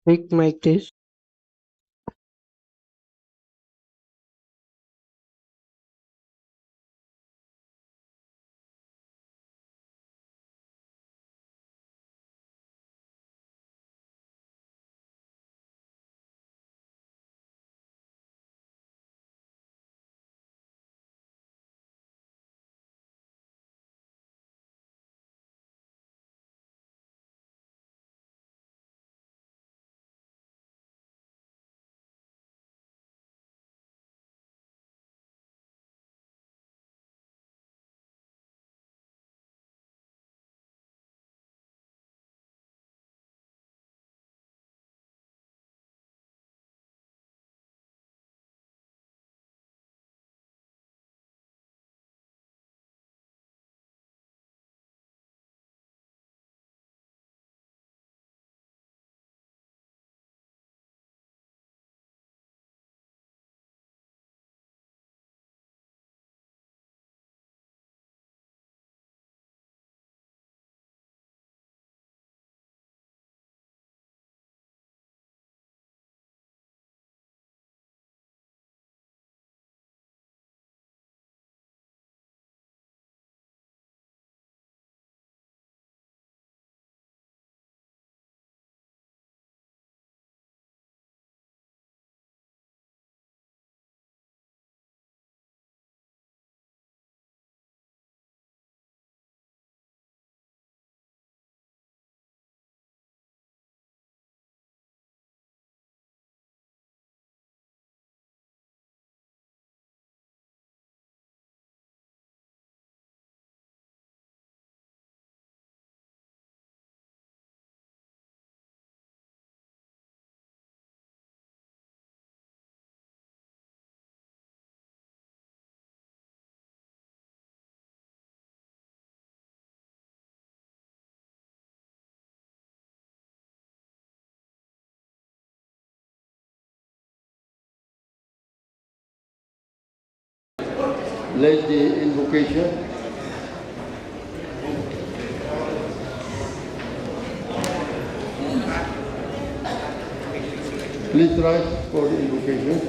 Mic test. Let the invocation. Please rise for the invocation.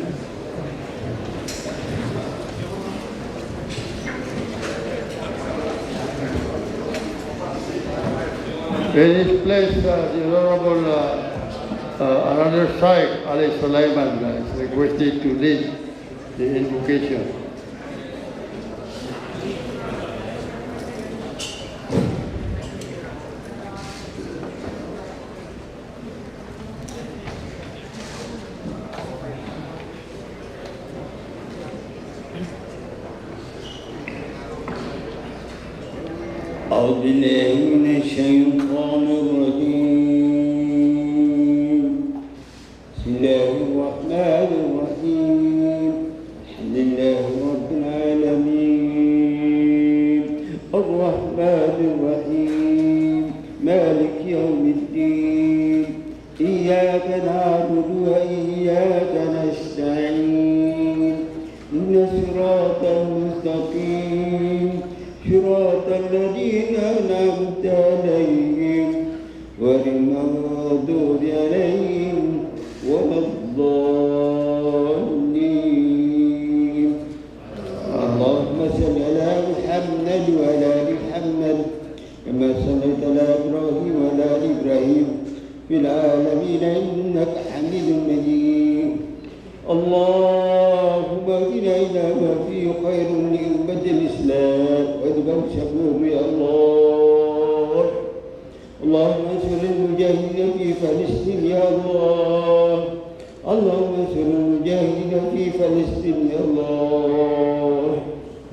In his place, the Honorable another Shaikh Ali Sulaiman is requested to lead the invocation. أعوذ بالله من الشيطان الرجيم بسم الله الرحمن الرحيم الحمد لله رب العالمين الرحمن الرحيم مالك يوم الدين إياك نعبد وإياك نستعين إن الصراط المستقيم صراط الذين أنعمت عليهم غير المغضوب عليهم ولا الضالين اللهم صل على محمد وعلى آل محمد كما صليت على إبراهيم وعلى آل إبراهيم في العالمين إنك حميد مجيد اللهم اهدنا إلى ما فيه خير لأمة الإسلام واذبح شكور يا الله اللهم انصر المجاهدين في فلسطين يا الله اللهم انصر المجاهدين في فلسطين يا الله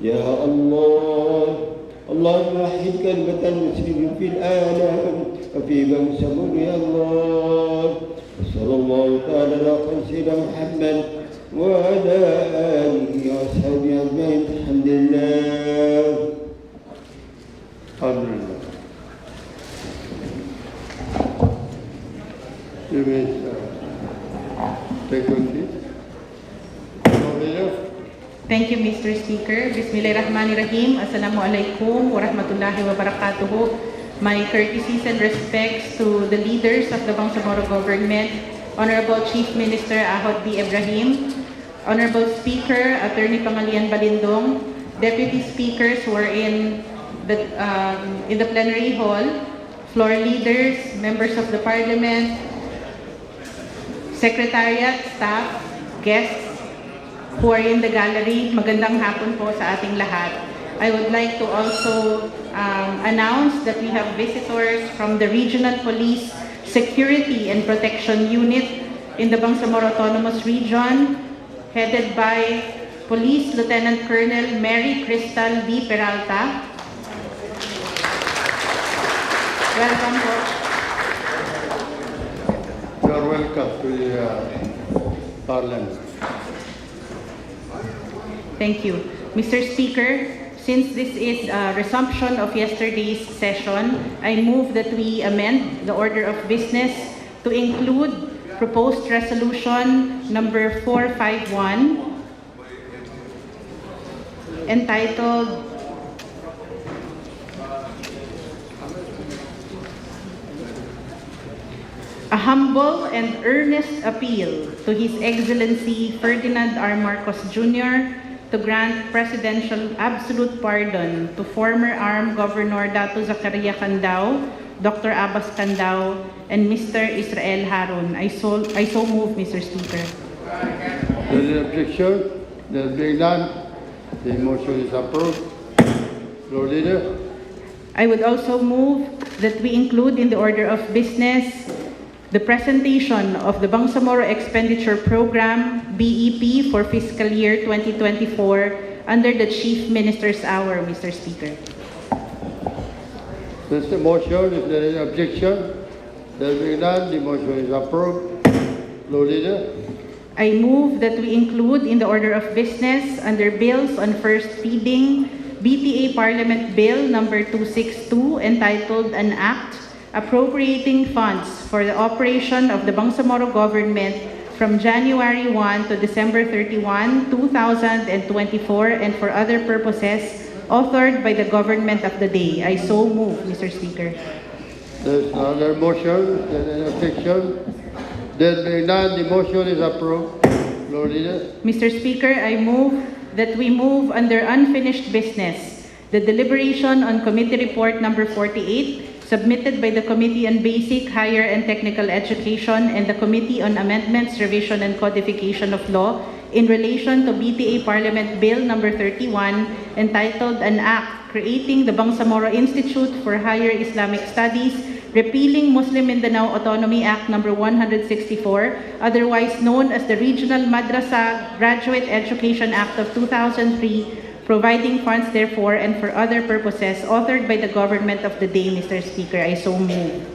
يا الله اللهم احد كلمة المسلمين في العالم وفي بنسمون يا الله صلى الله تعالى على سيدنا محمد وعلى آله وأصحابه أجمعين الحمد لله. الحمد لله. You may take your seat. Thank you, Mr. Speaker. Bismillahirrahmanirrahim. Assalamualaikum warahmatullahi wabarakatuh. My courtesies and respects to the leaders of the Bangsamoro government, Honorable Chief Minister Ahod B. Ibrahim, Honorable Speaker Attorney Pangalian Balindong, Deputy Speakers who are in the plenary hall, floor leaders, members of the Parliament, Secretariat, staff, guests who are in the gallery. Magandang hapon po sa ating lahat. I would like to also announce that we have visitors from the Regional Police Security and Protection Unit in the Bangsamoro Autonomous Region, headed by Police Lieutenant Colonel Mary Crystal B. Peralta. Welcome po. You are welcome to the Parliament. Thank you. Mr. Speaker, since this is a resumption of yesterday's session, I move that we amend the order of business to include proposed resolution number 451 entitled A Humble and Earnest Appeal to His Excellency Ferdinand R. Marcos Jr. to grant presidential absolute pardon to former ARM Governor Dato Zakaria Candao, Dr. Abbas Candao, and Mr. Israel Harun. I so move, Mr. Speaker. There is objection. There being none, the motion is approved. Floor Leader. I would also move that we include in the order of business the presentation of the Bangsamoro Expenditure Program, BEP, for fiscal year 2024 under the Chief Minister's Hour, Mr. Speaker. There's a motion. If there is objection, there being none, the motion is approved. Floor Leader. I move that we include in the order of business under bills on first reading, BTA Parliament Bill number 262 entitled An Act appropriating funds for the operation of the Bangsamoro government from January 1 to December 31, 2024 and for other purposes authored by the government of the day. I so move, Mr. Speaker. There's another motion. There is objection. There being none, the motion is approved. Floor Leader. Mr. Speaker, I move that we move under unfinished business the deliberation on Committee Report number 48 submitted by the Committee on Basic, Higher and Technical Education and the Committee on Amendments, Revision and Codification of Law in relation to BTA Parliament Bill number 31 entitled An Act Creating the Bangsamoro Institute for Higher Islamic Studies, repealing Muslim Mindanao Autonomy Act number 164, otherwise known as the Regional Madrasa Graduate Education Act of 2003, providing funds therefore and for other purposes authored by the government of the day, Mr. Speaker. I so move.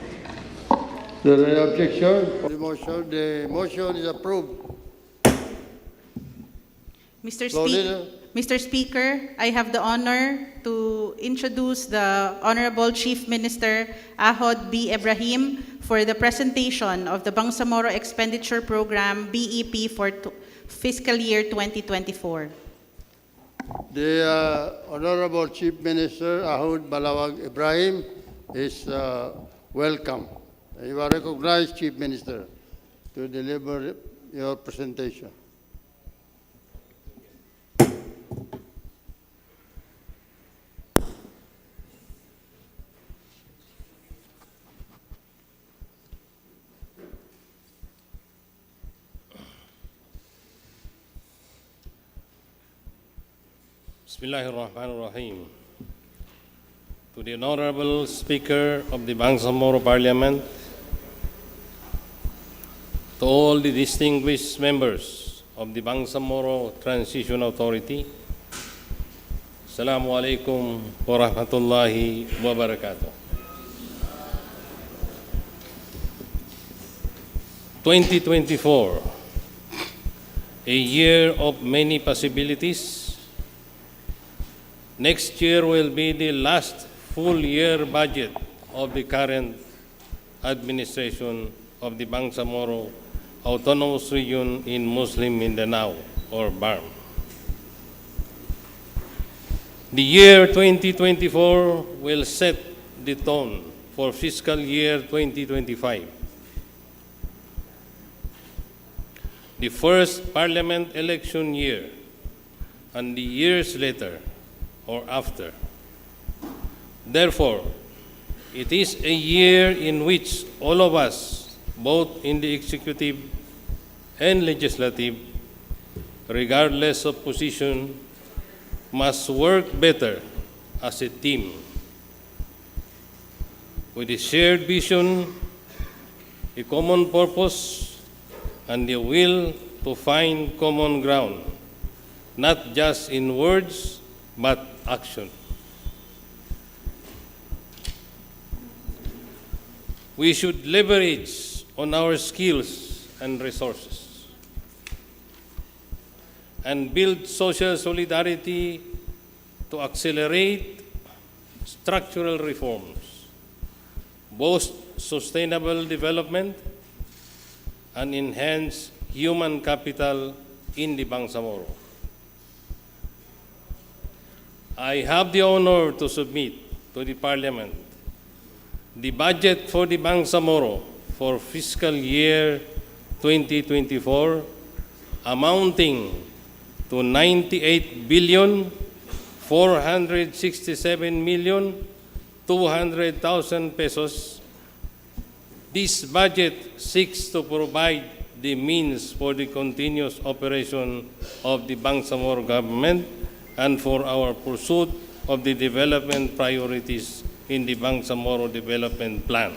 There is objection. The motion is approved. Mr. Speaker, I have the honor to introduce the Honorable Chief Minister Ahod B. Ibrahim for the presentation of the Bangsamoro Expenditure Program, BEP, for fiscal year 2024. The Honorable Chief Minister Ahod Balawag Ibrahim is welcome. You are recognized, Chief Minister, to deliver your presentation. Bismillahirrahmanirrahim. To the Honorable Speaker of the Bangsamoro Parliament, to all the distinguished members of the Bangsamoro Transition Authority, Assalamu alaikum wa rahmatullahi wa barakatuh. 2024, a year of many possibilities. Next year will be the last full year budget of the current administration of the Bangsamoro Autonomous Region in Muslim Mindanao, or BARM. The year 2024 will set the tone for fiscal year 2025. The first Parliament election year and the years later or after. Therefore, it is a year in which all of us, both in the executive and legislative, regardless of position, must work better as a team with a shared vision, a common purpose, and the will to find common ground, not just in words, but action. We should leverage on our skills and resources and build social solidarity to accelerate structural reforms, boost sustainable development, and enhance human capital in the Bangsamoro. I have the honor to submit to the Parliament the budget for the Bangsamoro for fiscal year 2024 amounting to 98,467,200,000 pesos. This budget seeks to provide the means for the continuous operation of the Bangsamoro government and for our pursuit of the development priorities in the Bangsamoro Development Plan.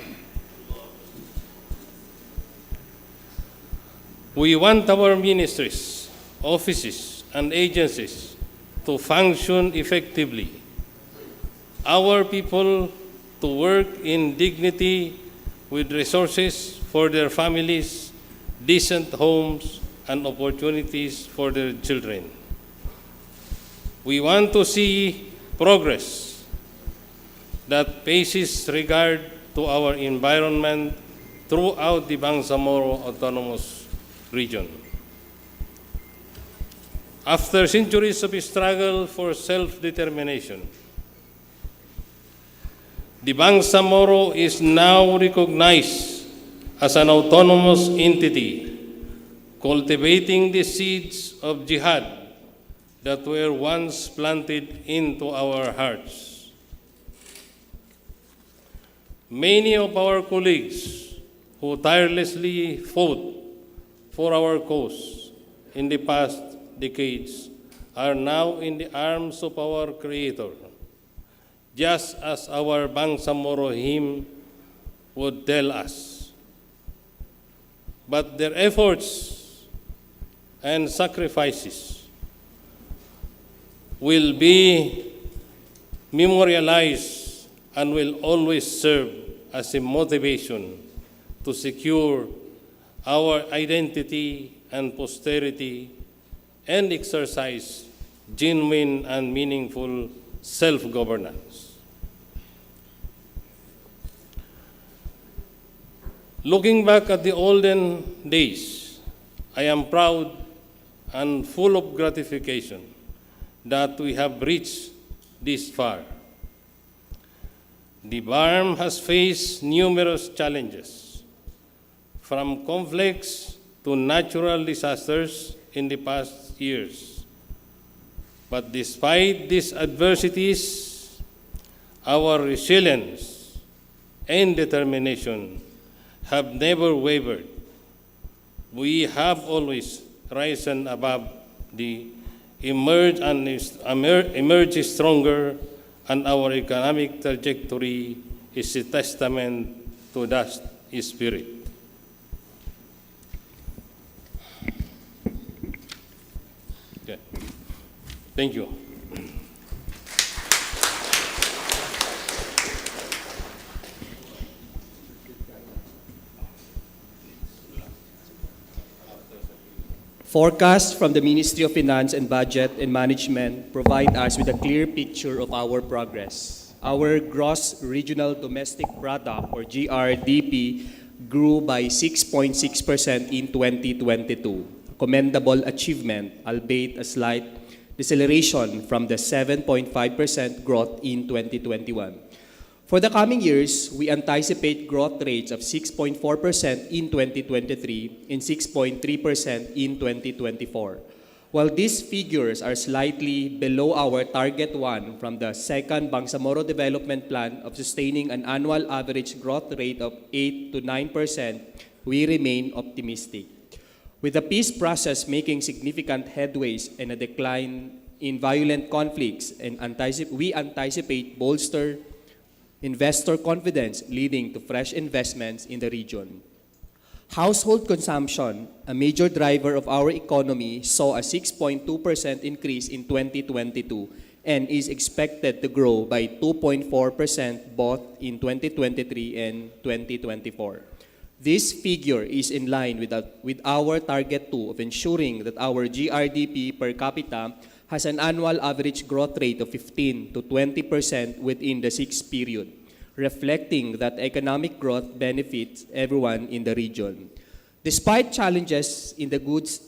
We want our ministries, offices, and agencies to function effectively, our people to work in dignity with resources for their families, decent homes, and opportunities for their children. We want to see progress that pays regard to our environment throughout the Bangsamoro Autonomous Region. After centuries of struggle for self-determination, the Bangsamoro is now recognized as an autonomous entity, cultivating the seeds of jihad that were once planted into our hearts. Many of our colleagues who tirelessly fought for our cause in the past decades are now in the arms of our Creator, just as our Bangsamoro hymn would tell us. But their efforts and sacrifices will be memorialized and will always serve as a motivation to secure our identity and posterity and exercise genuine and meaningful self-governance. Looking back at the olden days, I am proud and full of gratification that we have reached this far. The BARM has faced numerous challenges, from conflicts to natural disasters in the past years. But despite these adversities, our resilience and determination have never wavered. We have always risen above the emerge stronger, and our economic trajectory is a testament to that spirit. Okay. Thank you. Forecasts from the Ministry of Finance and Budget and Management provide us with a clear picture of our progress. Our gross regional domestic product, or GRDP, grew by 6.6% in 2022, a commendable achievement, albeit a slight deceleration from the 7.5% growth in 2021. For the coming years, we anticipate growth rates of 6.4% in 2023 and 6.3% in 2024. While these figures are slightly below our target one from the second Bangsamoro Development Plan of sustaining an annual average growth rate of 8 to 9%, we remain optimistic. With the peace process making significant headways and a decline in violent conflicts, we anticipate bolster investor confidence leading to fresh investments in the region. Household consumption, a major driver of our economy, saw a 6.2% increase in 2022 and is expected to grow by 2.4% both in 2023 and 2024. This figure is in line with our target 2 of ensuring that our GRDP per capita has an annual average growth rate of 15 to 20% within the 6th period, reflecting that economic growth benefits everyone in the region. Despite challenges in the goods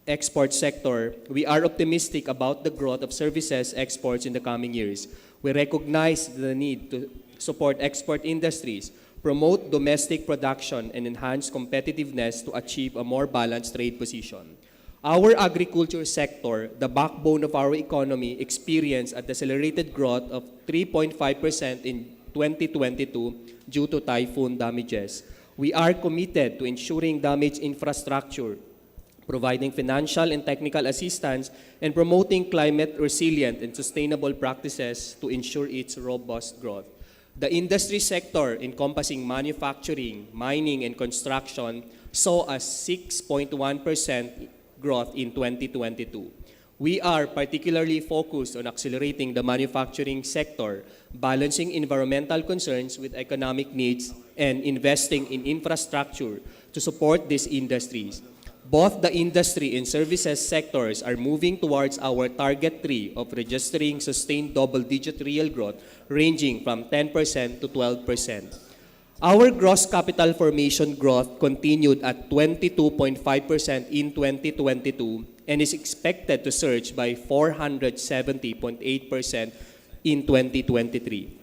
export sector, we are optimistic about the growth of services exports in the coming years. We recognize the need to support export industries, promote domestic production, and enhance competitiveness to achieve a more balanced trade position. Our agriculture sector, the backbone of our economy, experienced a decelerated growth of 3.5% in 2022 due to typhoon damages. We are committed to ensuring damaged infrastructure, providing financial and technical assistance, and promoting climate resilient and sustainable practices to ensure its robust growth. The industry sector, encompassing manufacturing, mining, and construction, saw a 6.1% growth in 2022. We are particularly focused on accelerating the manufacturing sector, balancing environmental concerns with economic needs, and investing in infrastructure to support these industries. Both the industry and services sectors are moving towards our target 3 of registering sustained double-digit real growth ranging from 10% to 12%. Our gross capital formation growth continued at 22.5% in 2022 and is expected to surge by 470.8% in 2023.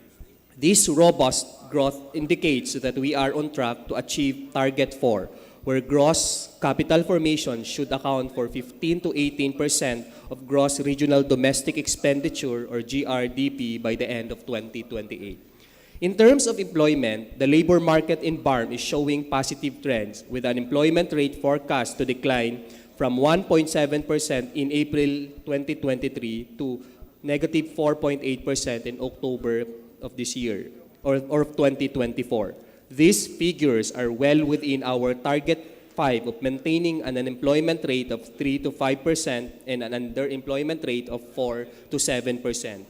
This robust growth indicates that we are on track to achieve target 4, where gross capital formation should account for 15 to 18% of gross regional domestic expenditure or GRDP by the end of 2028. In terms of employment, the labor market in BARM is showing positive trends with an employment rate forecast to decline from 1.7% in April 2023 to negative 4.8% in October of this year or of 2024. These figures are well within our target 5 of maintaining an unemployment rate of 3 to 5% and an underemployment rate of 4 to 7%.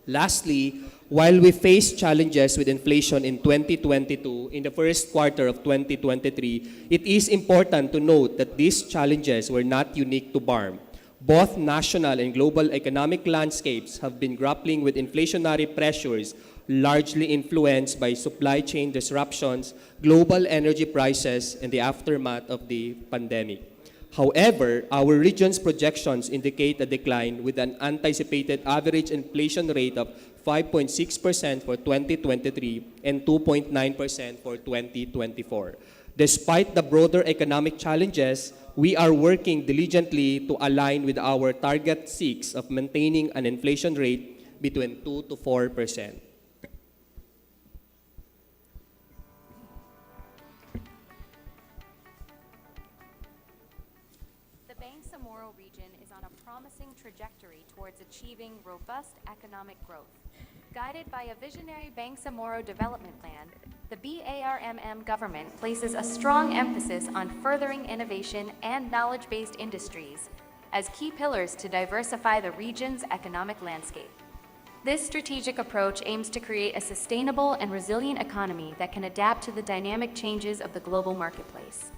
Lastly, while we face challenges with inflation in 2022, in the first quarter of 2023, it is important to note that these challenges were not unique to BARM. Both national and global economic landscapes have been grappling with inflationary pressures largely influenced by supply chain disruptions, global energy prices, and the aftermath of the pandemic. However, our region's projections indicate a decline with an anticipated average inflation rate of 5.6% for 2023 and 2.9% for 2024. Despite the broader economic challenges, we are working diligently to align with our target 6 of maintaining an inflation rate between 2 to 4%. The Bangsamoro region is on a promising trajectory towards achieving robust economic growth. Guided by a visionary Bangsamoro development plan, the BARMM government places a strong emphasis on furthering innovation and knowledge-based industries as key pillars to diversify the region's economic landscape. This strategic approach aims to create a sustainable and resilient economy that can adapt to the dynamic changes of the global marketplace.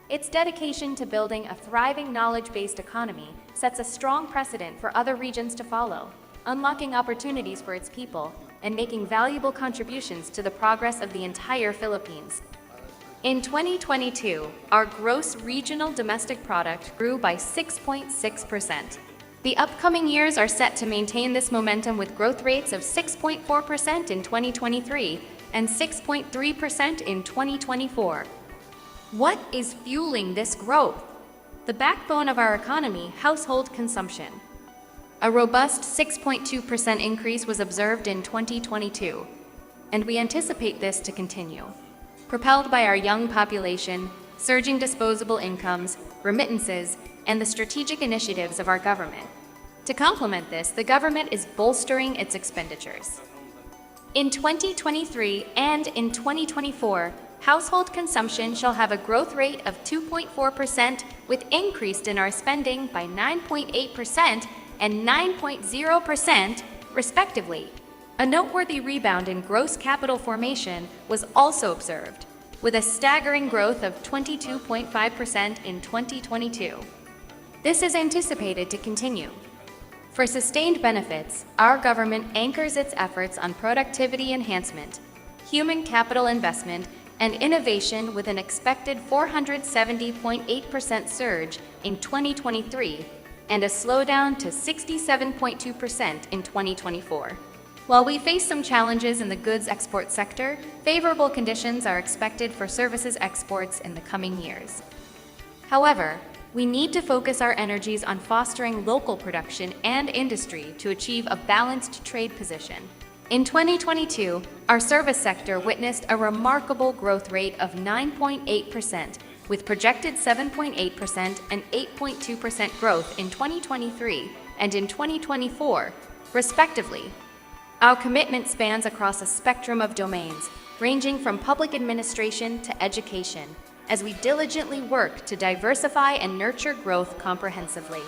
Its dedication to building a thriving knowledge-based economy sets a strong precedent for other regions to follow, unlocking opportunities for its people and making valuable contributions to the progress of the entire Philippines. In 2022, our gross regional domestic product grew by 6.6%. The upcoming years are set to maintain this momentum with growth rates of 6.4% in 2023 and 6.3% in 2024. What is fueling this growth? The backbone of our economy, household consumption. A robust 6.2% increase was observed in 2022, and we anticipate this to continue. Propelled by our young population, surging disposable incomes, remittances, and the strategic initiatives of our government. To complement this, the government is bolstering its expenditures. In 2023 and in 2024, household consumption shall have a growth rate of 2.4%, with increased in our spending by 9.8% and 9.0%, respectively. A noteworthy rebound in gross capital formation was also observed, with a staggering growth of 22.5% in 2022. This is anticipated to continue. For sustained benefits, our government anchors its efforts on productivity enhancement, human capital investment, and innovation with an expected 470.8% surge in 2023 and a slowdown to 67.2% in 2024. While we face some challenges in the goods export sector, favorable conditions are expected for services exports in the coming years. However, we need to focus our energies on fostering local production and industry to achieve a balanced trade position. In 2022, our service sector witnessed a remarkable growth rate of 9.8%, with projected 7.8% and 8.2% growth in 2023 and in 2024, respectively. Our commitment spans across a spectrum of domains, ranging from public administration to education, as we diligently work to diversify and nurture growth comprehensively.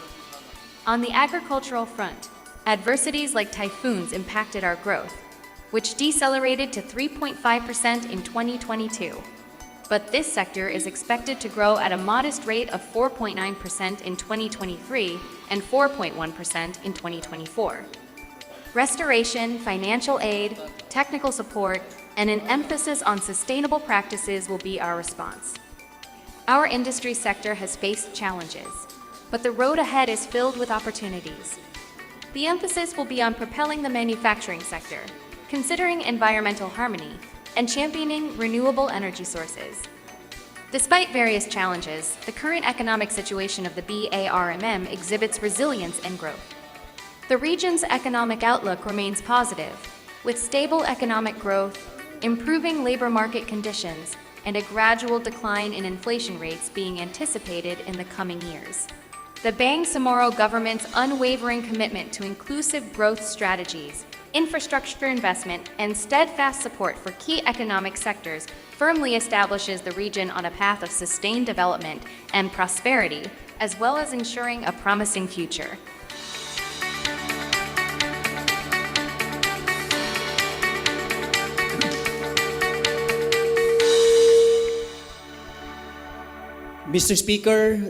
On the agricultural front, adversities like typhoons impacted our growth, which decelerated to 3.5% in 2022. But this sector is expected to grow at a modest rate of 4.9% in 2023 and 4.1% in 2024. Restoration, financial aid, technical support, and an emphasis on sustainable practices will be our response. Our industry sector has faced challenges, but the road ahead is filled with opportunities. The emphasis will be on propelling the manufacturing sector, considering environmental harmony, and championing renewable energy sources. Despite various challenges, the current economic situation of the BARMM exhibits resilience and growth. The region's economic outlook remains positive, with stable economic growth, improving labor market conditions, and a gradual decline in inflation rates being anticipated in the coming years. The Bangsamoro government's unwavering commitment to inclusive growth strategies, infrastructure investment, and steadfast support for key economic sectors firmly establishes the region on a path of sustained development and prosperity, as well as ensuring a promising future. Mr. Speaker,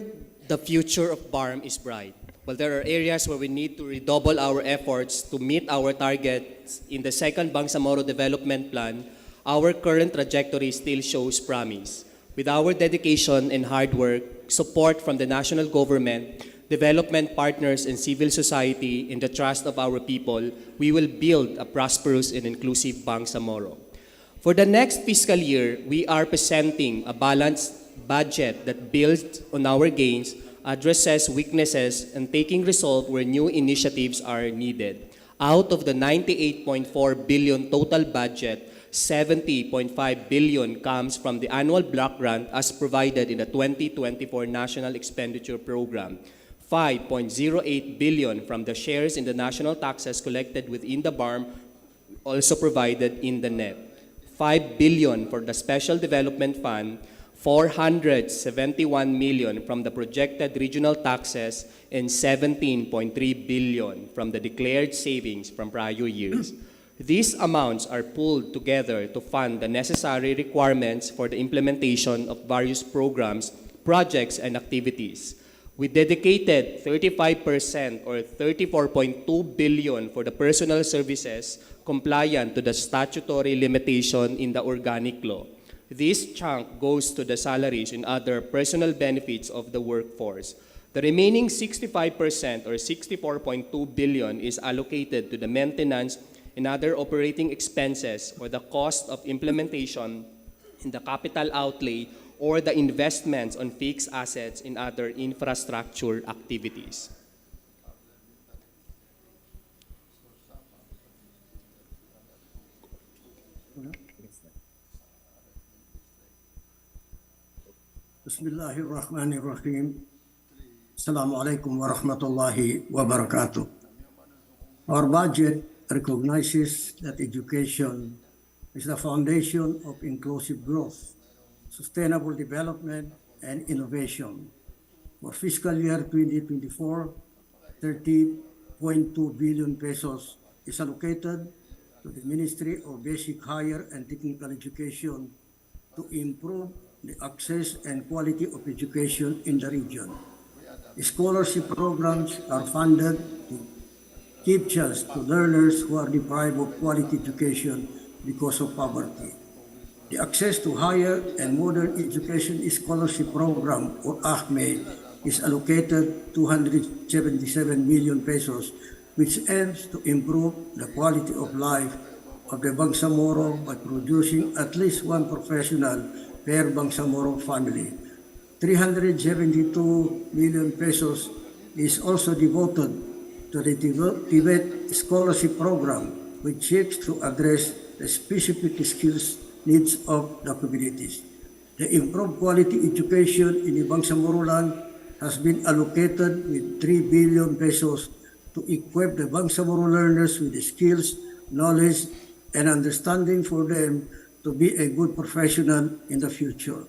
the future of BARM is bright. While there are areas where we need to redouble our efforts to meet our targets in the second Bangsamoro Development Plan, our current trajectory still shows promise. With our dedication and hard work, support from the national government, development partners, and civil society, and the trust of our people, we will build a prosperous and inclusive Bangsamoro. For the next fiscal year, we are presenting a balanced budget that builds on our gains, addresses weaknesses, and taking resolve where new initiatives are needed. Out of the 98.4 billion total budget, 70.5 billion comes from the annual block grant as provided in the 2024 National Expenditure Program. 5.08 billion from the shares in the national taxes collected within the BARM, also provided in the NET. 5 billion for the Special Development Fund, 471 million from the projected regional taxes, and 17.3 billion from the declared savings from prior years. These amounts are pooled together to fund the necessary requirements for the implementation of various programs, projects, and activities. We dedicated 35% or 34.2 billion for the personal services compliant to the statutory limitation in the organic law. This chunk goes to the salaries and other personal benefits of the workforce. The remaining 65% or 64.2 billion is allocated to the maintenance and other operating expenses or the cost of implementation in the capital outlay or the investments on fixed assets in other infrastructure activities. Bismillahirrahmanirrahim. Assalamualaikum warahmatullahi wabarakatuh. Our budget recognizes that education is the foundation of inclusive growth, sustainable development, and innovation. For fiscal year 2024, 30.2 billion pesos is allocated to the Ministry of Basic, Higher, and Technical Education to improve the access and quality of education in the region. Scholarship programs are funded to give chance to learners who are deprived of quality education because of poverty. The Access to Higher and Modern Education Scholarship Program, or AHME, is allocated 277 million pesos, which aims to improve the quality of life of the Bangsamoro by producing at least one professional per Bangsamoro family. 372 million pesos is also devoted to the Tibet Scholarship Program, which seeks to address the specific skills needs of the communities. The improved quality education in the Bangsamoro land has been allocated with 3 billion pesos to equip the Bangsamoro learners with the skills, knowledge, and understanding for them to be a good professional in the future.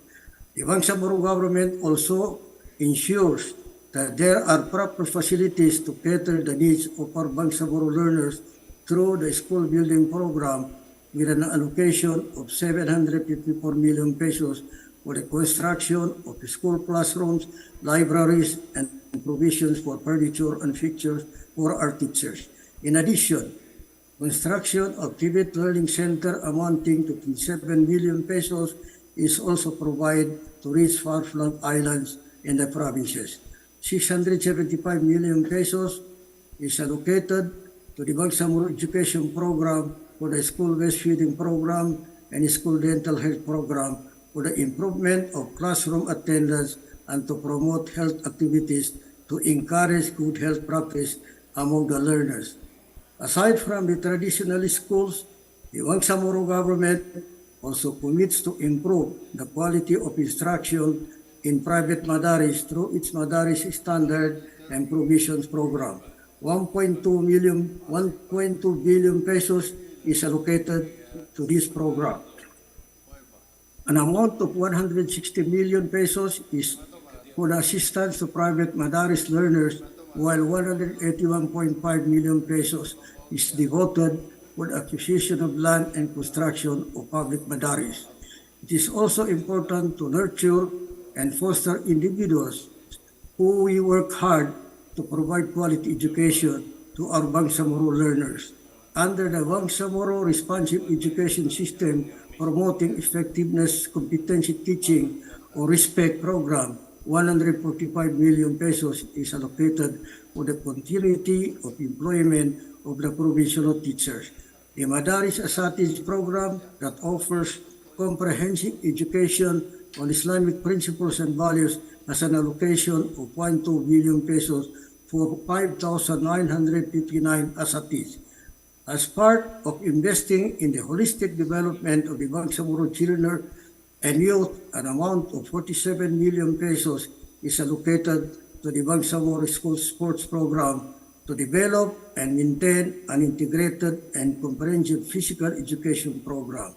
The Bangsamoro government also ensures that there are proper facilities to cater the needs of our Bangsamoro learners through the school building program with an allocation of 754 million pesos for the construction of school classrooms, libraries, and provisions for furniture and fixtures for our teachers. In addition, construction of Tibet Learning Center amounting to 27 million pesos is also provided to reach far-flung islands in the provinces. 675 million pesos is allocated to the Bangsamoro Education Program for the school breastfeeding program and school dental health program for the improvement of classroom attendance and to promote health activities to encourage good health practice among the learners. Aside from the traditional schools, the Bangsamoro government also commits to improve the quality of instruction in private madaris through its Madaris Standard and Provisions Program. 1.2 billion pesos is allocated to this program. An amount of 160 million pesos is for the assistance to private madaris learners, while 181.5 million pesos is devoted for the acquisition of land and construction of public madaris. It is also important to nurture and foster individuals who we work hard to provide quality education to our Bangsamoro learners. Under the Bangsamoro Responsive Education System Promoting Effectiveness Competency Teaching or RESPECT program, 145 million pesos is allocated for the continuity of employment of the provincial teachers. The Madaris Asatis program that offers comprehensive education on Islamic principles and values has an allocation of 1.2 billion pesos for 5,959 asatis. As part of investing in the holistic development of the Bangsamoro children and youth, an amount of 47 million pesos is allocated to the Bangsamoro School Sports Program to develop and maintain an integrated and comprehensive physical education program.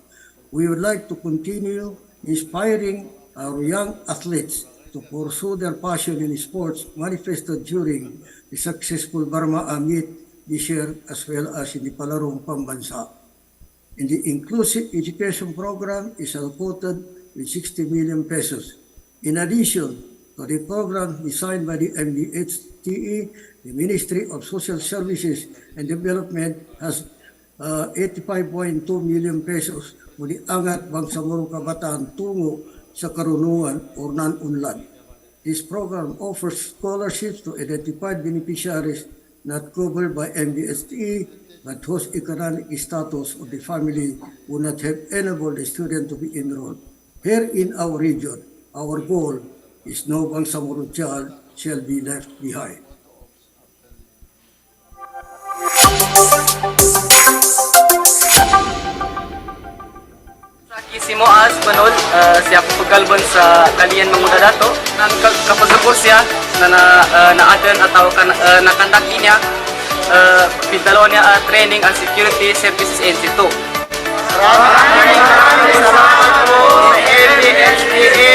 We would like to continue inspiring our young athletes to pursue their passion in sports manifested during the successful Burma Meet this year as well as in the Palarong Pambansa. In the Inclusive Education Program is allocated with 60 million pesos. In addition to the program designed by the MDHTE, the Ministry of Social Services and Development has 85.2 million pesos for the Angat Bangsamoro Kabataan tungo sa karunungan or non-unlad. This program offers scholarships to identified beneficiaries not covered by MDSE, but whose economic status of the family would not have enabled the student to be enrolled. Here in our region, our goal is no Bangsamoro child shall be left behind. Si Moaz Manol, siya po pagkalban sa Kalian Manguna dato. Kapag siya na-attend atau nakandaki niya, pintalo niya training and security services institute. Maraming salamat po, LDSDA.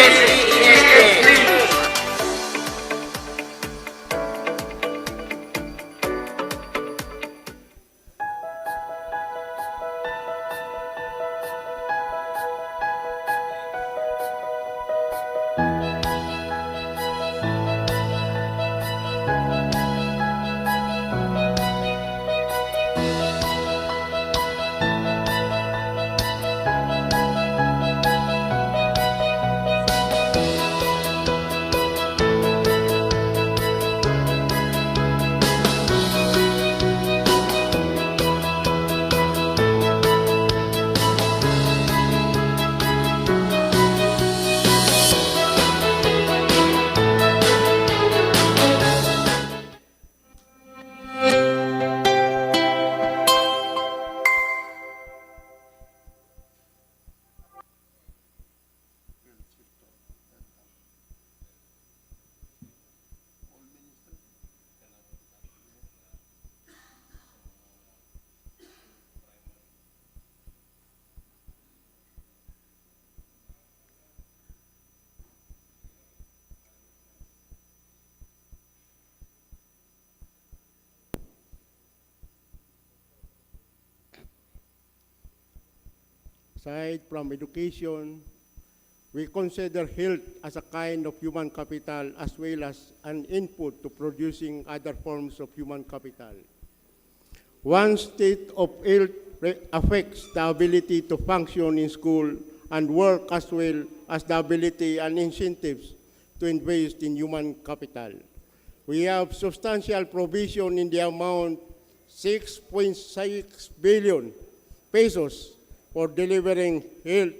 Aside from education, we consider health as a kind of human capital as well as an input to producing other forms of human capital. One state of health affects the ability to function in school and work as well as the ability and incentives to invest in human capital. We have substantial provision in the amount 6.6 billion pesos for delivering health,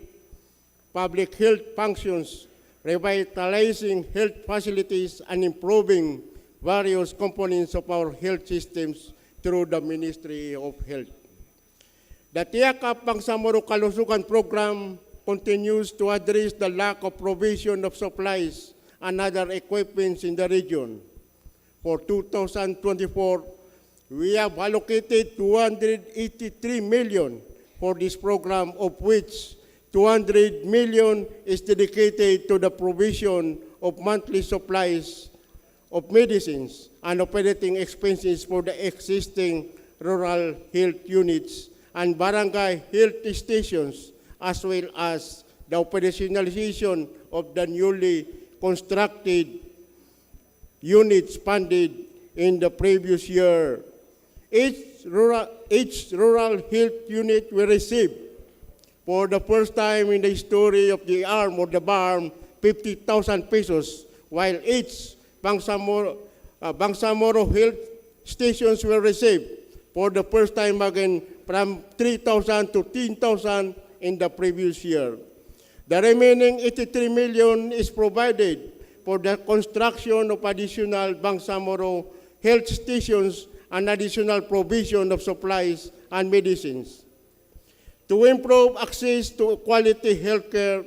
public health functions, revitalizing health facilities, and improving various components of our health systems through the Ministry of Health. The Tiyakap Bangsamoro Kalusugan Program continues to address the lack of provision of supplies and other equipments in the region. For 2024, we have allocated 283 million for this program, of which 200 million is dedicated to the provision of monthly supplies of medicines and operating expenses for the existing rural health units and barangay health stations, as well as the operationalization of the newly constructed units funded in the previous year. Each rural health unit will receive, for the first time in the history of the arm or the BARM, 50,000 pesos, while each Bangsamoro health stations will receive, for the first time again, from 3,000 to 10,000 in the previous year. The remaining 83 million is provided for the construction of additional Bangsamoro health stations and additional provision of supplies and medicines. To improve access to quality healthcare,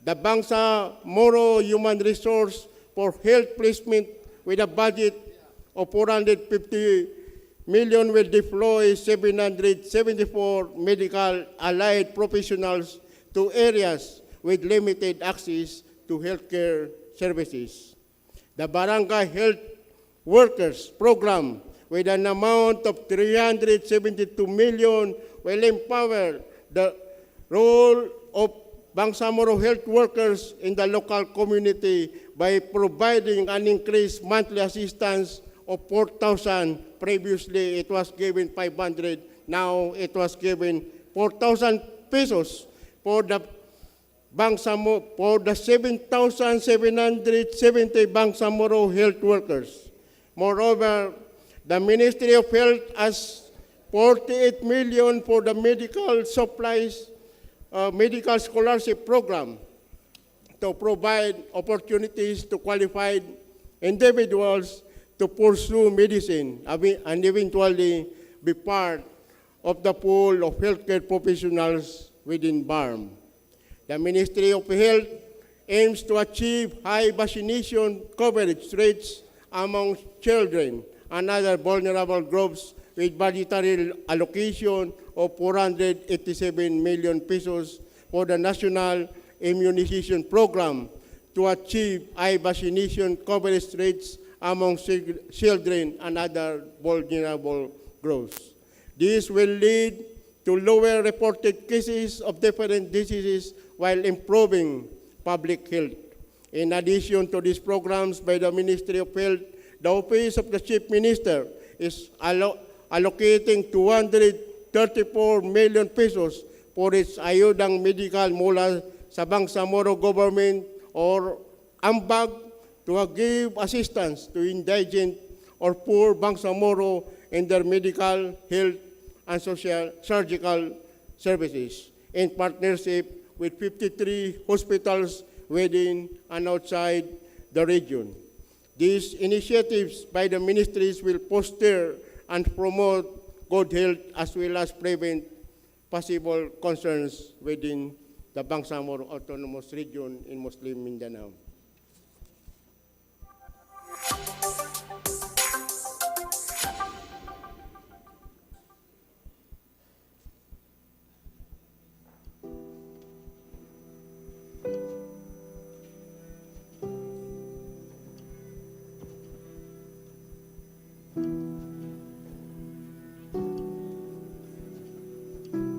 the Bangsamoro Human Resource for Health Placement with a budget of 450 million will deploy 774 medical allied professionals to areas with limited access to healthcare services. The Barangay Health Workers Program, with an amount of 372 million, will empower the role of Bangsamoro health workers in the local community by providing an increased monthly assistance of 4,000. Previously, it was given 500. Now, it was given 4,000 pesos for the for the 7,770 Bangsamoro health workers. Moreover, the Ministry of Health has 48 million for the medical supplies, medical scholarship program to provide opportunities to qualified individuals to pursue medicine and eventually be part of the pool of healthcare professionals within BARM. The Ministry of Health aims to achieve high vaccination coverage rates among children and other vulnerable groups with budgetary allocation of 487 million pesos for the National Immunization Program to achieve high vaccination coverage rates among children and other vulnerable groups. This will lead to lower reported cases of different diseases while improving public health. In addition to these programs by the Ministry of Health, the Office of the Chief Minister is allocating 234 million pesos for its ayudang medical mula sa Bangsamoro government or AMBAG to give assistance to indigent or poor Bangsamoro in their medical, health, and social surgical services in partnership with 53 hospitals within and outside the region. These initiatives by the ministries will foster and promote good health as well as prevent possible concerns within the Bangsamoro Autonomous Region in Muslim Mindanao.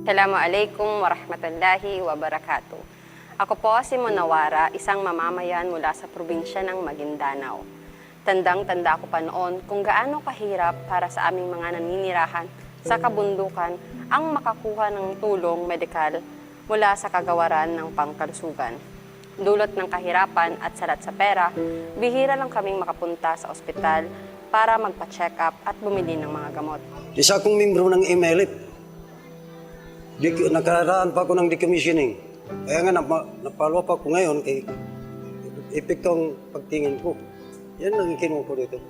Assalamualaikum warahmatullahi wabarakatuh. Ako po si Monawara, isang mamamayan mula sa probinsya ng Maguindanao. Tandang-tanda ko pa noon kung gaano kahirap para sa aming mga naninirahan sa kabundukan ang makakuha ng tulong medikal mula sa kagawaran ng pangkalusugan. Dulot ng kahirapan at salat sa pera, bihira lang kaming makapunta sa ospital para magpa-check up at bumili ng mga gamot. Isa akong membro ng MLF. Nakaraan pa ako ng decommissioning. Kaya nga napalo pa ako ngayon kay epektong pagtingin ko. Yan lang kinuha ko dito.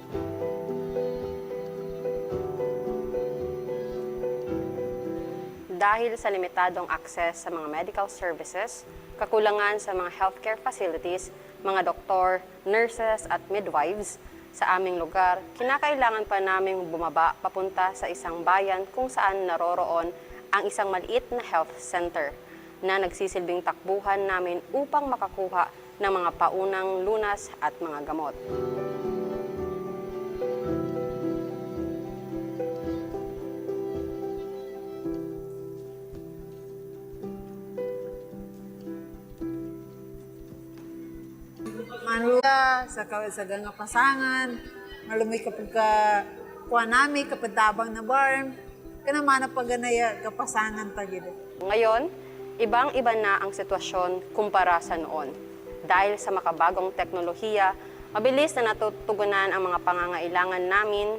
Dahil sa limitadong access sa mga medical services, kakulangan sa mga healthcare facilities, mga doktor, nurses at midwives sa aming lugar, kinakailangan pa naming bumaba papunta sa isang bayan kung saan naroroon ang isang maliit na health center na nagsisilbing takbuhan namin upang makakuha ng mga paunang lunas at mga gamot. Manula sa ganga pasangan, malumay kapag kuha namin, kapag tabang na barn, kanamana paganaya kapasangan tagid. Ngayon, ibang-iba na ang sitwasyon kumpara sa noon. Dahil sa makabagong teknolohiya, mabilis na natutugunan ang mga pangangailangan namin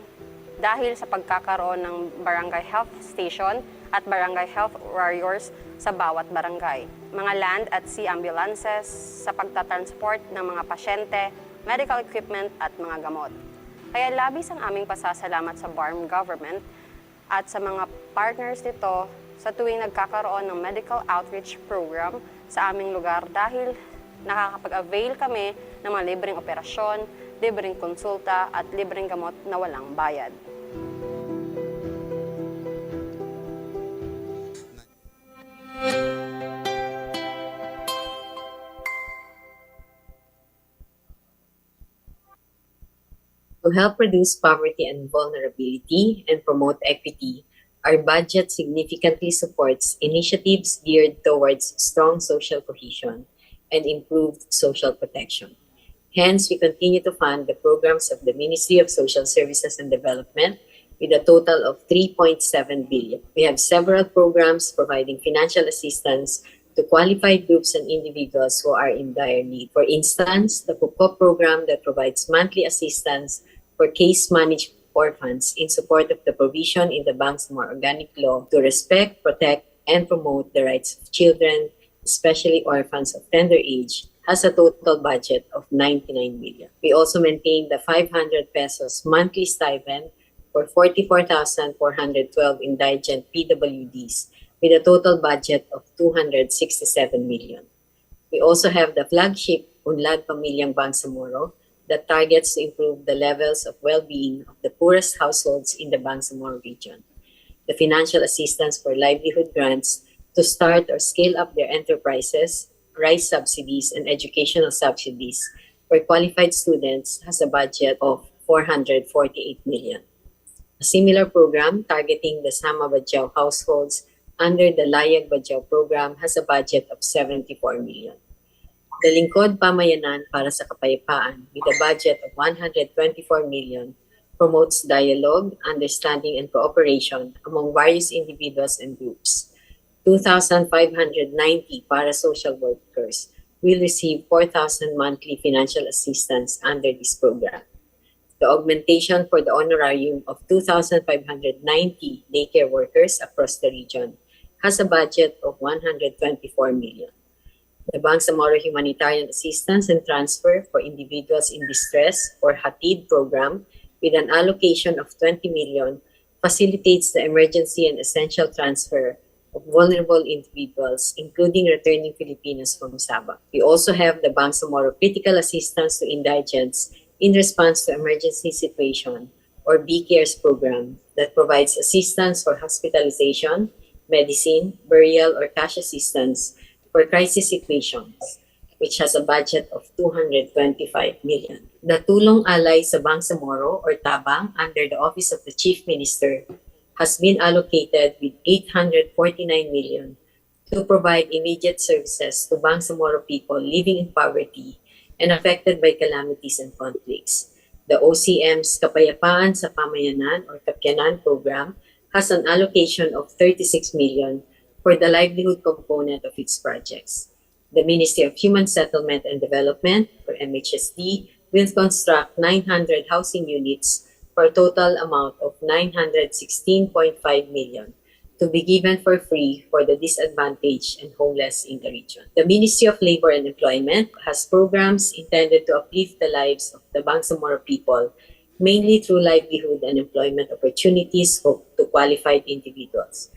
dahil sa pagkakaroon ng barangay health station at barangay health warriors sa bawat barangay. Mga land at sea ambulances sa pagtatransport ng mga pasyente, medical equipment at mga gamot. Kaya labis ang aming pasasalamat sa BARM government at sa mga partners nito sa tuwing nagkakaroon ng medical outreach program sa aming lugar dahil nakakapag-avail kami ng mga libreng operasyon, libreng konsulta at libreng gamot na walang bayad. To help reduce poverty and vulnerability and promote equity, our budget significantly supports initiatives geared towards strong social cohesion and improved social protection. Hence, we continue to fund the programs of the Ministry of Social Services and Development with a total of 3.7 billion. We have several programs providing financial assistance to to qualified groups and individuals who are in dire need. For instance, the PUPCO program that provides monthly assistance for case-managed orphans in support of the provision in the Bangsamoro Organic Law to respect, protect, and promote the rights of children, especially orphans of tender age, has a total budget of 99 million. We also maintain the 500 pesos monthly stipend for 44,412 indigent PWDs with a total budget of 267 million. We also have the flagship Unlad Pamilyang Bangsamoro that targets to improve the levels of well-being of the poorest households in the Bangsamoro region. The financial assistance for livelihood grants to start or scale up their enterprises, rice subsidies, and educational subsidies for qualified students has a budget of 448 million. A similar program targeting the Sama Badjao households under the Layag Badjao program has a budget of 74 million. The Lingkod Pamayanan para sa Kapayapaan with a budget of 124 million promotes dialogue, understanding, and cooperation among various individuals and groups. 2,590 para-social workers will receive 4,000 monthly financial assistance under this program. The augmentation for the honorarium of 2,590 daycare workers across the region has a budget of 124 million. The Bangsamoro Humanitarian Assistance and Transfer for Individuals in Distress or HATID program with an allocation of 20 million facilitates the emergency and essential transfer of vulnerable individuals, including returning Filipinos from Sabah. We also have the Bangsamoro Critical Assistance to Indigents in Response to Emergency Situation or BCARES program that provides assistance for hospitalization, medicine, burial, or cash assistance for crisis situations, which has a budget of 225 million. The Tulong Alay sa Bangsamoro or Tabang under the Office of the Chief Minister has been allocated with 849 million to provide immediate services to Bangsamoro people living in poverty and affected by calamities and conflicts. The OCM's Kapayapaan sa Pamayanan or Kapyanan program has an allocation of 36 million for the livelihood component of its projects. The Ministry of Human Settlement and Development, or MHSD, will construct 900 housing units for a total amount of 916.5 million to be given for free for the disadvantaged and homeless in the region. The Ministry of Labor and Employment has programs intended to uplift the lives of the Bangsamoro people, mainly through livelihood and employment opportunities to qualified individuals.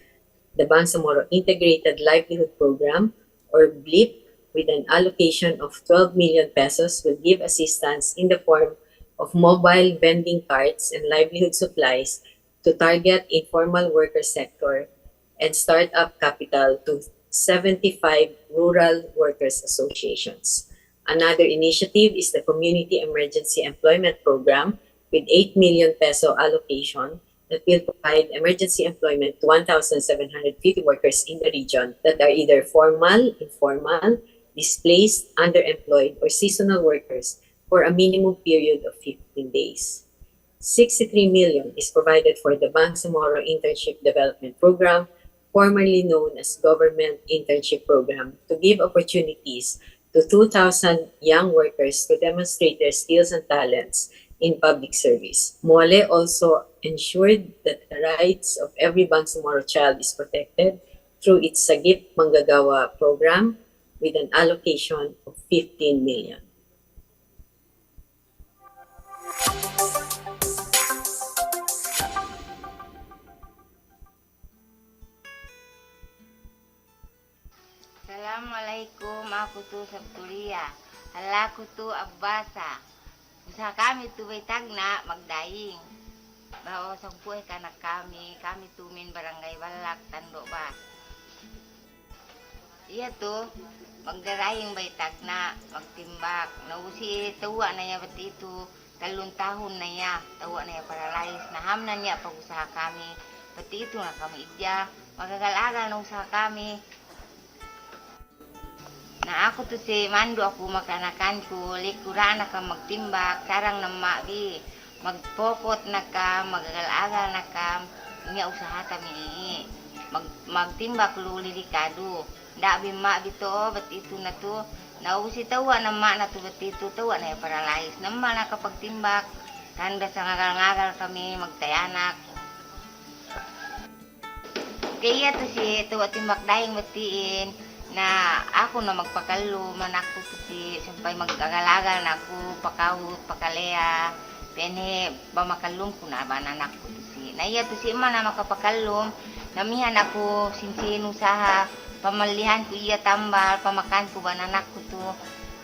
The Bangsamoro Integrated Livelihood Program, or BLIP, with an allocation of 12 million pesos will give assistance in the form of mobile vending carts and livelihood supplies to target informal worker sector and start-up capital to 75 rural workers associations. Another initiative is the Community Emergency Employment Program with 8 million peso allocation that will provide emergency employment to 1,750 workers in the region that are either formal, informal, displaced, underemployed, or seasonal workers for a minimum period of 15 days. 63 million is provided for the Bangsamoro Internship Development Program, formerly known as Government Internship Program, to give opportunities to 2,000 young workers to demonstrate their skills and talents in public service. MOLE also ensured that the rights of every Bangsamoro child is protected through its Sagip Manggagawa program with an allocation of 15 million. Assalamualaikum, aku tu Sabtulia. Halaku tu Abbasa. Usaha kami tu tagna magdaing. Bawa sangpuy kanak kami tumin barangay Balak, Tando ba. Iya tu, magdaraing tagna, magtimbak. Nausi tawa na niya pati itu, 3 tahun na niya, tawa na niya paralyzed. Naham na niya pag-usaha kami. Pati itu na kami idya, magagal-agal na usaha kami. Na ako to si Mando ako makanakan ko, likura na ka magtimbak, sarang na mabi, magpokot na ka, magagal-agal na ka, niya usaha kami, magtimbak luli likado. Dabi ma bito bat itu na to. Nausi tawa na ma na to bat itu tawa na paralyzed. Naman na kapag timbak. Tanda sa ngagal-ngagal kami magtayanak. Kaya to si tuwa timbak dahing batiin na ako na magpakalo manak ko to si sampay mag-agal-agal na ako pakawut pakalea. Pene ba makalum ko na ba nanak ko to si. Naiya to si ima na makapakalum. Namihan ako sinsin usaha. Pamalihan ko iya tambal, pamakan ko bananak ko to.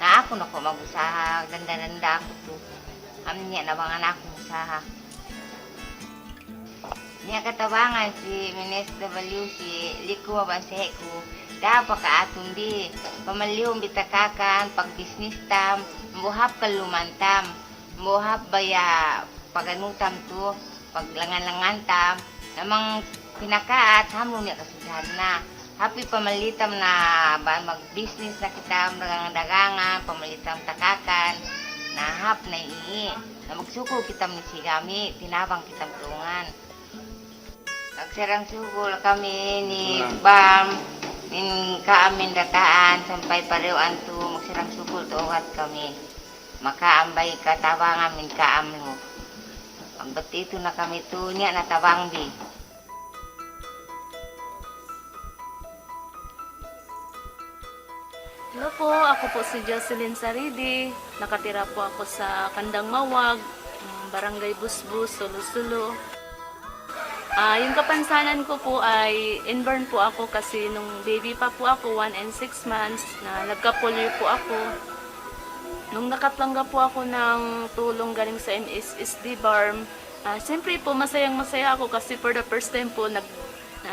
Na ako na ko mag-usaha, danda-danda ko to. Amnya na bang anak ko usaha. Niya katabangan si Minister Baliw si Liku Mabansehe ko. Dapat ka atong di. Pamalihong bitakakan, pag-business tam, muhap kalumantam. Muhap baya paganutam to, paglangan-langan tam. Namang pinakaat, hamlo niya kasudahan na. Happy pamalitam na mag-business na kita, dagangan, pamalitam takakan, na hap na ii. Na magsuko kita misigami, tinabang kitang tulungan. Nagsarang suko kami ni Bam, min kaamin dataan, sampay parewan to, magsarang suko tuwat kami. Makaambay katabangan min kaamlo. Magbatito na kami to, niya natabang di. Hello po, ako po si Jocelyn Saridi. Nakatira po ako sa Kandang Mawag, Barangay Busbus, Sulu-Sulu. Yung kapansanan ko po ay inborn po ako kasi nung baby pa po ako, 1 and 6 months, na nagka-polio po ako. Nung nakatanggap po ako ng tulong galing sa MSSD BARM, siyempre po masayang-masaya ako kasi for the first time po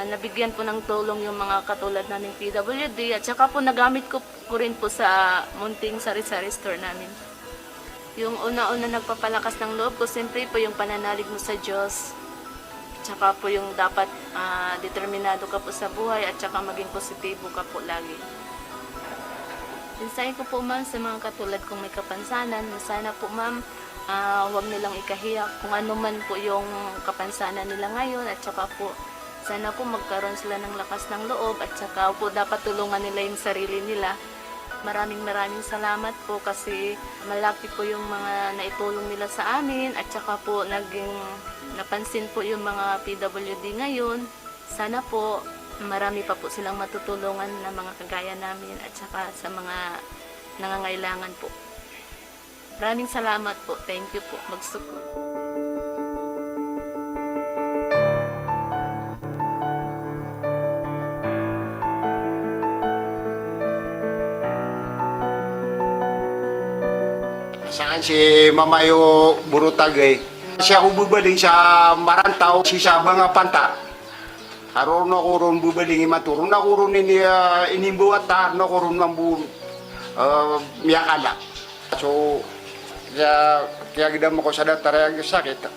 nabigyan po ng tulong yung mga katulad naming PWD at saka po nagamit ko rin po sa munting sari-sari store namin. Yung una-una nagpapalakas ng loob ko, siyempre po yung pananalig mo sa Diyos. Tsaka po yung dapat determinado ka po sa buhay at saka maging positibo ka po lagi. Insayin ko po ma'am sa mga katulad kong may kapansanan, sana po ma'am huwag nilang ikahiya kung ano man po yung kapansanan nila ngayon at saka po sana po magkaroon sila ng lakas ng loob at saka po dapat tulungan nila yung sarili nila. Maraming salamat po kasi malaki po yung mga naitulong nila sa amin at saka po napansin po yung mga PWD ngayon. Sana po marami pa po silang matutulungan na mga kagaya namin at saka sa mga nangangailangan po. Maraming salamat po. Thank you po. Magsuko. Saan si Mamayo Burutagay. Siya ko bubaling sa Marantaw, si Sabang Panta. Haron na ko ron bubaling imaturo na ko ron inimbuat na ko ron mambu miyakala. So, kaya gidam ko sa datara yung sakit.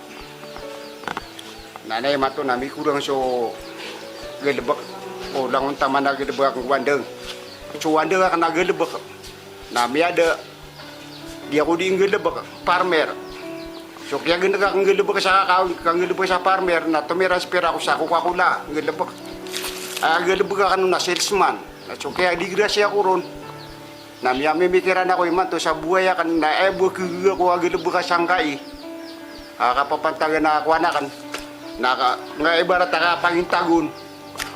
Nanay mato na may kurang so gadabak. O langon tama na gadabak ang wandang. So wandang ka na gadabak. Na miyada dia ko di ngelebak farmer. So kaya ganda ka ngelebak sa ngelebak sa farmer na tumira spera ko sa kula ngelebak. Ngelebak ka na salesman. So kaya di grasya ko ron. Na miya mimikiran ako iman to sa buhay kan na buka ko ngelebak sa sangkai. Kapapantagan na ako anakan. Nga ibarat ka pangintagon.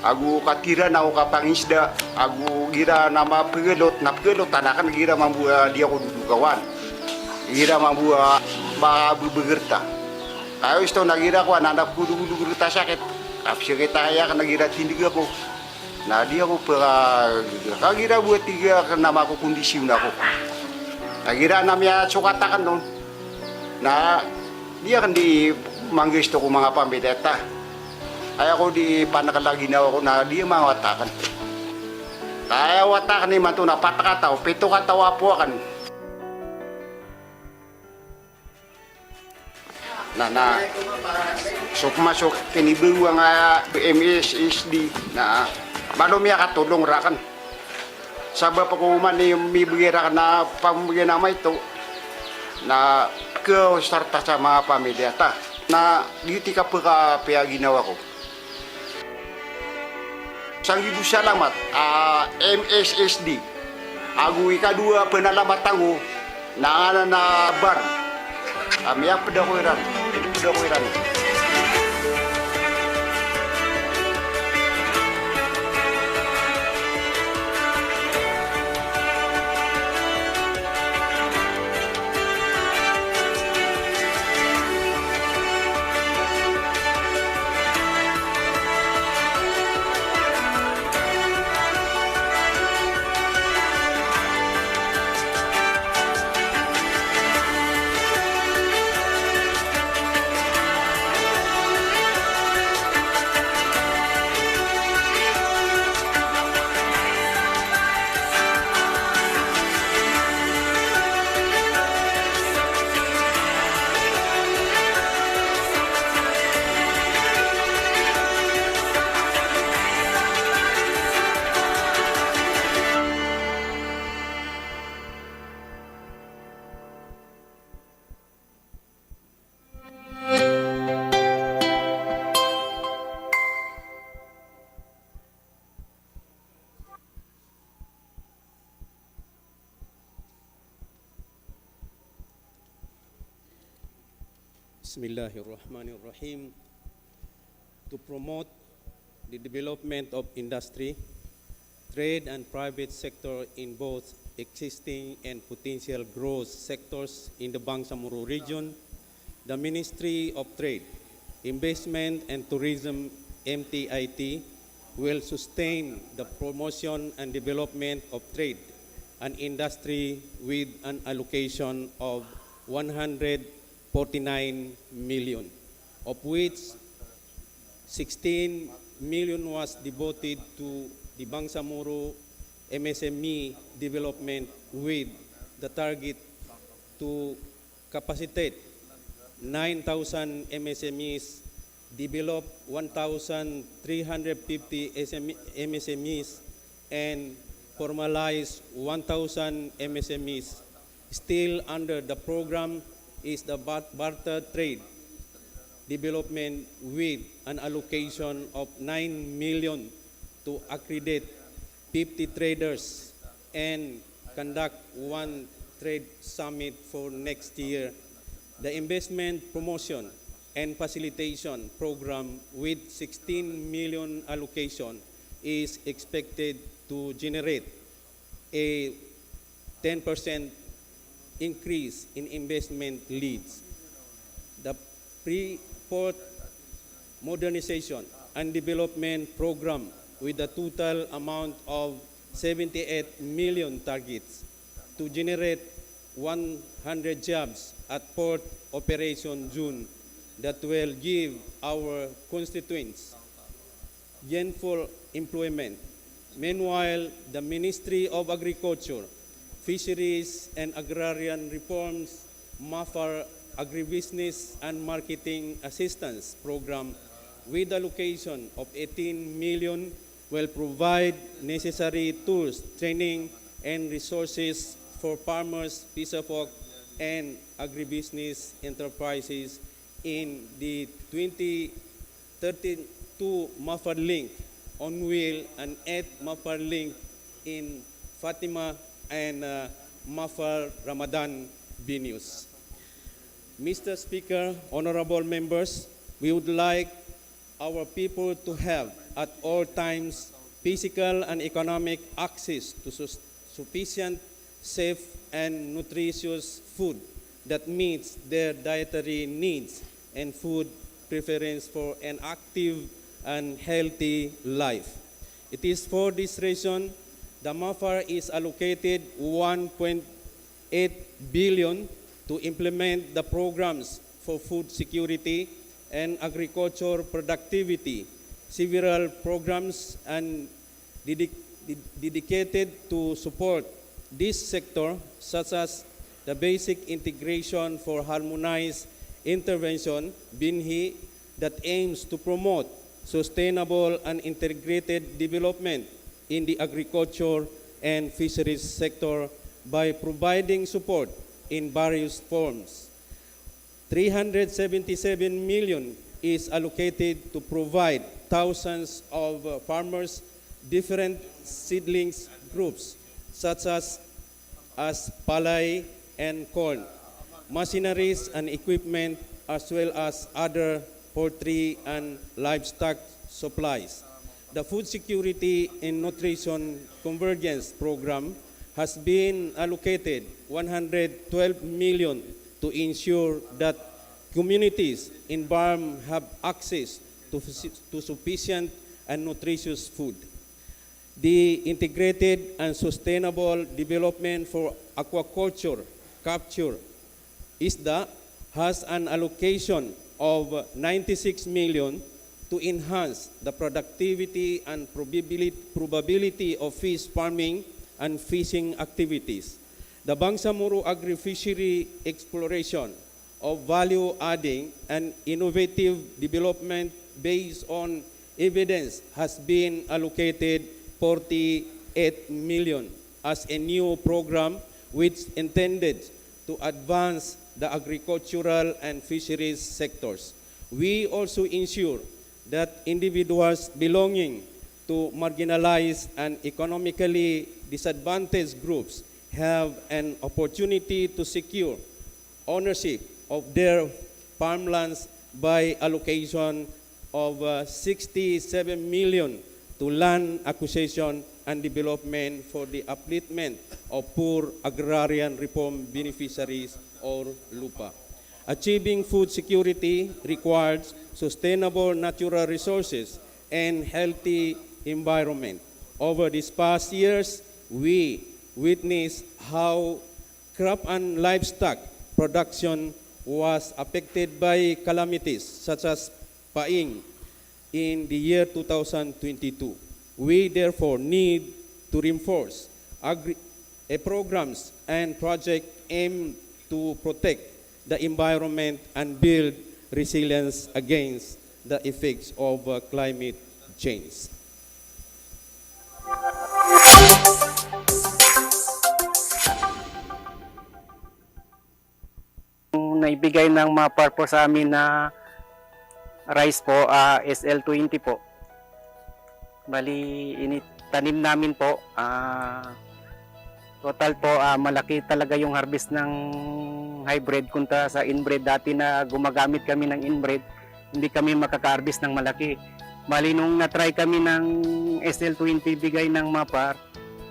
Aku katira na ako kapangisda. Aku gira nama pegelot tanakan gira mambuha dia ko dudukawan. Gira mambuha begerta. Ayos to nagira ko anak ko dudu sakit. Kapsi kita kaya kan nagira tindig ako. Na dia ko kagira buat tiga nama ko kondisi ako. Nagira namanya sukatakan don. Na dia kan di manggis to ko mga pambedeta. Kaya ko di panakalagi na ako na di mga watakan. Kaya watakan ni man to na patakataw, pito katawa po kan. Na masuk kinibu nga MSSD na balom ya katulong rakan. Sabab ako man ni mibigera na pamigyan na ito na ke starta sa mga pamilya ta na dito ka pa ginawa ko. Sangibu salamat MSSD. Agu ikadua penalamat tangu na ana na bar. Amia pedakoiran. Pedakoiran. Bismillahirrahmanirrahim. To promote the development of industry, trade and private sector in both existing and potential growth sectors in the Bangsamoro region, the Ministry of Trade, Investment and Tourism MTIT will sustain the promotion and development of trade and industry with an allocation of 149 million, of which 16 million was devoted to the Bangsamoro MSME development with the target to capacitate 9,000 MSMEs, develop 1,350 MSMEs, and formalize 1,000 MSMEs. Still under the program is the barter trade development with an allocation of 9 million to accredit 50 traders and conduct one trade summit for next year. The investment promotion and facilitation program with 16 million allocation is expected to generate a 10% increase in investment leads. The pre-port modernization and development program with a total amount of 78 million targets to generate 100 jobs at port operation June that will give our constituents gainful employment. Meanwhile, the Ministry of Agriculture, Fisheries and Agrarian Reforms, MAFAR Agribusiness and Marketing Assistance Program with allocation of 18 million will provide necessary tools, training, and resources for farmers, fisherfolk, and agribusiness enterprises in the 2032 MAFAR link on wheel and 8 MAFAR link in Fatima and MAFAR Ramadan venues. Mr. Speaker, honorable members, we would like our people to have at all times physical and economic access to sufficient, safe, and nutritious food that meets their dietary needs and food preference for an active and healthy life. It is for this reason the MAFAR is allocated 1.8 billion to implement the programs for food security and agriculture productivity. Several programs and dedicated to support this sector, such as the Basic Integration for Harmonized Intervention, BINHI, that aims to promote sustainable and integrated development in the agriculture and fisheries sector by providing support in various forms. 377 million is allocated to provide thousands of farmers different seedlings groups such as palay and corn, machineries and equipment, as well as other poultry and livestock supplies. The Food Security and Nutrition Convergence Program has been allocated 112 million to ensure that communities in Barm have access to sufficient and nutritious food. The Integrated and Sustainable Development for Aquaculture Capture ISDA has an allocation of 96 million to enhance the productivity and probability of fish farming and fishing activities. The Bangsamoro agri-fishery exploration of value-adding and innovative development based on evidence has been allocated 48 million as a new program which intended to advance the agricultural and fisheries sectors. We also ensure that individuals belonging to marginalized and economically disadvantaged groups have an opportunity to secure ownership of their farmlands by allocation of 67 million to land acquisition and development for the upliftment of poor agrarian reform beneficiaries or LUPA. Achieving food security requires sustainable natural resources and healthy environment. Over these past years, we witnessed how crop and livestock production was affected by calamities such as Paing in the year 2022. We therefore need to reinforce programs and projects aimed to protect the environment and build resilience against the effects of climate change. Naibigay ng MAPAR po sa amin na rice po, SL20 po. Bali, tanim namin po. Total po, malaki talaga yung harvest ng hybrid kunta sa inbred. Dati na gumagamit kami ng inbred, hindi kami makaka-harvest ng malaki. Bali, nung na-try kami ng SL20 bigay ng MAPAR,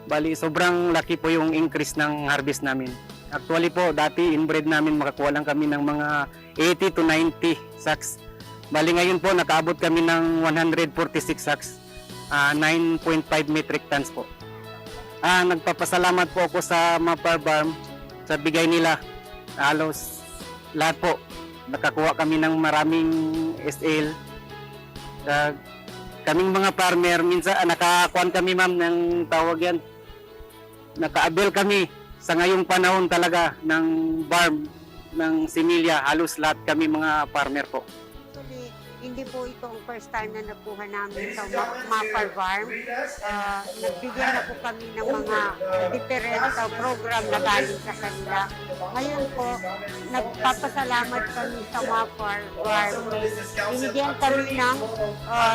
bali, sobrang laki po yung increase ng harvest namin. Actually po, dati inbred namin makakuha lang kami ng mga 80 to 90 sacks. Bali ngayon po, nakaabot kami ng 146 sacks, 9.5 metric tons po. Nagpapasalamat po ako sa MAPAR Farm sa bigay nila. Halos lahat po, nakakuha kami ng maraming SL. Kaming mga farmer, minsan nakakuha kami ma'am ng tawag yan. Naka-avail kami sa ngayong panahon talaga ng farm ng similya, halos lahat kami mga farmer po. Actually, hindi po ito ang first time na nakuha namin sa MAPAR Farm. Nagbigay na po kami ng mga different program na galing sa kanila. Ngayon po, nagpapasalamat kami sa MAPAR Farm. Binigyan kami ng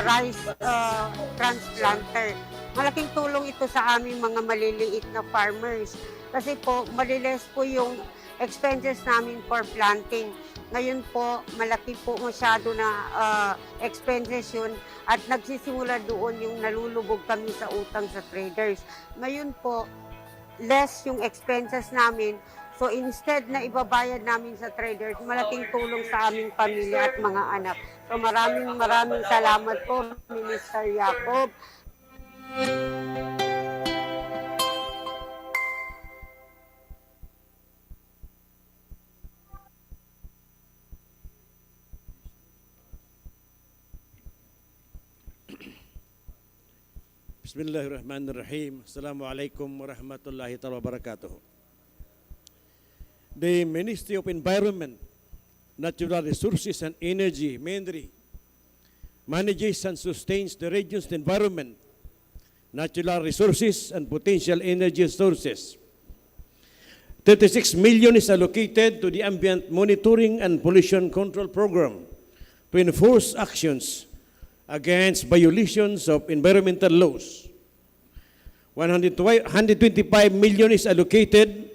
rice transplanter. Malaking tulong ito sa aming mga maliliit na farmers. Kasi po, maliles po yung expenses namin for planting. Ngayon po, malaki po masyado na expenses yun at nagsisimula doon yung nalulubog kami sa utang sa traders. Ngayon po, less yung expenses namin. So instead na ibabayad namin sa traders, malaking tulong sa aming pamilya at mga anak. So maraming salamat po, Minister Jacob. Bismillahirrahmanirrahim. Assalamualaikum warahmatullahi wabarakatuh. The Ministry of Environment, Natural Resources and Energy, MENRE, manages and sustains the region's environment, natural resources and potential energy sources. 36 million is allocated to the Ambient Monitoring and Pollution Control Program to enforce actions against violations of environmental laws. 125 million is allocated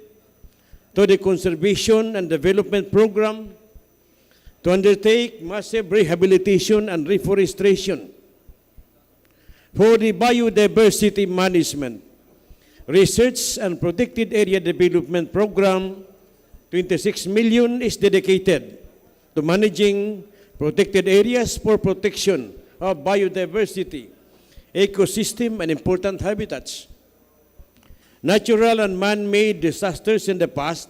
to the Conservation and Development Program to undertake massive rehabilitation and reforestation. For the Biodiversity Management, Research and Protected Area Development Program, 26 million is dedicated to managing protected areas for protection of biodiversity, ecosystem, and important habitats. Natural and man-made disasters in the past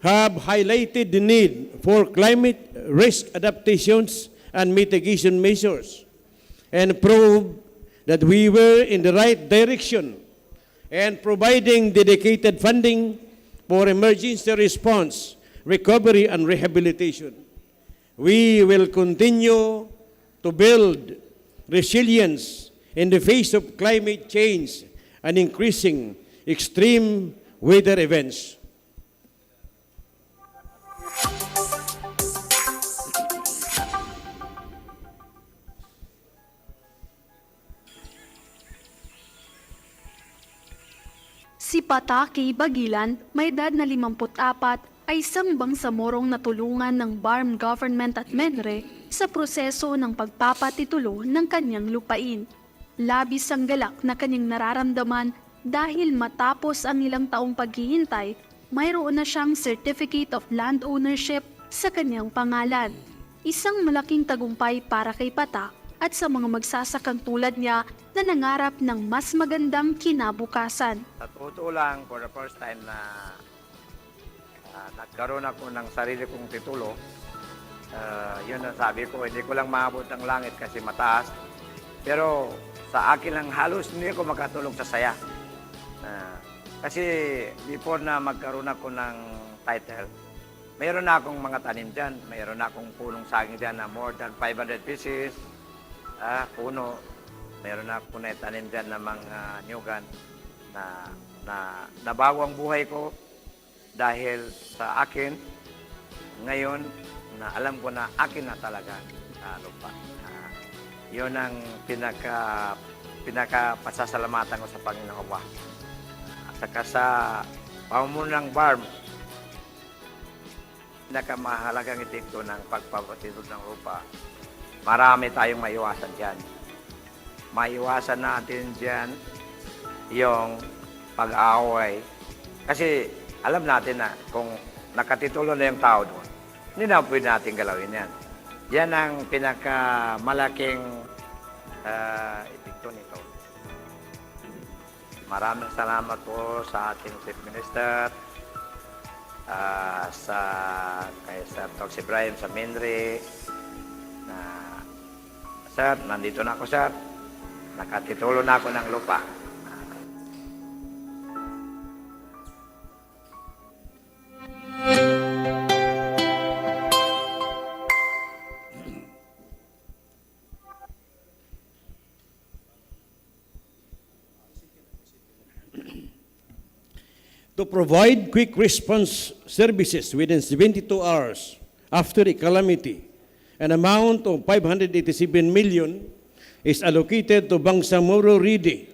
have highlighted the need for climate risk adaptations and mitigation measures and proved that we were in the right direction and providing dedicated funding for emergency response, recovery, and rehabilitation. We will continue to build resilience in the face of climate change and increasing extreme weather events. Si Pataki Bagilan, may edad na 54, ay isang bangsamorong natulungan ng Barm Government at Menre sa proseso ng pagpapatitulo ng kanyang lupain. Labis ang galak na kanyang nararamdaman dahil matapos ang ilang taong paghihintay, mayroon na siyang Certificate of Land Ownership sa kanyang pangalan. Isang malaking tagumpay para kay Patak at sa mga magsasakang tulad niya na nangarap ng mas magandang kinabukasan. Sa totoo lang, for the first time na nagkaroon ako ng sarili kong titulo, yun ang sabi ko, hindi ko lang maabot ang langit kasi mataas, pero sa akin lang halos hindi ako makatulong sa saya. Kasi before na magkaroon ako ng title, mayroon na akong mga tanim dyan, mayroon na akong punong saging dyan na more than 500 pieces, puno, mayroon na akong tanim dyan na mga nyugan na nabago ang buhay ko dahil sa akin, ngayon na alam ko na akin na talaga sa lupa. Yun ang pinaka-pasasalamatan ko sa Panginoon. At saka sa pamumunang BARM, pinakamahalagang epekto ng pagpapatidog ng lupa, marami tayong maiwasan dyan. Maiwasan natin dyan yung pag-aaway. Kasi alam natin na kung nakatitulo na yung tao doon, hindi na pwede natin galawin yan. Yan ang pinakamalaking epekto nito. Maraming salamat po sa ating Chief Minister, kay Sir Tox Ibrahim sa Minri. Sir, nandito na ako, sir. Nakatitulo na ako ng lupa. To provide quick response services within 72 hours after a calamity, an amount of 587 million is allocated to Bangsamoro Rabi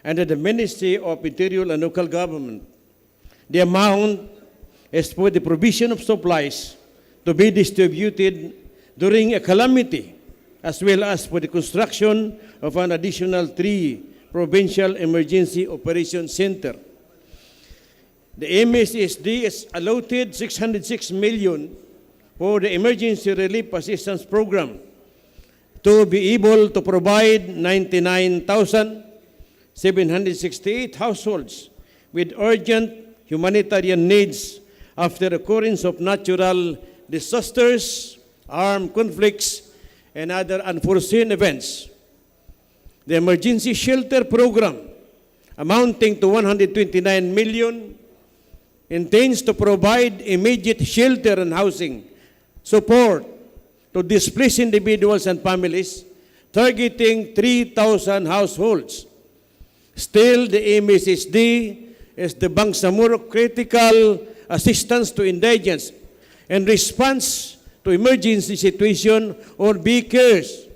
under the Ministry of Interior and Local Government. The amount is for the provision of supplies to be distributed during a calamity, as well as for the construction of an additional 3 provincial emergency operation center. The MSSD is allotted 606 million for the Emergency Relief Assistance Program to be able to provide 99,768 households with urgent humanitarian needs after occurrence of natural disasters, armed conflicts, and other unforeseen events. The Emergency Shelter Program, amounting to 129 million, intends to provide immediate shelter and housing support to displaced individuals and families, targeting 3,000 households. Still, the MSSD is the Bangsamoro Critical Assistance to Indigents and Response to Emergency Situation, or BCARES,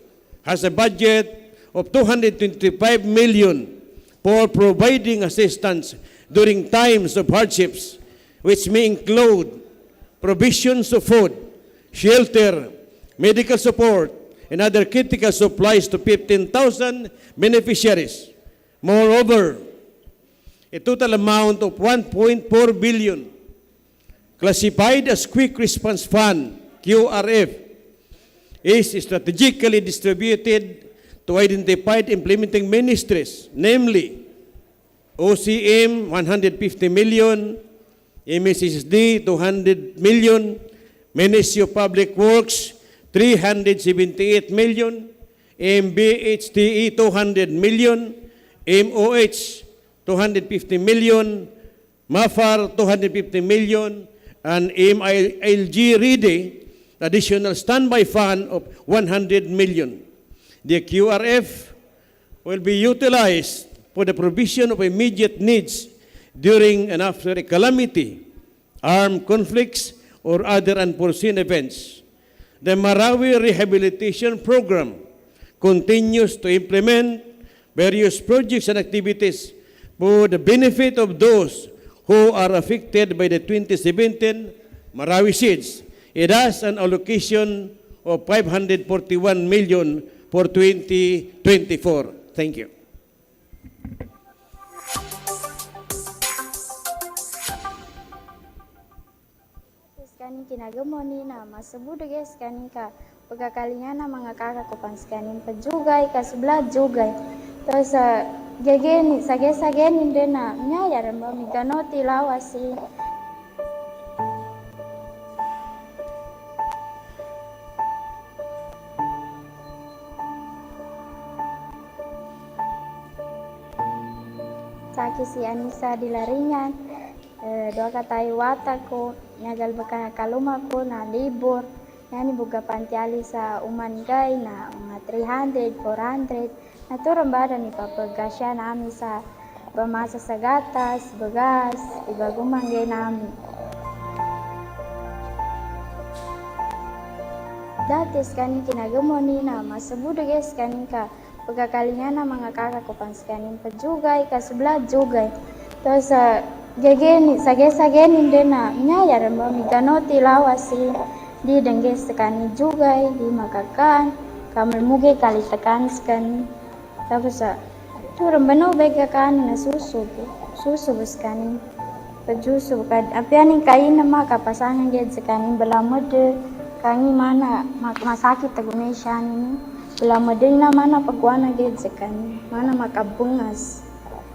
has a budget of 225 million for providing assistance during times of hardships, which may include provisions of food, shelter, medical support, and other critical supplies to 15,000 beneficiaries. Moreover, a total amount of 1.4 billion classified as Quick Response Fund, QRF, is strategically distributed to identified implementing ministries, namely OCM 150 million, MSSD 200 million, Ministry of Public Works 378 million, MBHTE 200 million, MOH 250 million, MAFAR 250 million, and MILG RIDE additional standby fund of 100 million. The QRF will be utilized for the provision of immediate needs during and after a calamity, armed conflicts, or other unforeseen events. The Marawi Rehabilitation Program continues to implement various projects and activities for the benefit of those who are affected by the 2017 Marawi siege. It has an allocation of 541 million for 2024. Thank you. Skanin kinagamoni na masabudo guys kanin ka pagkakalingan na mga kakakupang skanin pajugay kasubla jugay terus gegen sage din na nyaya rin ba miganoti lawasi Saki si Anissa dilaringan doa katai wata ko nyagal baka kaluma ko na libur yani buga pantiali sa umangay na mga 300 400 naturang bada ni papagasya namin sa bamasa sa gatas bagas ibagumangay namin datis kanin kinagamoni na masabudo guys kanin ka pagkakalingan na mga kakakupang kanin pajugay kasubla jugay terus gegen sage din na nyaya rin ba miganoti lawasi di dengges sekani jugay di makakan kamar muge kali tekan sekani tapos turun bano bega kan na susu sekani pejusu kan apianing kain nama kapasangan ged sekani belamode kangi mana masakit tagumesyan ini belamode na mana pagwana ged sekani mana makabungas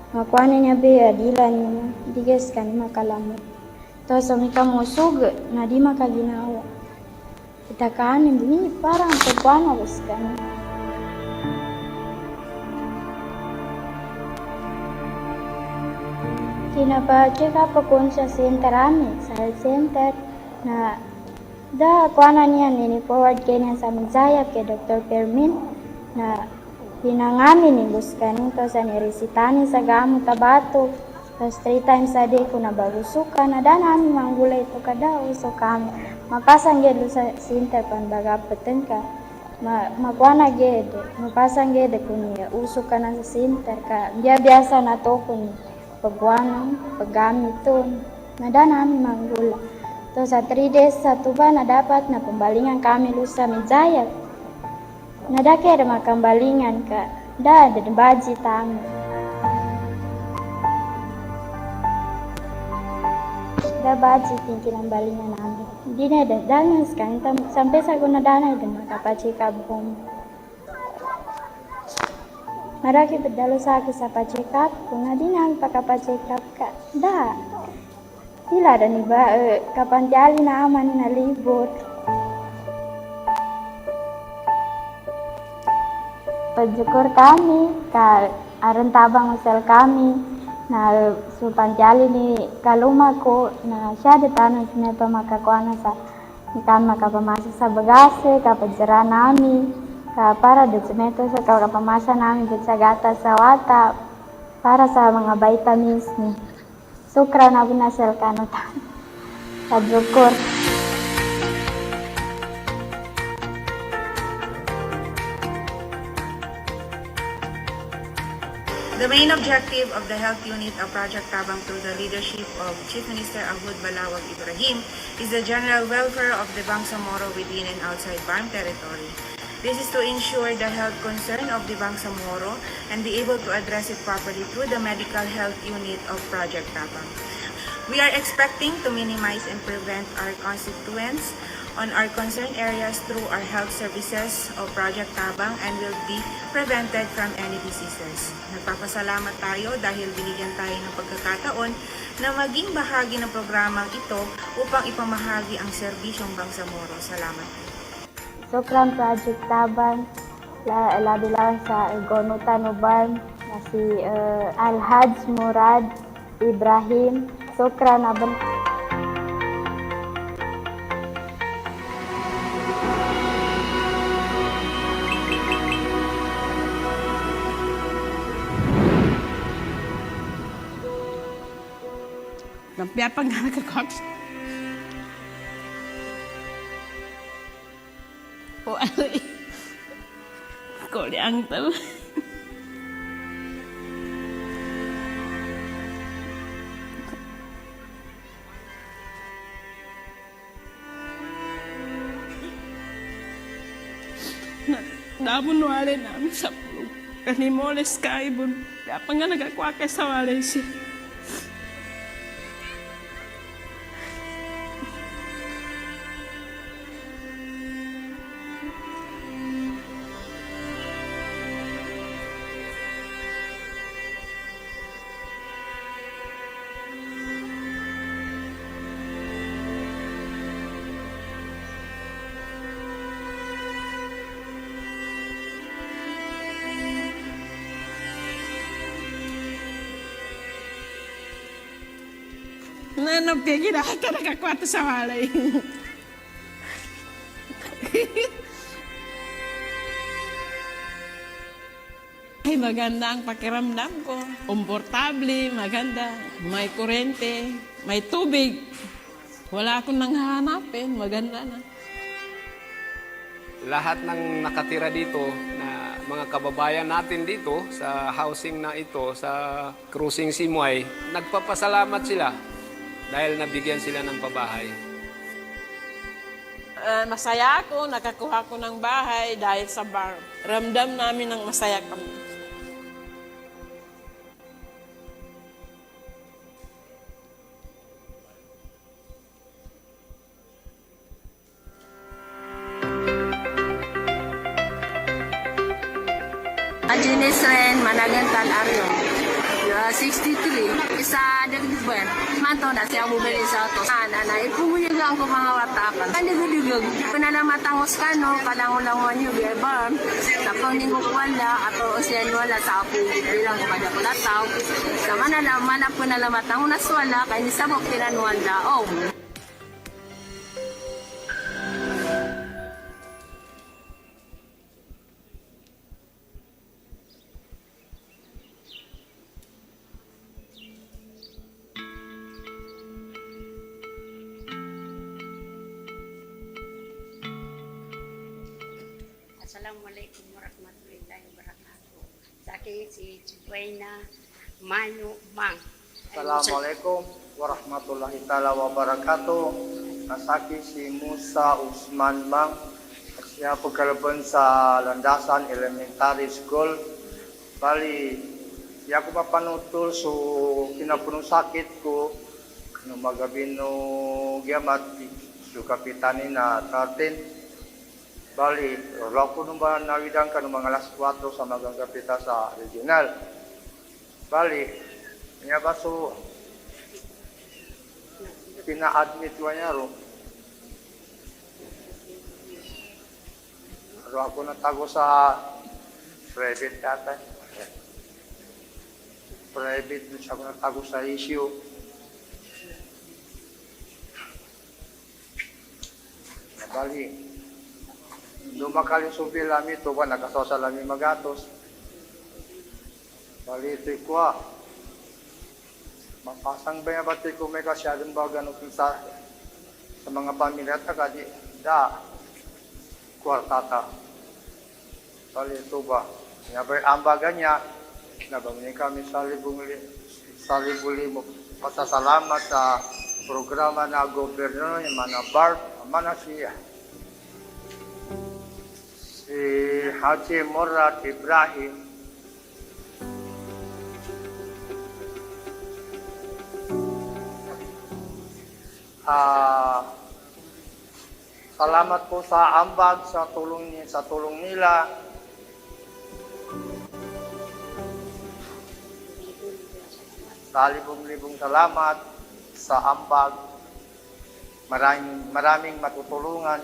makuana niya be adilan niya diges kan makalamot to so mika musug na di makaginawa kita kanin ini parang pagwana bus kan kinabache ka pakon sa center amin sa health center na da kuana niya nini forward kanya sa Mizaya ke Dr. Permin na pinangamin ni Buskanin to sa niresitani sa gamot tabato tapos 3 times a day ko nabagusuka na namin manggulay ito kada uso kami mapasang ged sa center pan bagapeten ka magwana ged mapasang ged ko niya uso ka na sa center ka biasa na to ko ni pagwanang paggamit to na namin manggula to sa 3 days sa tuba na dapat na pembalingan kami lusa Mizaya nadake ada makambalingan ka da baji tamu da baji tingkilan balingan namin di na ada dalan sekarang sampai sa guna dana da makapachi kabum maraki bedalo sa aki sa pachekap kuna di na pakapachekap ka da sila ada ni ba kapan jali na aman na libur Pajukur kami, ka aron tabang sel kami, na supanjali ni kaluma ko na siya detanan sina to makakuana sa ikan makapamasa sa bagase, kapajara nami, ka para desimeto sa kapamasa namin sa gatas sa wata para sa mga vitamins ni sukra na binasel kanutan. Pajukur. The main objective of the Health Unit of Project Tabang through the leadership of Chief Minister Ahud Balawag Ibrahim is the general welfare of the Bangsamoro within and outside BARM territory. This is to ensure the health concern of the Bangsamoro and be able to address it properly through the Medical Health Unit of Project Tabang. We are expecting to minimize and prevent our constituents on our concerned areas through our health services of Project Tabang and will be prevented from any diseases. Nagpapasalamat tayo dahil binigyan tayo ng pagkakataon na maging bahagi ng programang ito upang ipamahagi ang serbisyong Bangsamoro. Salamat. Sokran Project Tabang, labi lang sa Gonutan Uban na si Al-Haj Murad Ibrahim. Sokran Aban. Nampiapang nga nagkakoks. O ano eh. Koreang tao. Damon wale namin sa pulong. Kanimoles ka ibon. Kaya pa nga nagkakwake sa wale siya. Ano, pigi na ka nakakwata sa walay. Ay, maganda ang pakiramdam ko. Komportable, maganda. May kurente, may tubig. Wala akong nang hahanapin. Maganda na. Lahat ng nakatira dito na mga kababayan natin dito sa housing na ito, sa Cruising Simoy, nagpapasalamat sila dahil nabigyan sila ng pabahay. Masaya ako, nakakuha ko ng bahay dahil sa bar. Ramdam namin ng masaya kami. Ajines rin, managantal aryo. 63, isa dagdugan. Manto na siya bumili sa auto. Ana, ipunguligang ko mga watapan. Kandigugugug, pinalamatangos ka no, kalangulangon yung biyabam. Tapos ningok wala, ato siyan wala sa apo. Bilang kumadya ko lataw. Sa manap ko nalamatang unas wala, kaya nisabok tinanuan daong. Assalamualaikum warahmatullahi wabarakatuh. Saya si Juwaina Mayu Mang. Assalamualaikum warahmatullahi taala wabarakatuh. Nasaki si Musa Usman Mang. Siya pagkalaban sa Landasan Elementary School. Bali, siya ko mapanutol so kinapunong sakit ko. Kano magabi no giamat so kapitanin na 13. Bali, ako nung ba nawidang ka nung mga alas 4 sa magagapita sa regional. Bali, niya ba so pina-admit ko niya ro. Pero ako natago sa private data. Private, siya ako natago sa issue. Bali, lumakal yung subi lami ito ba, nakasosa lami magatos. Bali ito'y kuha. Mapasang ba yung batay ko may kasyadong ba ganun sa mga pamilya at agad, da, kwartata. Bali ito ba, ang baga niya, Nabangin kami sa libong-libong pasasalamat sa programa na gobyerno ni Manabar, mana siya. Si Haji Murad Ibrahim, salamat po sa ambag, sa tulong nila. Sa libong-libong salamat sa ambag. Maraming matutulungan.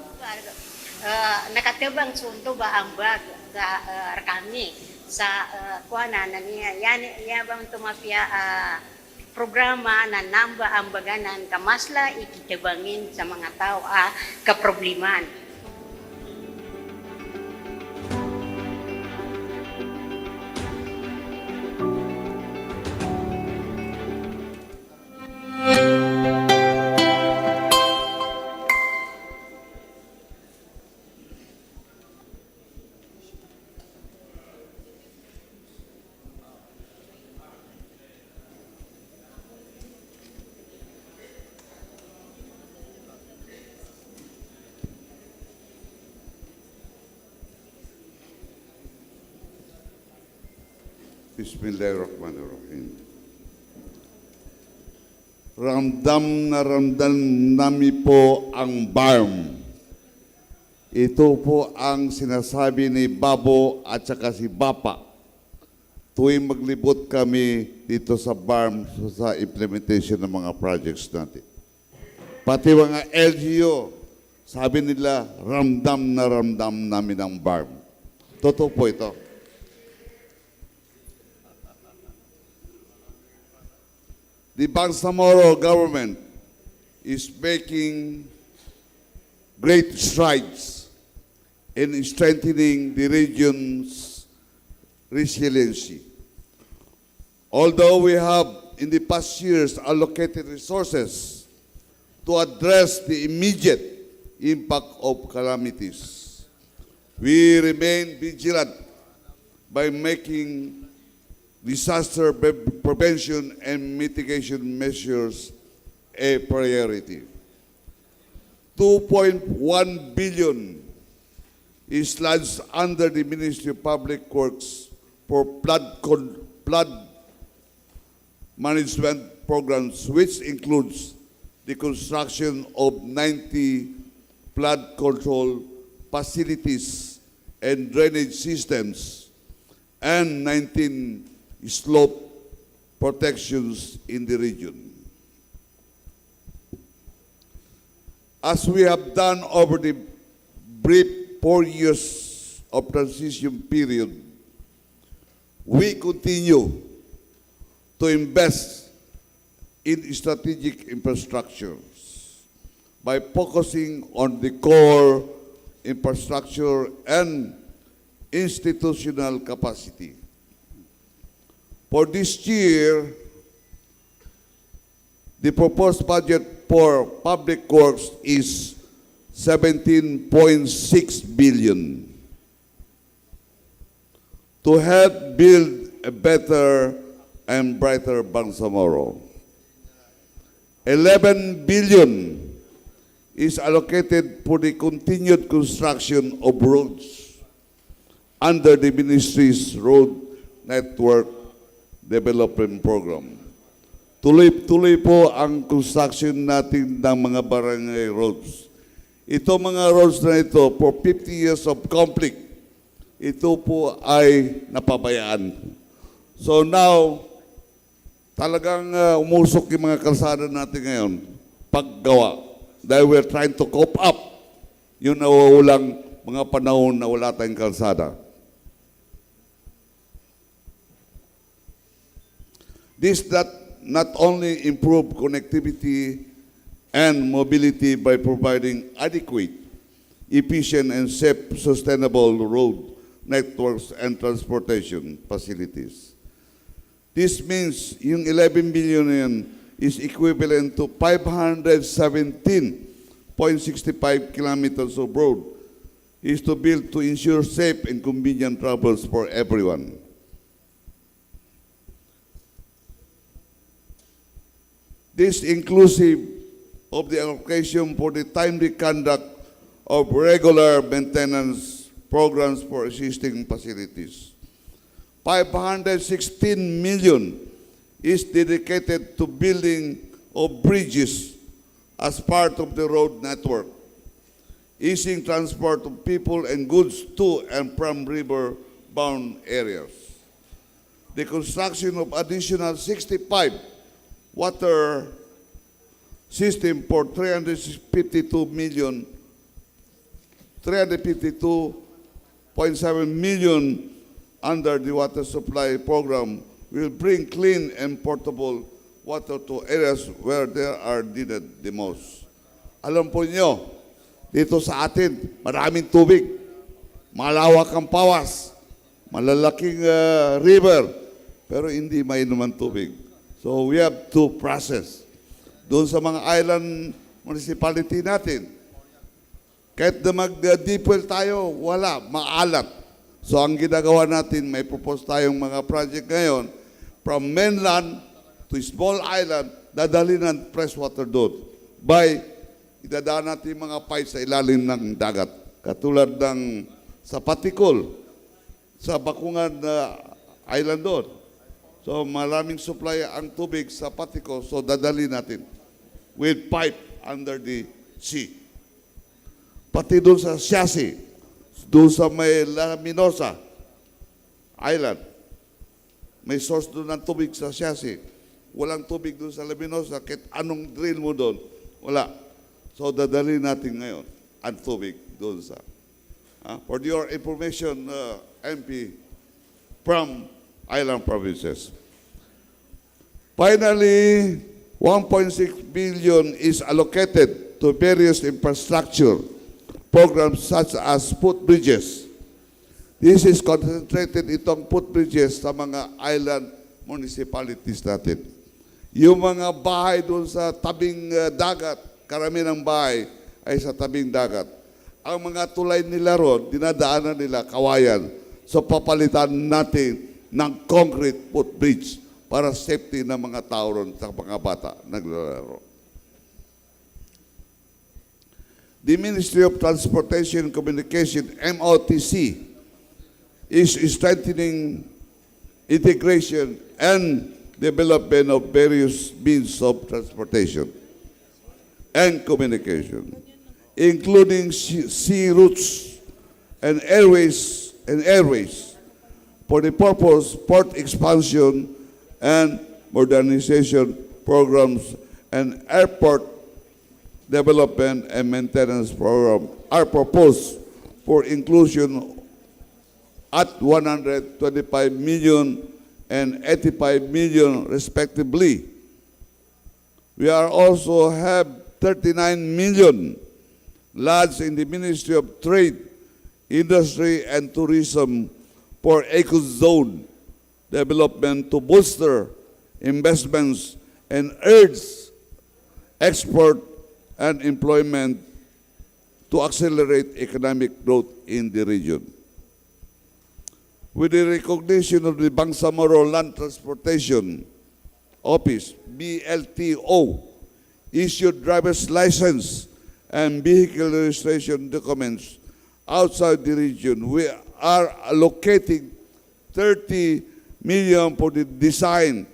Nakatibang sundo ba ang bag kami sa kuana na niya yan bang tumapya programa na namba ang baganan kamasla ikitibangin sa mga tao kaprobliman. Bismillahirrahmanirrahim. Ramdam na ramdam namin po ang BARM. Ito po ang sinasabi ni Babo at saka si Bapa tuwing maglibot kami dito sa BARM sa implementation ng mga projects natin. Pati mga LGU, sabi nila, ramdam na ramdam namin ang BARM. Totoo po ito. The Bangsamoro government is making great strides in strengthening the region's resiliency. Although we have in the past years allocated resources to address the immediate impact of calamities, we remain vigilant by making disaster prevention and mitigation measures a priority. 2.1 billion is lodged under the Ministry of Public Works for flood management programs, which includes the construction of 90 flood control facilities and drainage systems and 19 slope protections in the region. As we have done over the brief 4 years of transition period, we continue to invest in strategic infrastructures by focusing on the core infrastructure and institutional capacity. For this year, the proposed budget for public works is 17.6 billion to help build a better and brighter Bangsamoro. 11 billion is allocated for the continued construction of roads under the ministry's road network development program. Tuloy-tuloy po ang construction natin ng mga barangay roads. Ito mga roads na ito, for 50 years of conflict, ito po ay napabayaan. So now, talagang umusok yung mga kalsada natin ngayon, paggawa. Dahil we're trying to cope up yung nawawalang mga panahon na wala tayong kalsada. This not only improve connectivity and mobility by providing adequate, efficient, and safe, sustainable road networks and transportation facilities. This means yung 11 billion na yan is equivalent to 517.65 kilometers of road is to build to ensure safe and convenient travels for everyone. This inclusive of the allocation for the timely conduct of regular maintenance programs for existing facilities. 516 million is dedicated to building of bridges as part of the road network, easing transport of people and goods to and from river-bound areas. The construction of additional 65 water system for 352.7 million under the water supply program will bring clean and portable water to areas where they are needed the most. Alam po niyo, dito sa atin, maraming tubig, malawak ang pawas, malalaking river, pero hindi mainom ang tubig. So we have to process. Doon sa mga island municipality natin, kahit na mag-deep well tayo, wala, maalat. So ang ginagawa natin, may propose tayong mga project ngayon, from mainland to small island, dadali ng fresh water doon. Idadaan natin yung mga pipes sa ilalim ng dagat. Katulad ng sa Patikol, sa Bakungan Island doon. So maraming supply ang tubig sa Patikol, so dadali natin with pipe under the sea. Pati doon sa Siasi, doon sa may La Minosa Island, may source doon ng tubig sa Siasi. Walang tubig doon sa La Minosa, kahit anong drill mo doon, wala. So dadali natin ngayon ang tubig doon sa. For your information, MP, from island provinces. Finally, 1.6 billion is allocated to various infrastructure programs such as footbridges. This is concentrated itong footbridges sa mga island municipalities natin. Yung mga bahay doon sa tabing dagat, karamihan ng bahay ay sa tabing dagat. Ang mga tulay nila ron, dinadaanan nila kawayan. So papalitan natin ng concrete footbridge para safety ng mga tao ron sa mga bata naglalaro. The Ministry of Transportation and Communication, MOTC, is strengthening integration and development of various means of transportation and communication, including sea routes and airways for the purpose port expansion and modernization programs and airport development and maintenance program are proposed for inclusion at 125 million and 85 million respectively. We are also have 39 million lodged in the Ministry of Trade, Industry and Tourism for eco-zone development to bolster investments and urge export and employment to accelerate economic growth in the region. With the recognition of the Bangsamoro Land Transportation Office, BLTO, issued driver's license and vehicle registration documents outside the region, we are allocating 30 million for the design,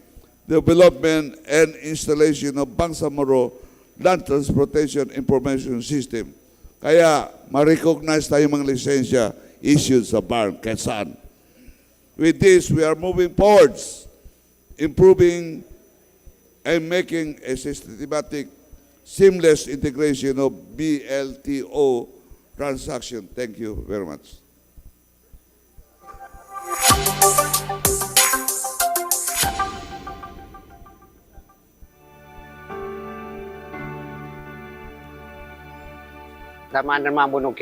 development, and installation of Bangsamoro Land Transportation Information System. Kaya, ma-recognize tayo mga lisensya issued sa BARM, kahit saan. With this, we are moving forwards, improving and making a systematic, seamless integration of BLTO transaction. Thank you very much. Daman naman mo nung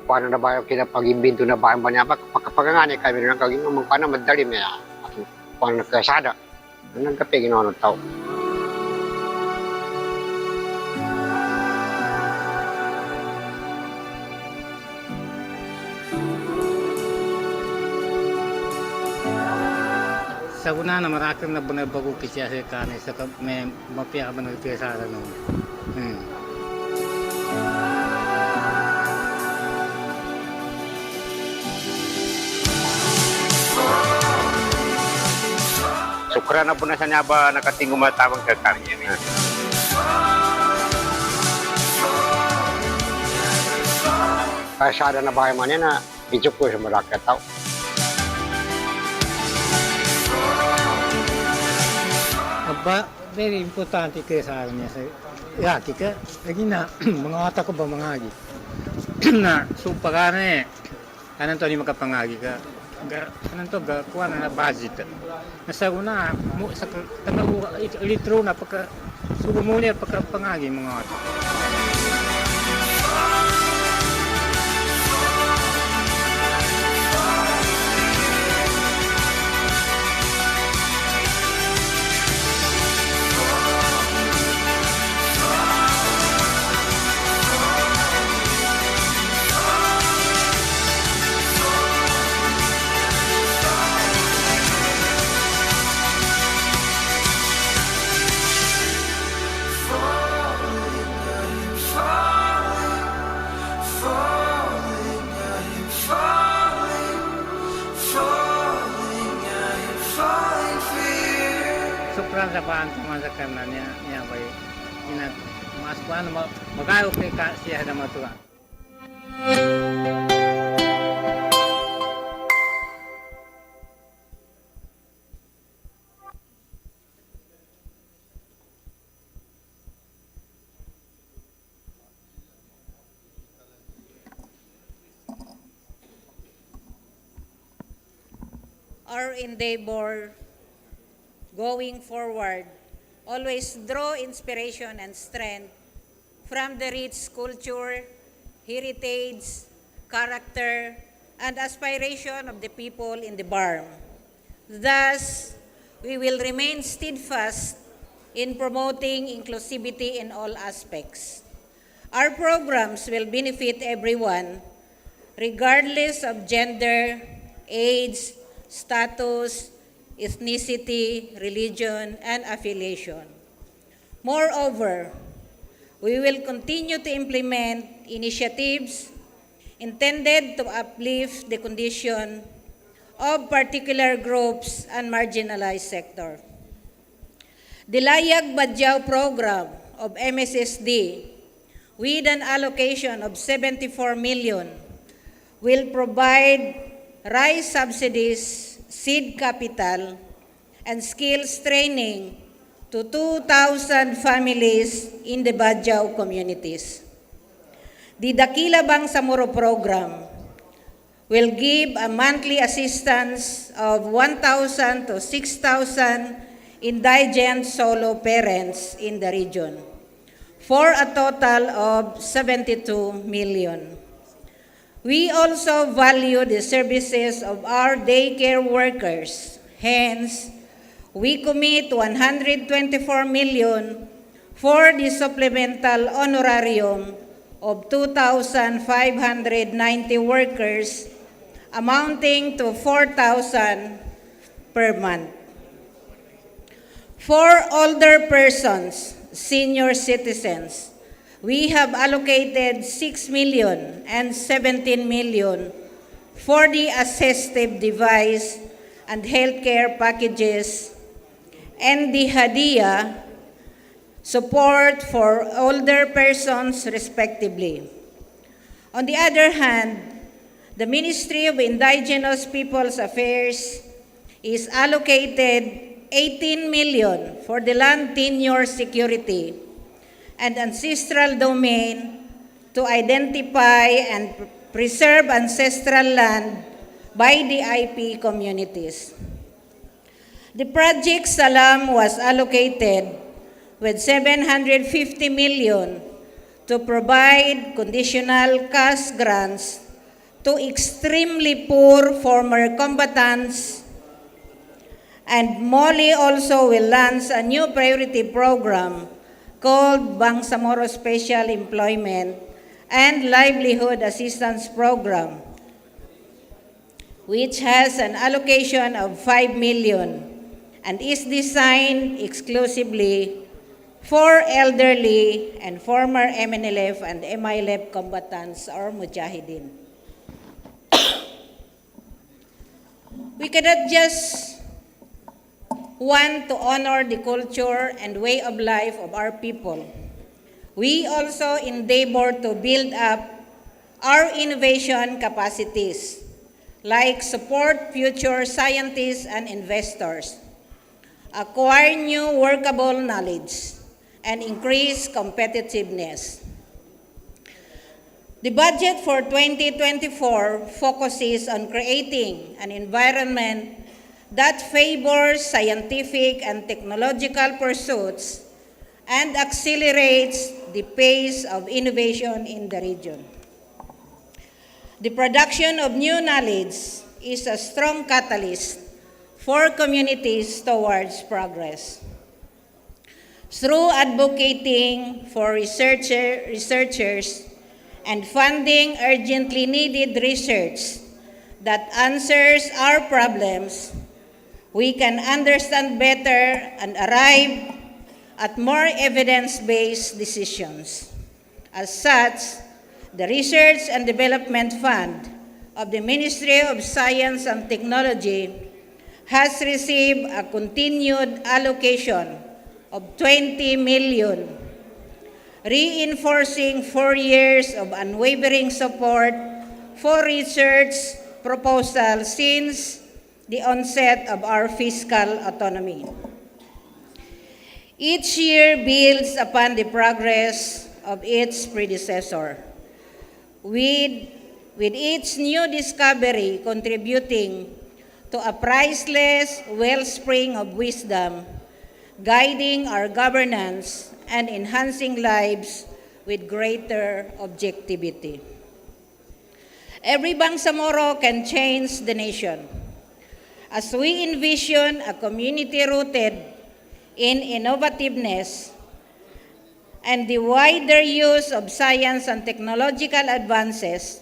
paano na ba kina pag-imbento na ba ang banyapak pagkapagangani kami nang kaging umang paano madali maya paano nakasada nang kape ginawa ng tao. Sa una na marakam na banabago kisya sa kanay sa may mapia ka nagkesa sa noon. Sukra na po na sa niya ba nakatingong matawag ka kami. Kaya sada na bahay man yan na video ko sa malakat tao. Aba, very importante kayo sa akin niya. Yaki ka, lagi na, mga ata ko ba mga agi? Na, supa ka na eh. Anong to, di makapangagi ka. Anong to, kuha na budget. Nasa una, sa litro na, pagka, subo mo niya, pagka pangagi mga ata. Sobrang sabahan sa mga kanan niya ba yun? Mas paano mag-ayaw kay siya na matuwa. Our endeavor going forward always draw inspiration and strength from the rich culture, heritage, character, and aspiration of the people in the BARM. Thus, we will remain steadfast in promoting inclusivity in all aspects. Our programs will benefit everyone, regardless of gender, age, status, ethnicity, religion, and affiliation. Moreover, we will continue to implement initiatives intended to uplift the condition of particular groups and marginalized sector. The Layag Badyaw program of MSSD, with an allocation of 74 million, will provide rice subsidies, seed capital, and skills training to 2,000 families in the Badyaw communities. The Dakila Bangsamoro program will give a monthly assistance of 1,000 to 6,000 indigent solo parents in the region, for a total of 72 million. We also value the services of our daycare workers. Hence, we commit 124 million for the supplemental honorarium of 2,590 workers, amounting to 4,000 per month. For older persons, senior citizens, we have allocated 6 million and 17 million for the assistive device and healthcare packages and the Hadiya support for older persons respectively. On the other hand, the Ministry of Indigenous Peoples Affairs is allocated 18 million for the land tenure security and ancestral domain to identify and preserve ancestral land by the IP communities. The Project Salam was allocated with 750 million to provide conditional cash grants to extremely poor former combatants, and MOLI also will launch a new priority program called Bangsamoro Special Employment and Livelihood Assistance Program, which has an allocation of 5 million and is designed exclusively for elderly and former MNLF and MILF combatants or mujahideen. We cannot just want to honor the culture and way of life of our people. We also endeavor to build up our innovation capacities, like support future scientists and investors, acquire new workable knowledge, and increase competitiveness. The budget for 2024 focuses on creating an environment that favors scientific and technological pursuits and accelerates the pace of innovation in the region. The production of new knowledge is a strong catalyst for communities towards progress. Through advocating for researchers and funding urgently needed research that answers our problems, we can understand better and arrive at more evidence-based decisions. As such, the Research and Development Fund of the Ministry of Science and Technology has received a continued allocation of 20 million, reinforcing 4 years of unwavering support for research proposals since the onset of our fiscal autonomy. Each year builds upon the progress of its predecessor, with each new discovery contributing to a priceless wellspring of wisdom, guiding our governance and enhancing lives with greater objectivity. Every Bangsamoro can change the nation. As we envision a community rooted in innovativeness and the wider use of science and technological advances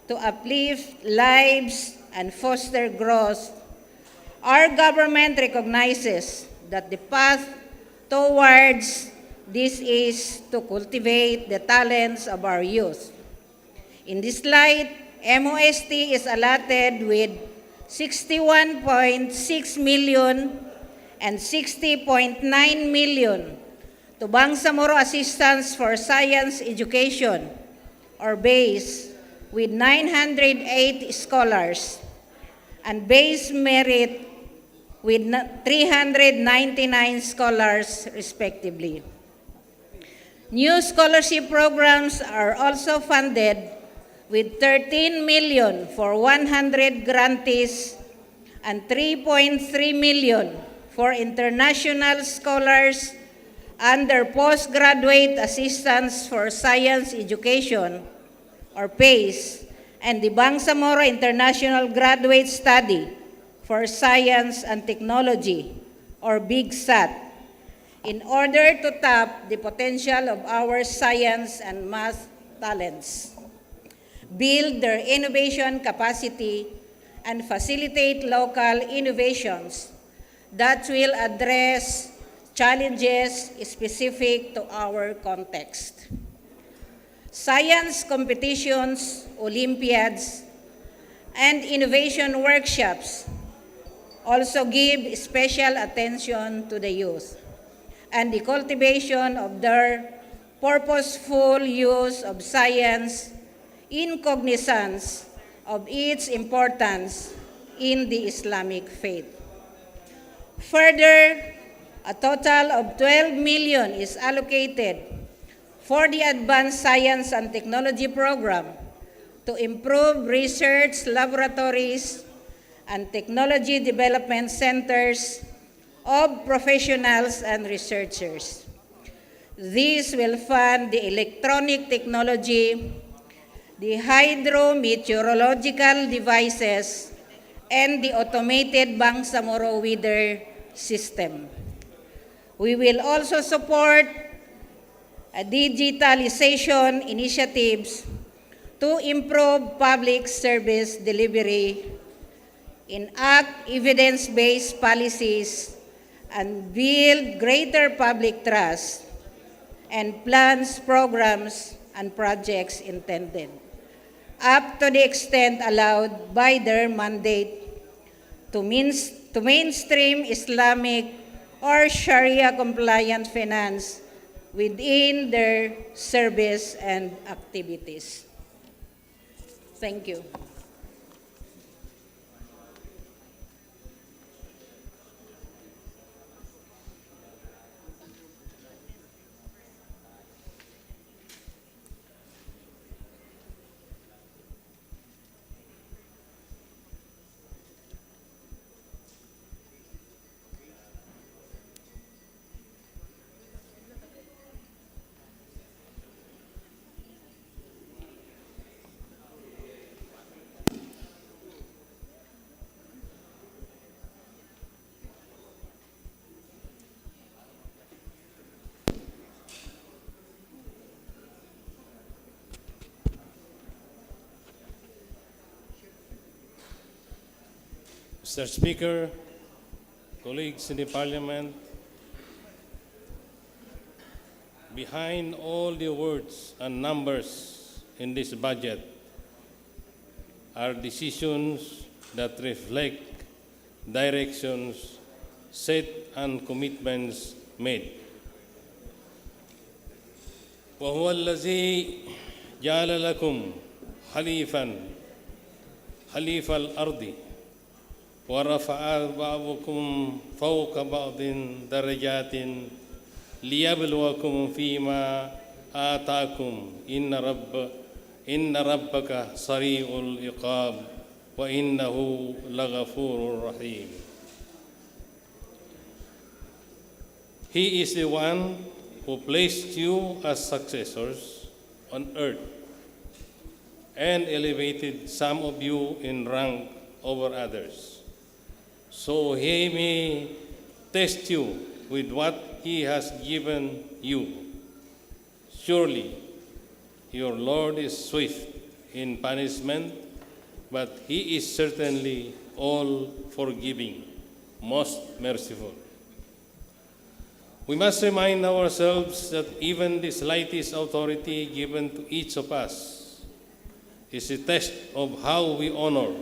to uplift lives and foster growth, our government recognizes that the path towards this is to cultivate the talents of our youth. In this light, MOST is allotted with 61.6 million and 60.9 million to Bangsamoro Assistance for Science Education, or BASE, with 908 scholars, and BASE Merit with 399 scholars, respectively. New scholarship programs are also funded with 13 million for 100 grantees and 3.3 million for international scholars under Postgraduate Assistance for Science Education, or PACE, and the Bangsamoro International Graduate Study for Science and Technology, or BIGSAT, in order to tap the potential of our science and math talents, build their innovation capacity, and facilitate local innovations that will address challenges specific to our context. Science competitions, Olympiads, and innovation workshops also give special attention to the youth and the cultivation of their purposeful use of science in cognizance of its importance in the Islamic faith. Further, a total of 12 million is allocated for the Advanced Science and Technology Program to improve research laboratories and technology development centers of professionals and researchers. These will fund the electronic technology, the hydrometeorological devices, and the automated Bangsamoro weather system. We will also support digitalization initiatives to improve public service delivery, enact evidence-based policies, and build greater public trust, and plans, programs, and projects intended, up to the extent allowed by their mandate to mainstream Islamic or Sharia-compliant finance within their service and activities. Thank you. Mr. Speaker, colleagues in the Parliament, behind all the words and numbers in this budget are decisions that reflect directions set and commitments made. وهو الذي جعل لكم خليف الأرض ورفع بعضكم فوق بعض درجات ليبلوكم فيما آتاكم إن ربك سريع العقاب وإنه لغفور رحيم. He is the one who placed you as successors on earth and elevated some of you in rank over others, so he may test you with what he has given you. Surely your Lord is swift in punishment, but he is certainly all forgiving, most merciful. We must remind ourselves that even the slightest authority given to each of us is a test of how we honor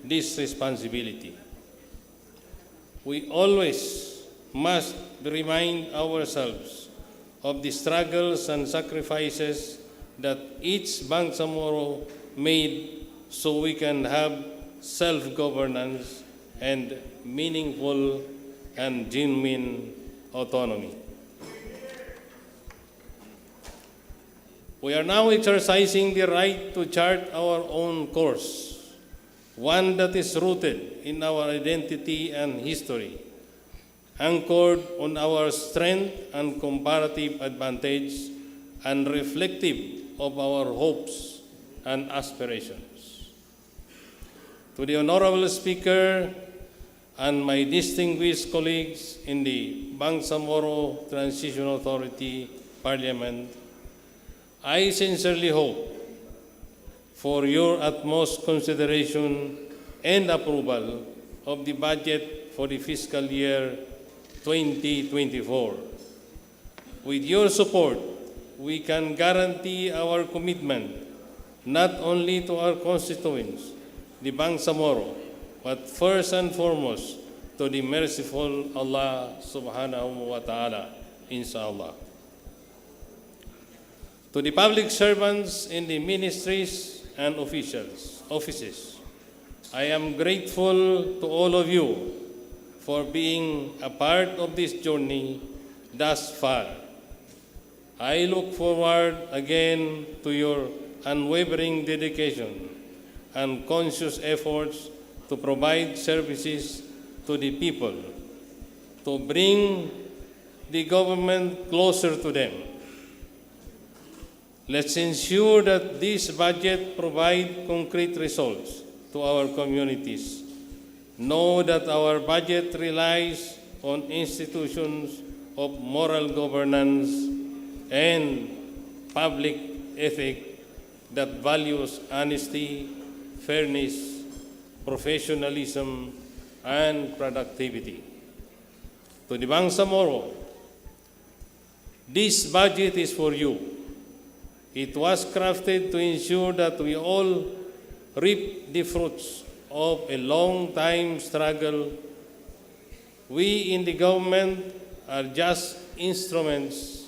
this responsibility. We always must remind ourselves of the struggles and sacrifices that each Bangsamoro made so we can have self-governance and meaningful and genuine autonomy. We are now exercising the right to chart our own course, one that is rooted in our identity and history, anchored on our strength and comparative advantage, and reflective of our hopes and aspirations. To the Honorable Speaker and my distinguished colleagues in the Bangsamoro Transition Authority Parliament, I sincerely hope for your utmost consideration and approval of the budget for the fiscal year 2024. With your support, we can guarantee our commitment not only to our constituents, the Bangsamoro, but first and foremost to the merciful Allah subhanahu wa ta'ala, inshallah. To the public servants in the ministries and offices, I am grateful to all of you for being a part of this journey thus far. I look forward again to your unwavering dedication and conscious efforts to provide services to the people, to bring the government closer to them. Let's ensure that this budget provides concrete results to our communities. Know that our budget relies on institutions of moral governance and public ethic that values honesty, fairness, professionalism, and productivity. to the Bangsamoro, this budget is for you. It was crafted to ensure that we all reap the fruits of a long time struggle. We in the government are just instruments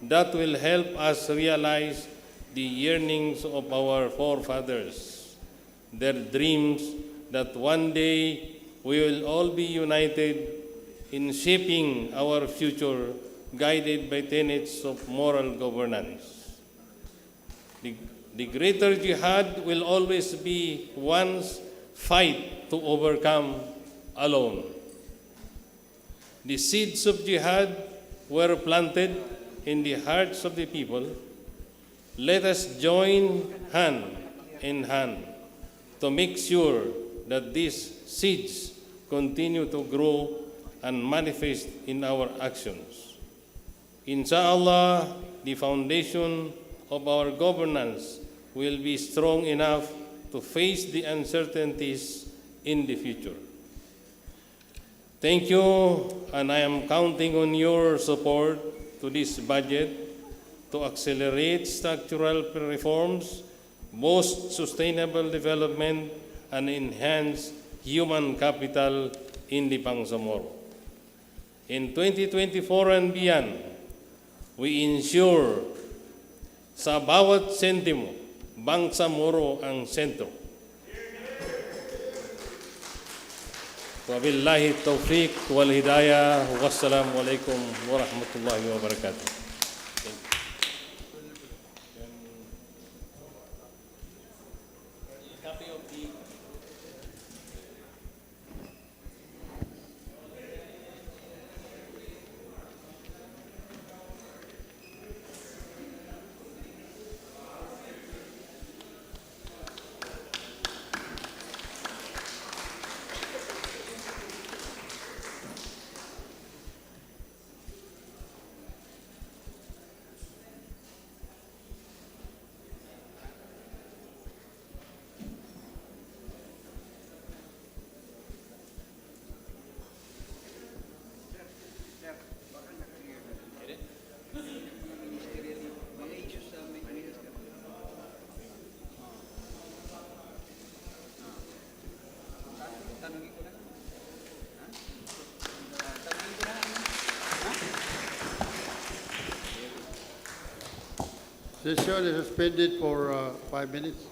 that will help us realize the yearnings of our forefathers, their dreams that one day we will all be united in shaping our future, guided by tenets of moral governance. The greater jihad will always be one's fight to overcome alone. The seeds of jihad were planted in the hearts of the people. Let us join hand in hand to make sure that these seeds continue to grow and manifest in our actions. Inshallah, the foundation of our governance will be strong enough to face the uncertainties in the future. Thank you, and I am counting on your support to this budget to accelerate structural reforms, boost sustainable development, and enhance human capital in the Bangsamoro. In 2024 and beyond, we ensure sa bawat sentimo, Bangsamoro ang sentro. Wabillahi taufiq wal hidayah. Wassalamu alaikum warahmatullahi wabarakatuh. Session is suspended for 5 minutes.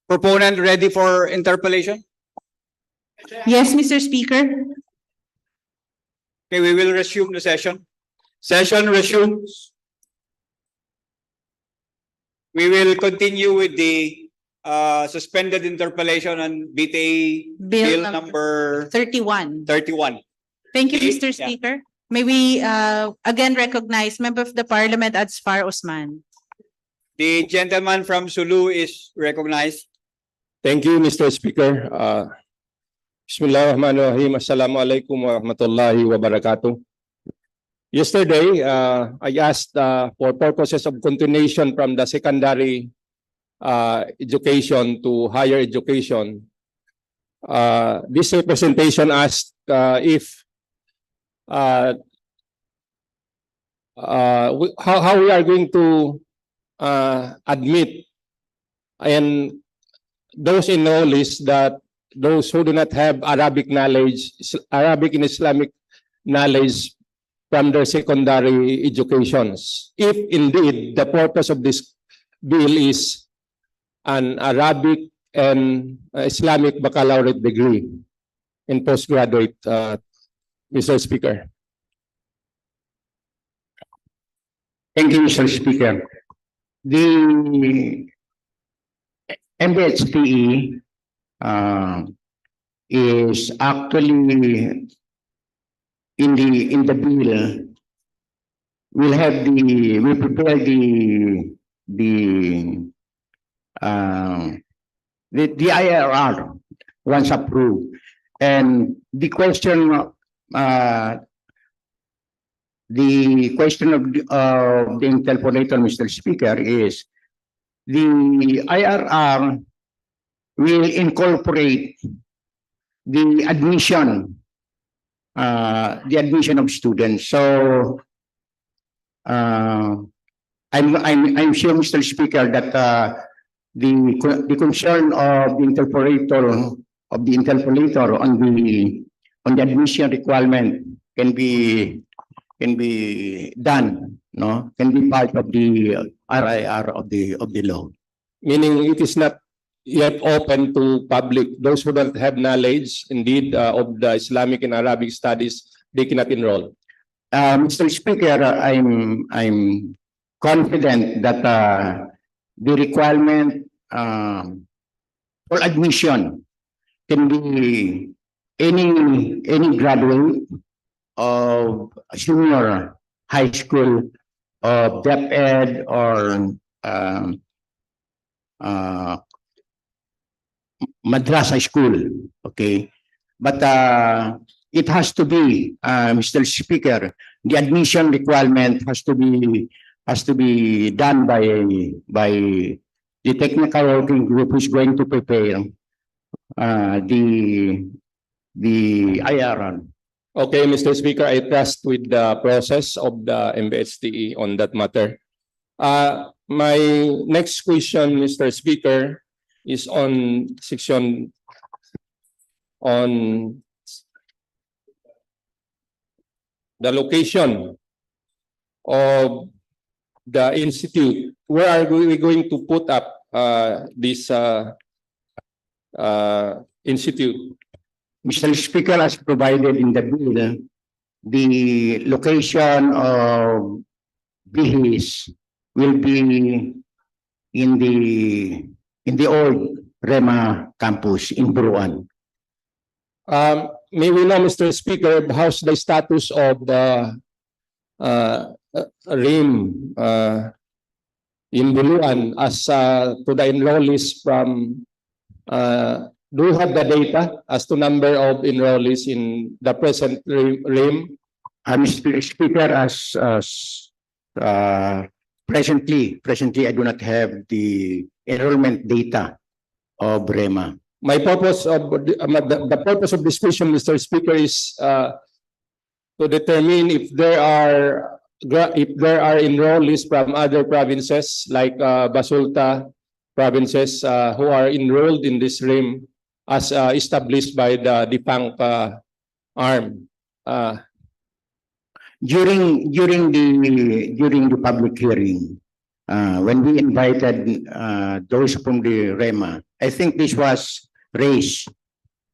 proponent ready for interpellation? Yes, Mr. Speaker. Okay, we will resume the session. Session resumes. We will continue with the suspended interpellation on BTA Bill Bill number 31. 31. Thank you, Okay, Mr. yeah. Speaker. May we again recognize Member of the Parliament Adsfar Osman. The gentleman from Sulu is recognized. Thank you, Mr. Speaker. Bismillahirrahmanirrahim. Assalamualaikum warahmatullahi wabarakatuh. Yesterday, I asked for purposes of continuation from the secondary education to higher education. This representation asked if how we are going to admit and those enrollees that those who do not have Arabic knowledge, Arabic and Islamic knowledge from their secondary educations. If indeed the purpose of this bill is an Arabic and Islamic baccalaureate degree in postgraduate, Mr. Speaker. Thank you, Mr. Speaker. The MBHTE is actually in the bill. We prepare the IRR once approved, and the question of the interpolator, Mr. Speaker, is the IRR will incorporate the admission of students. So I'm sure, Mr. Speaker, that the concern of the interpolator on the admission requirement can be done, no? Can be part of the RIR of the law. Meaning it is not yet open to public. Those who don't have knowledge, indeed, of the Islamic and Arabic studies, they cannot enroll. Mr. Speaker, I'm confident that the requirement for admission can be any graduate of senior high school, of DepEd, or madrasa school, okay? But it has to be, Mr. Speaker, the admission requirement has to be done by the technical working group who's going to prepare the IRR. Okay, Mr. Speaker, I trust with the process of the MBHTE on that matter. My next question, Mr. Speaker, is on section on the location of the institute. Where are we going to put up this institute? Mr. Speaker, as provided in the bill, the location of BHIS will be in the old Rema campus in Buruan. May we know, Mr. Speaker, how's the status of the RIM in Buruan as to the enrollees from do you have the data as to number of enrollees in the present RIM? Mr. Speaker, as presently I do not have the enrollment data of REMA. My purpose of the purpose of this question, Mr. Speaker, is to determine if there are enrollees from other provinces like Basulta provinces who are enrolled in this RIM as established by the defunct arm. During the public hearing, when we invited those from the REMA. I think this was raised.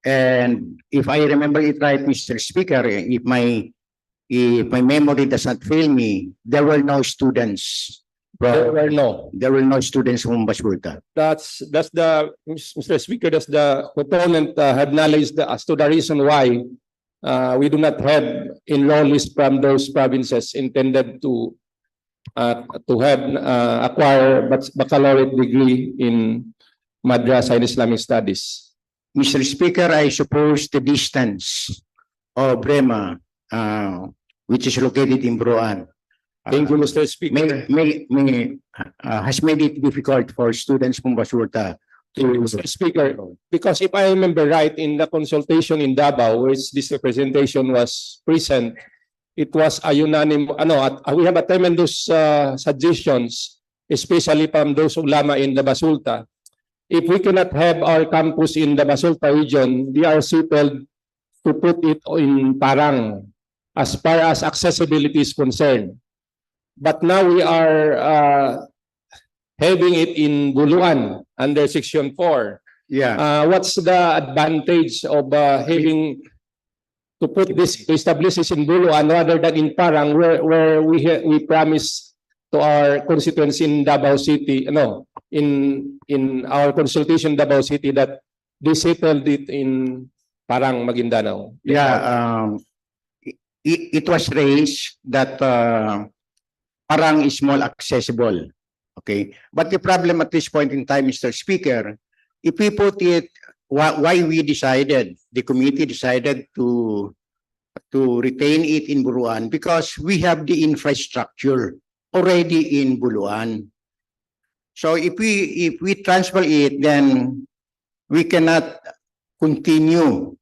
And if I remember it right, Mr. Speaker, if my memory does not fail me, there were no students. There were no students from Basulta. That's the, Mr. Speaker, that's the proponent had knowledge as to the reason why we do not have enrollees from those provinces intended to have acquire baccalaureate degree in Madrasa and Islamic Studies. Mr. Speaker, I suppose the distance of REMA, which is located in Buruan, Thank you, Mr. Speaker. has made it difficult for students from Basulta to. Mr. Speaker, because if I remember right, in the consultation in Davao, which this representation was present, it was a unanimous, we have a tremendous suggestions, especially from those ulama in the Basulta. If we cannot have our campus in the Basulta region, they are settled to put it in Parang as far as accessibility is concerned. But now we are having it in Buluan under Section 4. Yeah. What's the advantage of having to put this, to establish this in Buluan rather than in Parang, where we promise to our constituents in Davao City, in our consultation in Davao City, that they settled it in Parang, Maguindanao? Yeah, it was raised that Parang is more accessible. Okay, but the problem at this point in time, Mr. Speaker, if we put it, why we decided, the committee decided to retain it in Buruan, because we have the infrastructure already in Buluan. So if we transfer it, then we cannot continue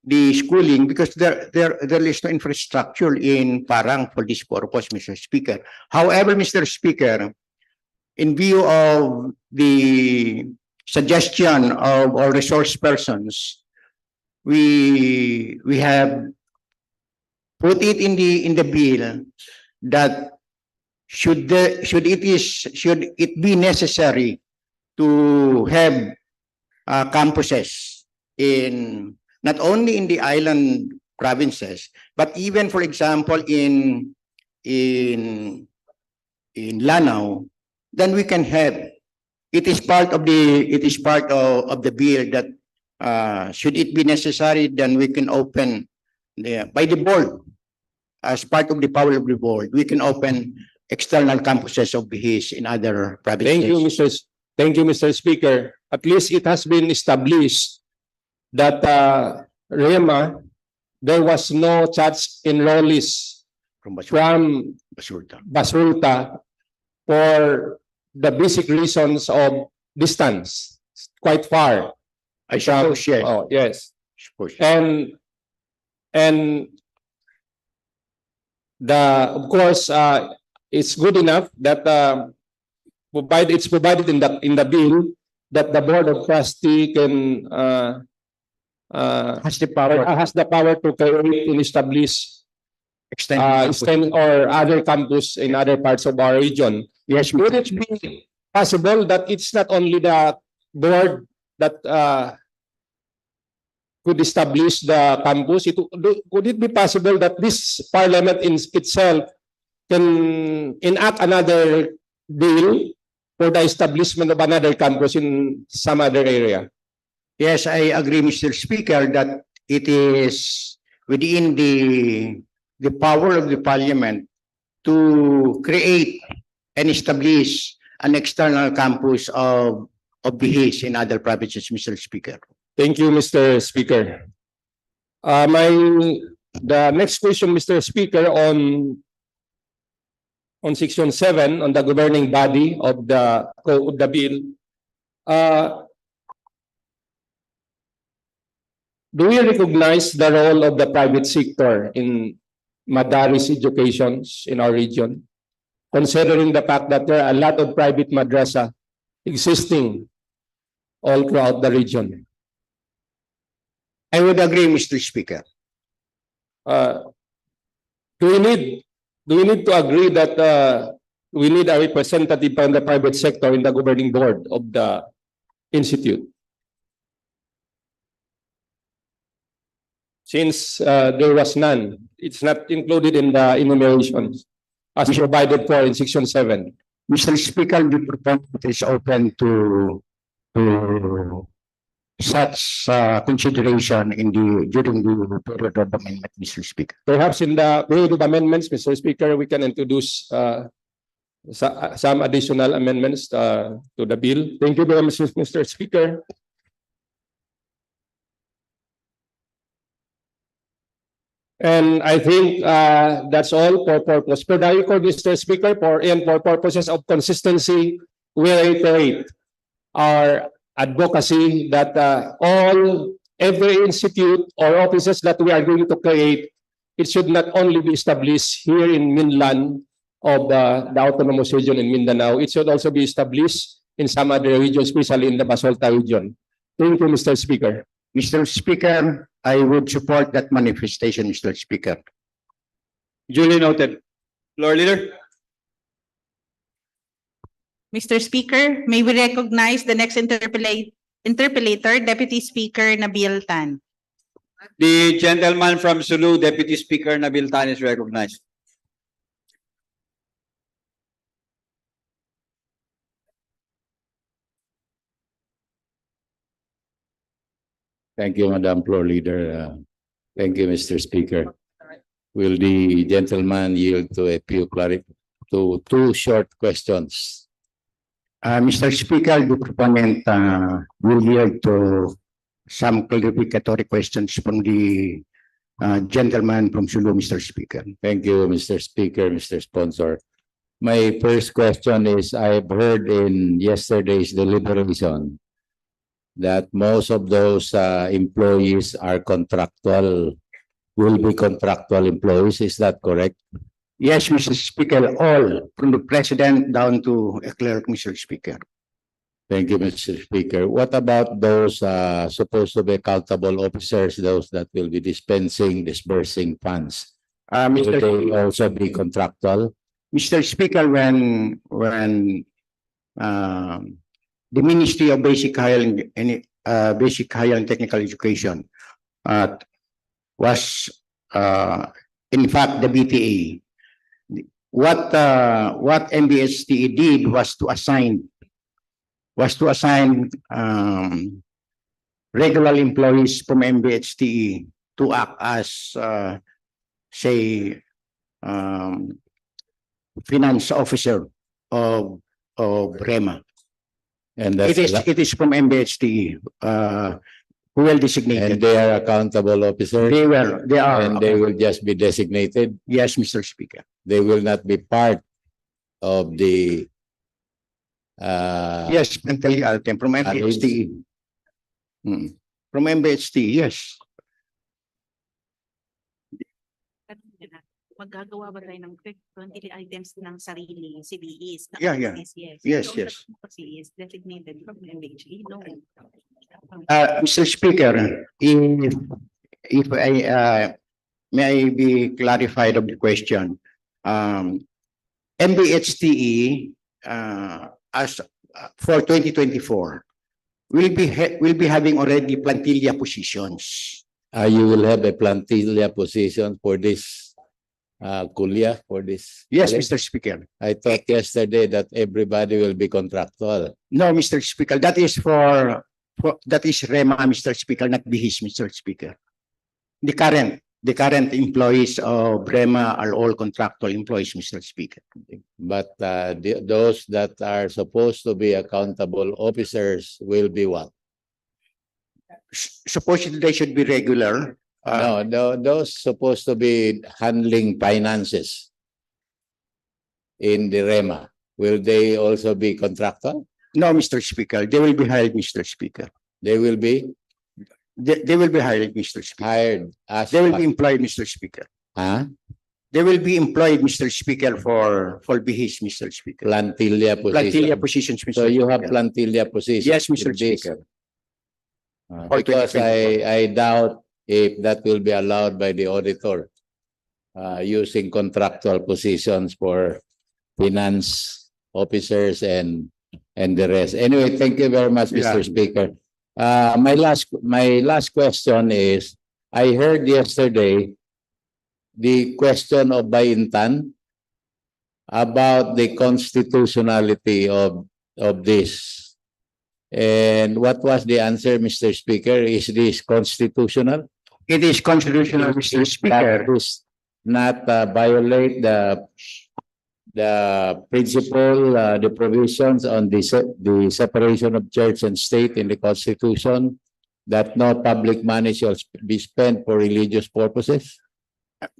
the schooling because there is no infrastructure in Parang for this purpose, Mr. Speaker. However, Mr. Speaker, in view of the suggestion of our resource persons, we have put it in the bill that should it be necessary to have campuses in not only in the island provinces, but even, for example, in Lanao, then we can have. It is part of the bill that should it be necessary, then we can open by the board, as part of the power of the board, we can open external campuses of BHIS in other provinces. Thank you, Mr. Speaker. At least it has been established that REMA, there was no such enrollees from Basulta for the basic reasons of distance, quite far. I suppose, yes. Oh, yes. Suppose. And of course, it's good enough that it's provided in the bill that the Board of Trustees can has the power to create and establish extend or other campus in other parts of our region. Yes, would it be possible that it's not only the board that could establish the campus? Could it be possible that this parliament in itself can enact another bill for the establishment of another campus in some other area? Yes, I agree, Mr. Speaker, that it is within the power of the parliament to create and establish an external campus of BHIS in other provinces, Mr. Speaker. Thank you, Mr. Speaker. The next question, Mr. Speaker, on Section 7, on the governing body of the bill. Do we recognize the role of the private sector in Madaris educations in our region, considering the fact that there are a lot of private madrasa existing all throughout the region? I would agree, Mr. Speaker. Do we need to agree that we need a representative from the private sector in the governing board of the institute. Since there was none, it's not included in the enumerations as provided for in Section 7. Mr. Speaker, the proponent is open to such consideration during the period of amendment, Mr. Speaker. Perhaps in the period of amendments, Mr. Speaker, we can introduce some additional amendments to the bill. Thank you very much, Mr. Speaker. And I think that's all for purpose. For the record, Mr. Speaker, for purposes of consistency, we reiterate our advocacy that every institute or offices that we are going to create, it should not only be established here in mainland of the autonomous region in Mindanao, it should also be established in some other regions, especially in the Basolta region. Thank you, Mr. Speaker. Mr. Speaker, I would support that manifestation, Mr. Speaker. Duly noted. Floor Leader. Mr. Speaker, may we recognize the next interpellator, Deputy Speaker Nabil Tan. The gentleman from Sulu, Deputy Speaker Nabil Tan, is recognized. Thank you, Madam Floor Leader. Thank you, Mr. Speaker. Will the gentleman yield to two short questions? Mr. Speaker, the proponent will yield to some clarificatory questions from the gentleman from Sulu, Mr. Speaker. Thank you, Mr. Speaker, Mr. Sponsor. My first question is, I've heard in yesterday's deliberation that most of those employees are will be contractual employees. Is that correct? Yes, Mr. Speaker, all from the President down to a clerk, Mr. Speaker. Thank you, Mr. Speaker. What about those supposed to be accountable officers, those that will be disbursing funds? Will they also be contractual? Mr. Speaker, when the Ministry of Basic Higher and Technical Education was in fact the BTA. What MBSTE did was to assign regular employees from MBSTE to act as say finance officer of REMA. And it is from MBHTE, well designated. And they are accountable officers? They are. And they will just be designated? Yes, Mr. Speaker. They will not be part of the yes, mentally item from MBHTE. From MBHTE, yes. Maggagawa ba tayo ng 20 items ng sarili CBEs? Yeah. Yes. Is designated from MHE. No. Mr. Speaker, if I may I be clarified of the question. MBHTE as for 2024 will be having already plantilla positions. You will have a plantilla position for this Kulia, for this? Yes, Mr. Speaker. I thought yesterday that everybody will be contractual. No, Mr. Speaker, that is that is REMA, Mr. Speaker, not BHIS, Mr. Speaker. The current employees of REMA are all contractual employees, Mr. Speaker. But those that are supposed to be accountable officers will be what? Supposedly they should be regular. No, those supposed to be handling finances in the REMA. Will they also be contractual? No, Mr. Speaker. They will be hired, Mr. Speaker. They will be? They will be hired, Mr. Speaker. Hired as they will be employed, Mr. Speaker. Huh? They will be employed, Mr. Speaker, for BHIS, Mr. Speaker. Plantilla positions. Plantilla positions, Mr. So you have Speaker. plantilla positions. Yes, Mr. Speaker. Because I doubt if that will be allowed by the auditor using contractual positions for finance officers and the rest. Anyway, thank you very much, Mr. Speaker. My last question is, I heard yesterday the question of Bayintan about the constitutionality of this. And what was the answer, Mr. Speaker? Is this constitutional? It is constitutional, Mr. Speaker. That does not violate the principle, the provisions on the separation of church and state in the Constitution, that no public money shall be spent for religious purposes?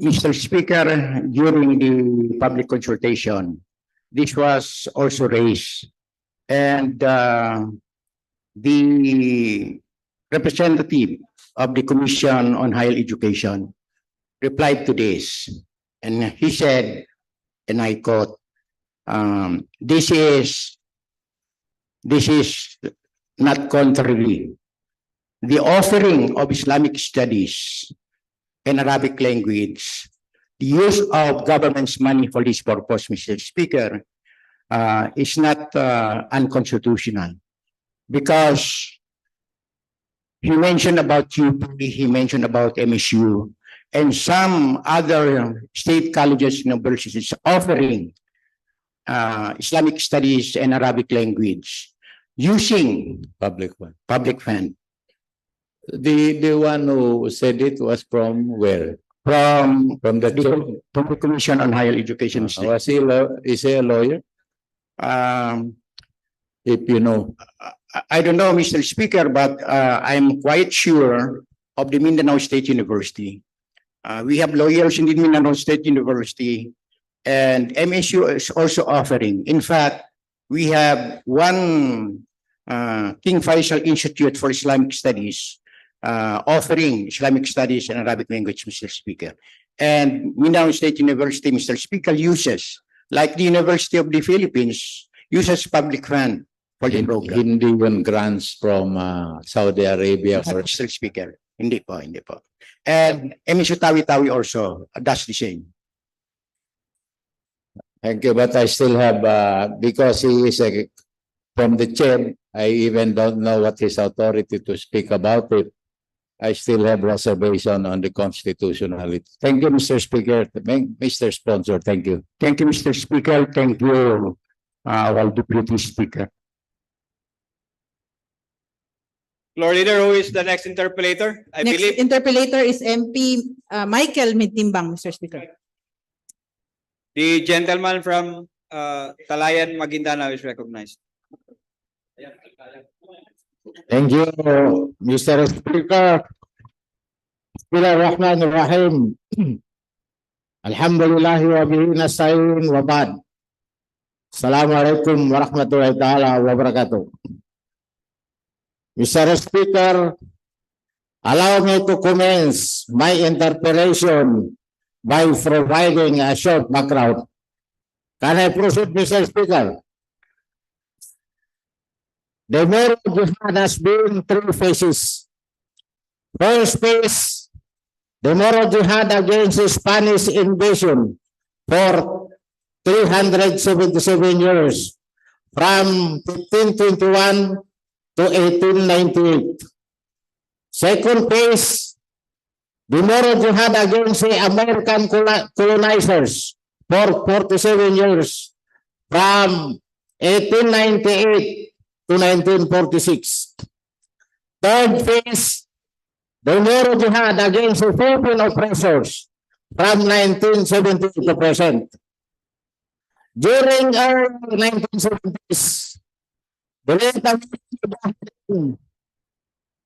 Mr. Speaker, during the public consultation, this was also raised, and the representative of the Commission on Higher Education replied to this, and he said, and I quote, this is not contrary. The offering of Islamic studies and Arabic language, the use of government's money for this purpose, Mr. Speaker, is not unconstitutional, because he mentioned about UP, he mentioned about MSU, and some other state colleges and universities offering Islamic studies and Arabic language using public fund. The one who said it was from where? From the Commission on Higher Education. Is he a lawyer? If you know. I don't know, Mr. Speaker, but I'm quite sure of the Mindanao State University. We have lawyers in the Mindanao State University, and MSU is also offering. In fact, we have one King Faisal Institute for Islamic Studies offering Islamic Studies and Arabic language, Mr. Speaker. And Mindanao State University, Mr. Speaker, uses, like the University of the Philippines, uses public fund for the program. Hindi yun grants from Saudi Arabia. Mr. Speaker, hindi po. And MSU tawi-tawi also does the same. Thank you, but I still have, because he is from the chair, I even don't know what his authority to speak about it. I still have reservation on the constitutionality. Thank you, Mr. Speaker. Mr. Sponsor, thank you. Thank you, Mr. Speaker. Thank you, our Deputy Speaker. Floor Leader, who is the next interpellator? I Next believe interpellator is MP Michael Mitimbang, Mr. Speaker. the gentleman from Talayan, Maguindanao is recognized. Thank you, Mr. Speaker. Bismillahirrahmanirrahim. Alhamdulillahi wa bihi nasta'in wa ba'd. Assalamualaikum warahmatullahi ta'ala wabarakatuh. Mr. Speaker, allow me to commence my interpellation by providing a short background. Can I proceed, Mr. Speaker? The Moro Jihad has been three phases. First phase, the Moro Jihad against the Spanish invasion for 377 years, from 1521 to 1898. Second phase, the Moro Jihad against the American colonizers for 47 years, from 1898 to 1946. Third phase, the Moro Jihad against the Philippine oppressors from 1970 to present. During early 1970s, the late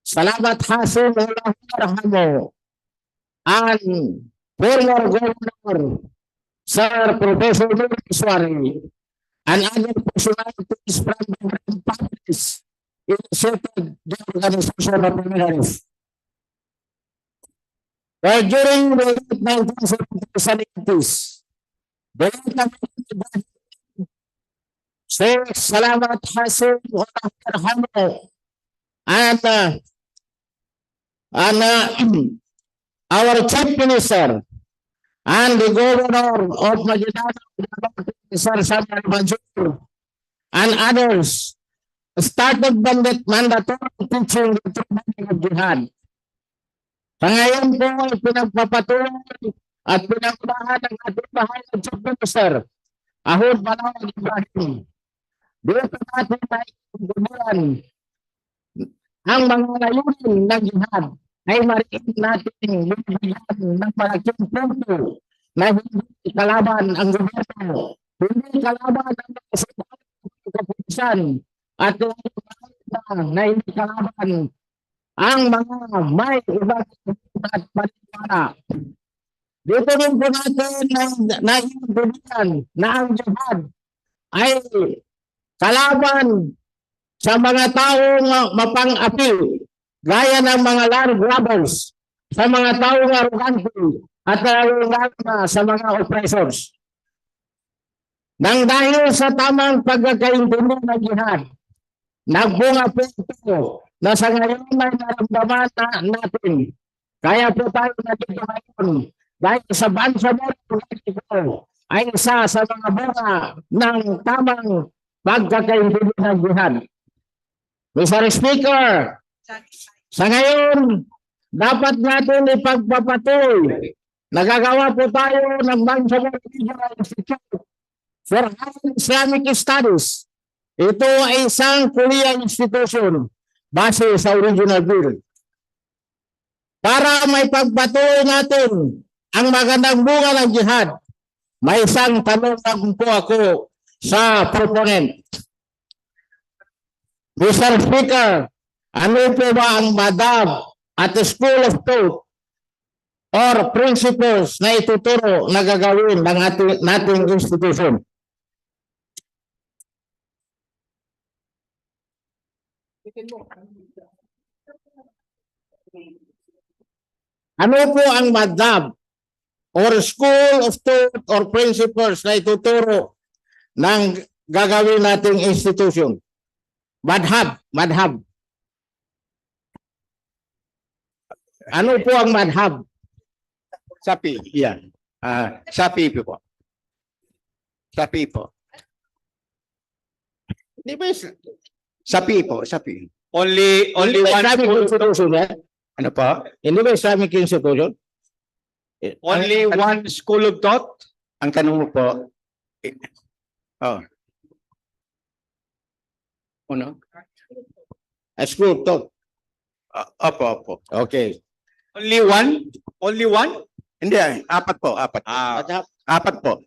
Salamat Hasim Al-Akhir and former Governor Sir Professor Suari and other personalities from different parties initiated the organization of the Well, during the late 1970s and 80s, the late Sheikh Salamat Hasim Al-Akhir and our Chief Minister and the governor of Maguindanao, Sir Samuel Manjur, and others started mandatory teaching the training of jihad. Sa ngayon po ay pinagpapatuloy at pinagbahan ng ating mahal na Chief Minister, Ahud Balawag Ibrahim. Dito natin naiintindihan ang mga layunin ng jihad ay mariin natin binibigyan ng malaking punto na hindi kalaban ang gobyerno, hindi kalaban ang kapulisan, at na hindi kalaban ang mga may ibang at panipana. Dito rin po natin naiintindihan na ang jihad ay kalaban sa mga taong mapang-api, gaya ng mga land grabbers, sa mga taong arrogante, at sa mga oppressors. Nang dahil sa tamang pagkakaintindi ng jihad, nagbunga po ito na sa ngayon ay naramdaman natin. Kaya po tayo nandito ngayon dahil sa Bangsamoro ay isa sa mga bunga ng tamang pagkakaintindi ng jihad. Mr. Speaker, sa ngayon, dapat natin ipagpapatuloy. Nagagawa po tayo ng Bangsamoro Regional Institute for Higher Islamic Studies. Ito ay isang kuliah institution base sa original bill. Para may pagpatuloy natin ang magandang bunga ng jihad, may isang tanong po ako sa proponent. Mr. Speaker, ano po ba ang madam at the school of thought or principles na ituturo na gagawin ng nating institution? Ano po ang madam or school of thought or principles na ituturo ng gagawin nating institution? Madhab. Ano po ang madhab? Sapi, yeah. Sapi po. Sapi po. Di ba sapi po, sapi. Only one Islamic institution, eh? Ano po? Hindi ba Islamic institution? Only one school of thought? Ang tanong mo po, Ano? A school of thought. opo. Okay. Only one? Only one? Hindi, apat po. Apat po.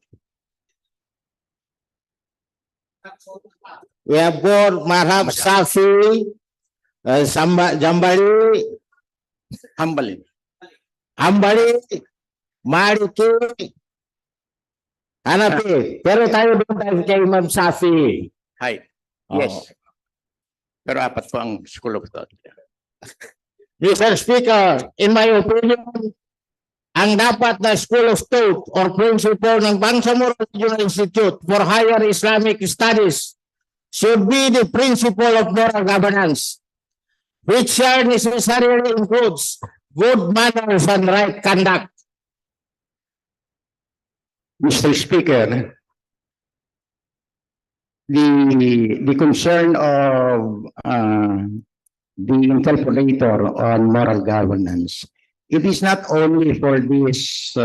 We have four, Marhab, Safi, Hambali, Maliki, Hanafi. Pero tayo doon tayo kay Imam Safi. Hi. Yes. Pero apat po ang school of thought. Mr. Speaker, in my opinion, ang dapat na school of thought or principle ng Bangsamoro Regional Institute for Higher Islamic Studies should be the principle of moral governance, which necessarily includes good manners and right conduct. Mr. Speaker, the concern of the interpolator on moral governance, it is not only for this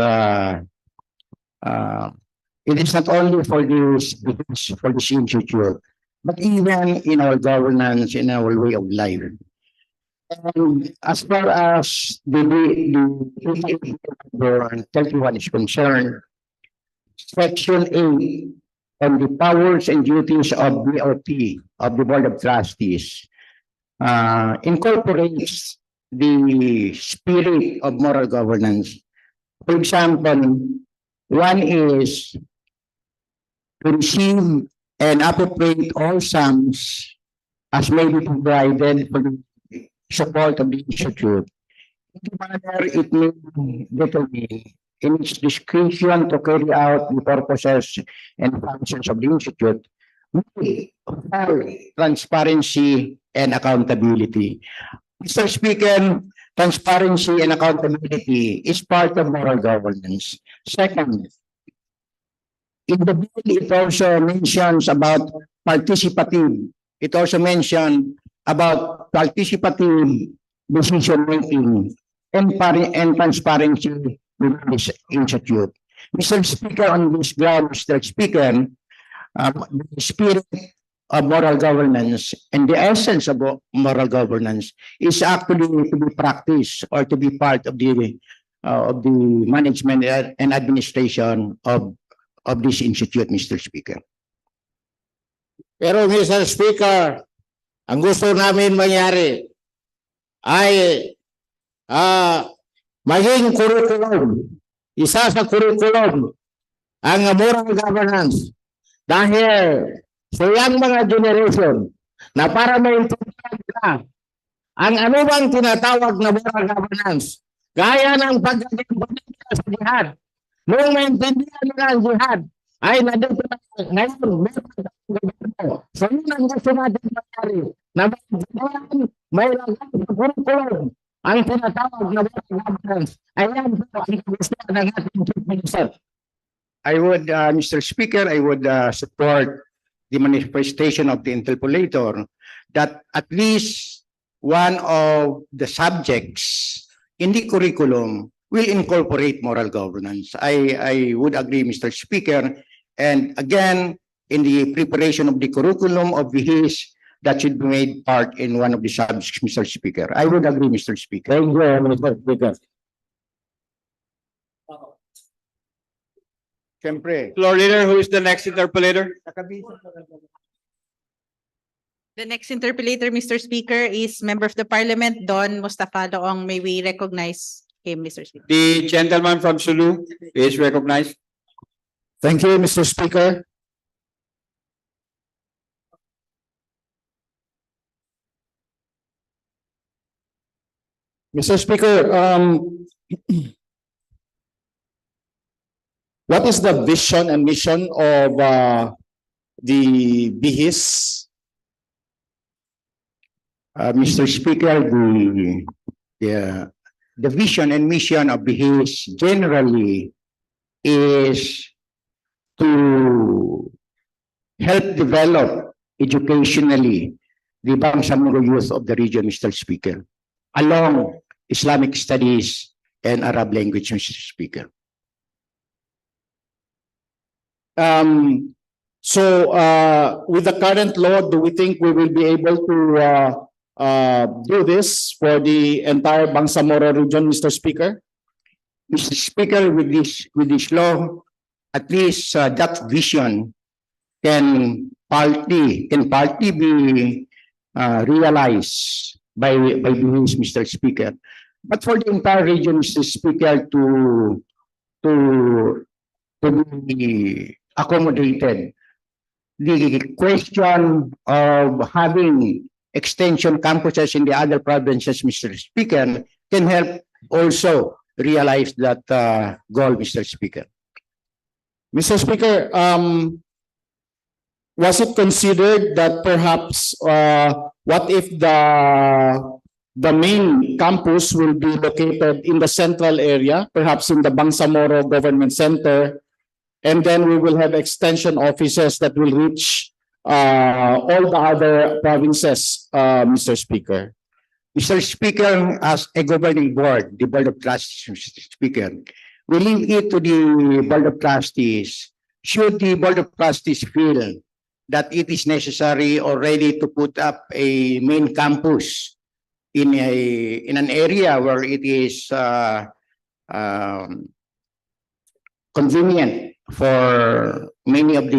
institute, but even in our governance, in our way of life. And as far as the 31 is concerned, Section 8 on the powers and duties of BOT, of the Board of Trustees, incorporates the spirit of moral governance. For example, one is to receive and appropriate all sums as may be provided for the support of the institute. In the manner it may determine in its discretion to carry out the purposes and functions of the institute with full transparency and accountability. Mr. Speaker, transparency and accountability is part of moral governance. Second, in the bill, it also mentions about participative. It also mentioned about participative decision making and transparency within this institute. Mr. Speaker, on this ground, Mr. Speaker, the spirit of moral governance and the essence of moral governance is actually to be practiced or to be part of the management and administration of this institute, Mr. Speaker. Pero Mr. Speaker, ang gusto namin mangyari ay maging curriculum, isa sa curriculum ang moral governance dahil sa iyang mga generation na para maintindihan nila ang anumang tinatawag na moral governance gaya ng pagkakabalik sa jihad. Nung maintindihan nila ang jihad ay nandito na ngayon so yun ang gusto natin mangyari na may lagay sa curriculum ang tinatawag na moral governance. Ayan po ang gusto ng ating Chief Minister. I would, Mr. Speaker, I would support the manifestation of the interpolator that at least one of the subjects in the curriculum will incorporate moral governance. I would agree, Mr. Speaker. And again, in the preparation of the curriculum of the HIS, that should be made part in one of the subjects, Mr. Speaker. I would agree, Mr. Speaker. Thank you, Mr. Speaker. Siyempre. Floor leader, who is the next interpolator? The next interpolator, Mr. Speaker, is Member of the Parliament, Don Mustafa Loong. May we recognize him, Mr. Speaker? The gentleman from Sulu is recognized. Thank you, Mr. Speaker. Mr. Speaker, what is the vision and mission of the BHIS? Mr. Speaker, the vision and mission of the HIS generally is to help develop educationally the Bangsamoro youth of the region, Mr. Speaker, along Islamic studies and Arab language, Mr. Speaker. So with the current law, do we think we will be able to do this for the entire Bangsamoro region, Mr. Speaker? Mr. Speaker, with this law, at least that vision can partly be realized by BHIS, Mr. Speaker. But for the entire region, Mr. Speaker, to be accommodated, the question of having extension campuses in the other provinces, Mr. Speaker, can help also realize that goal, Mr. Speaker. Mr. Speaker, was it considered that perhaps what if the main campus will be located in the central area, perhaps in the Bangsamoro Government Center, and then we will have extension offices that will reach all the other provinces, Mr. Speaker? Mr. Speaker, as a governing board, the Board of Trustees, Mr. Speaker, we leave it to the Board of Trustees. Should the Board of Trustees feel that it is necessary already to put up a main campus in an area where it is convenient for many of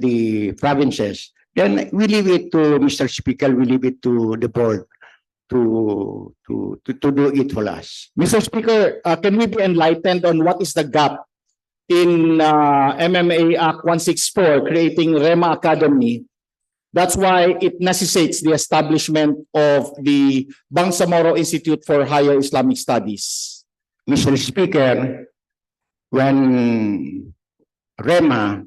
the provinces, then we leave it to Mr. Speaker. We leave it to the board to do it for us. Mr. Speaker, can we be enlightened on what is the gap in MMA Act 164 creating REMA Academy? That's why it necessitates the establishment of the Bangsamoro Institute for Higher Islamic Studies. Mr. Speaker, when REMA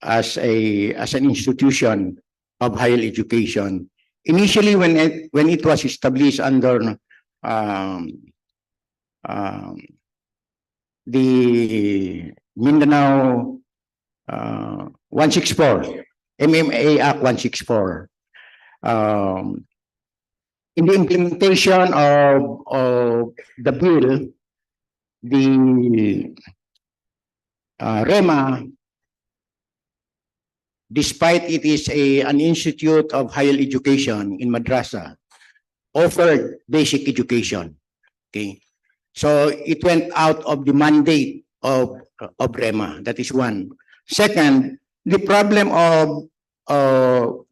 as an institution of higher education initially when it was established under the Mindanao 164, MMA Act 164. In the implementation of the bill, the REMA, despite it is an institute of higher education in madrasa, offered basic education. Okay, so it went out of the mandate of REMA. That is one. Second, the problem of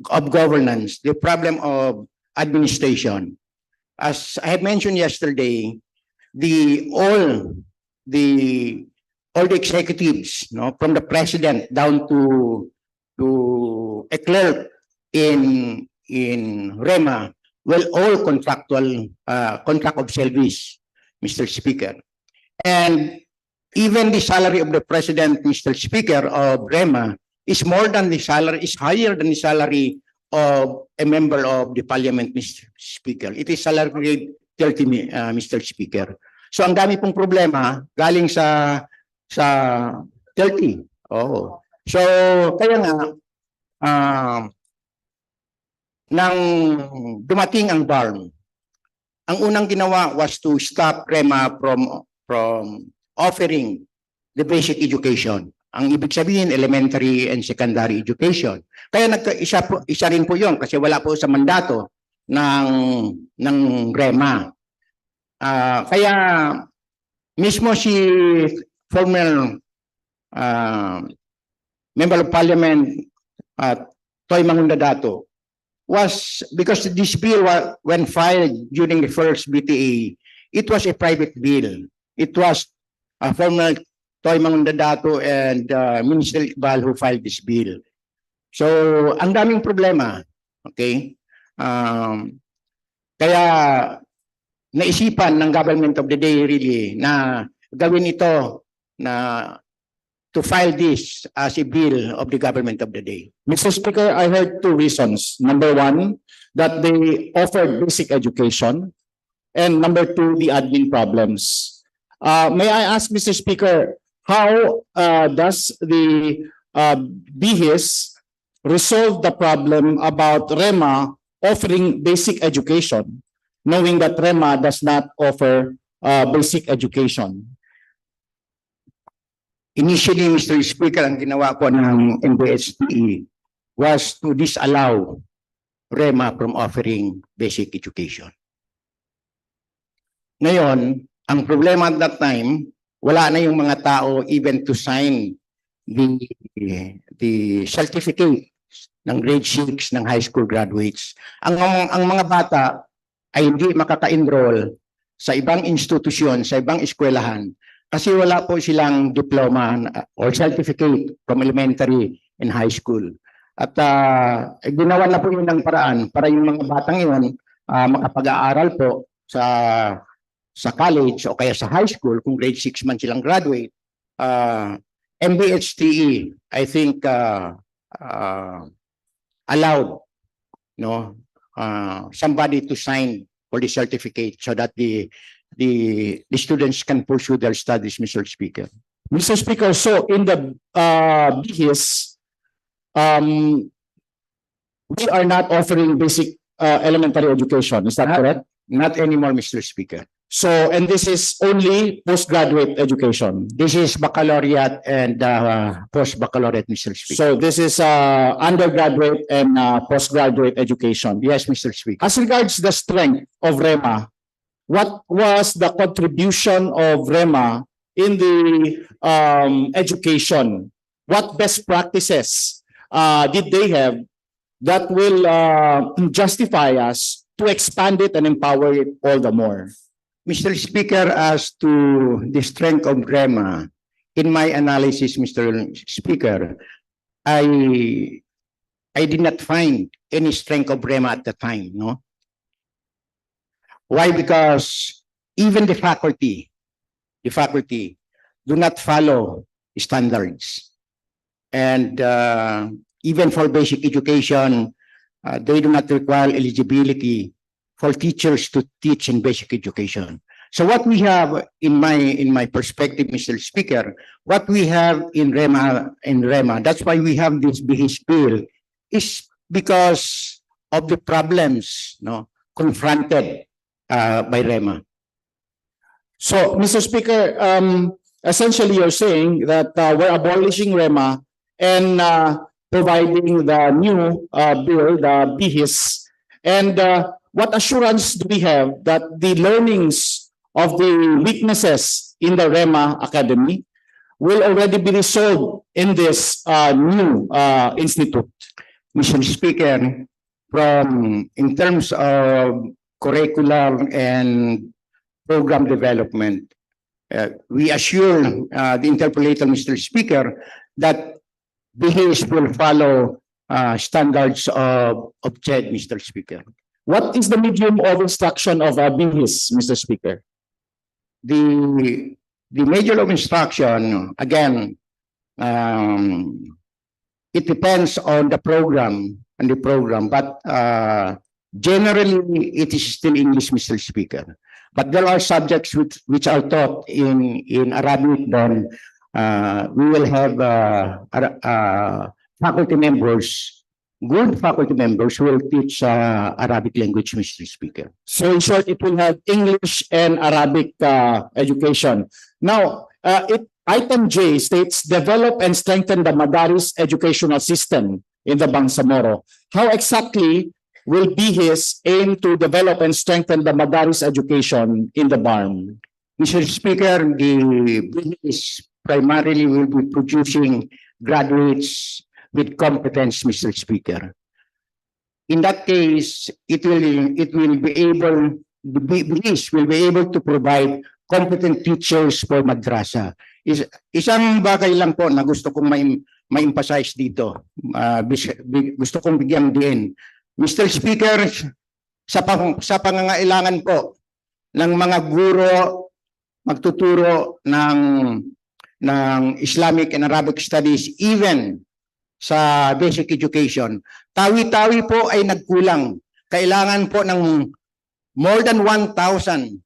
governance, the problem of administration. As I had mentioned yesterday, all the executives, from the president down to a clerk in REMA, all contract of service, Mr. Speaker. And even the salary of the president, Mr. Speaker, of REMA is higher than the salary of a member of the parliament, Mr. Speaker. It is salary grade 30, Mr. Speaker. So ang dami pong problema galing sa 30. Oh. So kaya nga nang dumating ang BARM, ang unang ginawa was to stop REMA from offering the basic education. Ang ibig sabihin, elementary and secondary education. Kaya isa rin po yun kasi wala po sa mandato ng REMA. Kaya mismo si former Member of Parliament Toy Mangundadato was, because this bill when filed during the first BTA, it was a private bill. It was former Toy Mangundadato and Minister Iqbal who filed this bill. So ang daming problema. Okay? Kaya naisipan ng government of the day really na gawin ito, na to file this as a bill of the government of the day. Mr. Speaker, I heard two reasons. Number one, that they offered basic education. And number two, the admin problems. May I ask, Mr. Speaker, how does the BHIS resolve the problem about REMA offering basic education, knowing that REMA does not offer basic education? Initially, Mr. Speaker, ang ginawa ko ng MBSTE was to disallow REMA from offering basic education. Ngayon, ang problema at that time, wala na yung mga tao even to sign the certificate ng grade 6 ng high school graduates. Ang mga bata ay hindi makaka-enroll sa ibang institusyon, sa ibang eskwelahan, kasi wala po silang diploma or certificate from elementary and high school. At ginawa na po yun ng paraan para yung mga batang yun makapag-aaral po sa college o kaya sa high school kung grade 6 man silang graduate. MBHTE, I think, allowed somebody to sign for the certificate so that the students can pursue their studies, Mr. Speaker. Mr. Speaker, so in the BHIS, we are not offering basic elementary education. Is that correct? Not anymore, Mr. Speaker. So, and this is only postgraduate education. This is baccalaureate and post-baccalaureate, Mr. Speaker. So this is undergraduate and postgraduate education. Yes, Mr. Speaker. As regards the strength of REMA, what was the contribution of REMA in the education? What best practices did they have that will justify us to expand it and empower it all the more? Mr. Speaker, as to the strength of REMA, in my analysis, Mr. Speaker, I did not find any strength of REMA at the time, no? Why? Because even the faculty do not follow standards. And even for basic education, they do not require eligibility for teachers to teach in basic education. So what we have in my perspective, Mr. Speaker, what we have in REMA, that's why we have this BHIS bill, is because of the problems confronted by REMA. So, Mr. Speaker, essentially you're saying that we're abolishing REMA and providing the new bill, the BHIS. And what assurance do we have that the learnings of the weaknesses in the REMA Academy will already be resolved in this new institute? Mr. Speaker, in terms of curricular and program development, we assure the interpolator, Mr. Speaker, that BHIS will follow standards of CHED, Mr. Speaker. What is the medium of instruction of BHIS, Mr. Speaker? The medium of instruction, again, it depends on the program but generally it is still English, Mr. Speaker. But there are subjects which are taught in Arabic. Then we will have faculty members, good faculty members who will teach Arabic language, Mr. Speaker. So in short, it will have English and Arabic education. Now, item J states, develop and strengthen the Madaris educational system in the Bangsamoro. How exactly will BHIS aim to develop and strengthen the Madaris education in the BARM? Mr. Speaker, the BHIS primarily will be producing graduates with competence, Mr. Speaker. In that case, BHIS will be able to provide competent teachers for madrasa. Isang bagay lang po na gusto kong ma-emphasize dito, gusto kong bigyan din. Mr. Speaker, sa pangangailangan po ng mga guro magtuturo ng Islamic and Arabic studies, even sa basic education, tawi-tawi po ay nagkulang. Kailangan po ng more than 1,000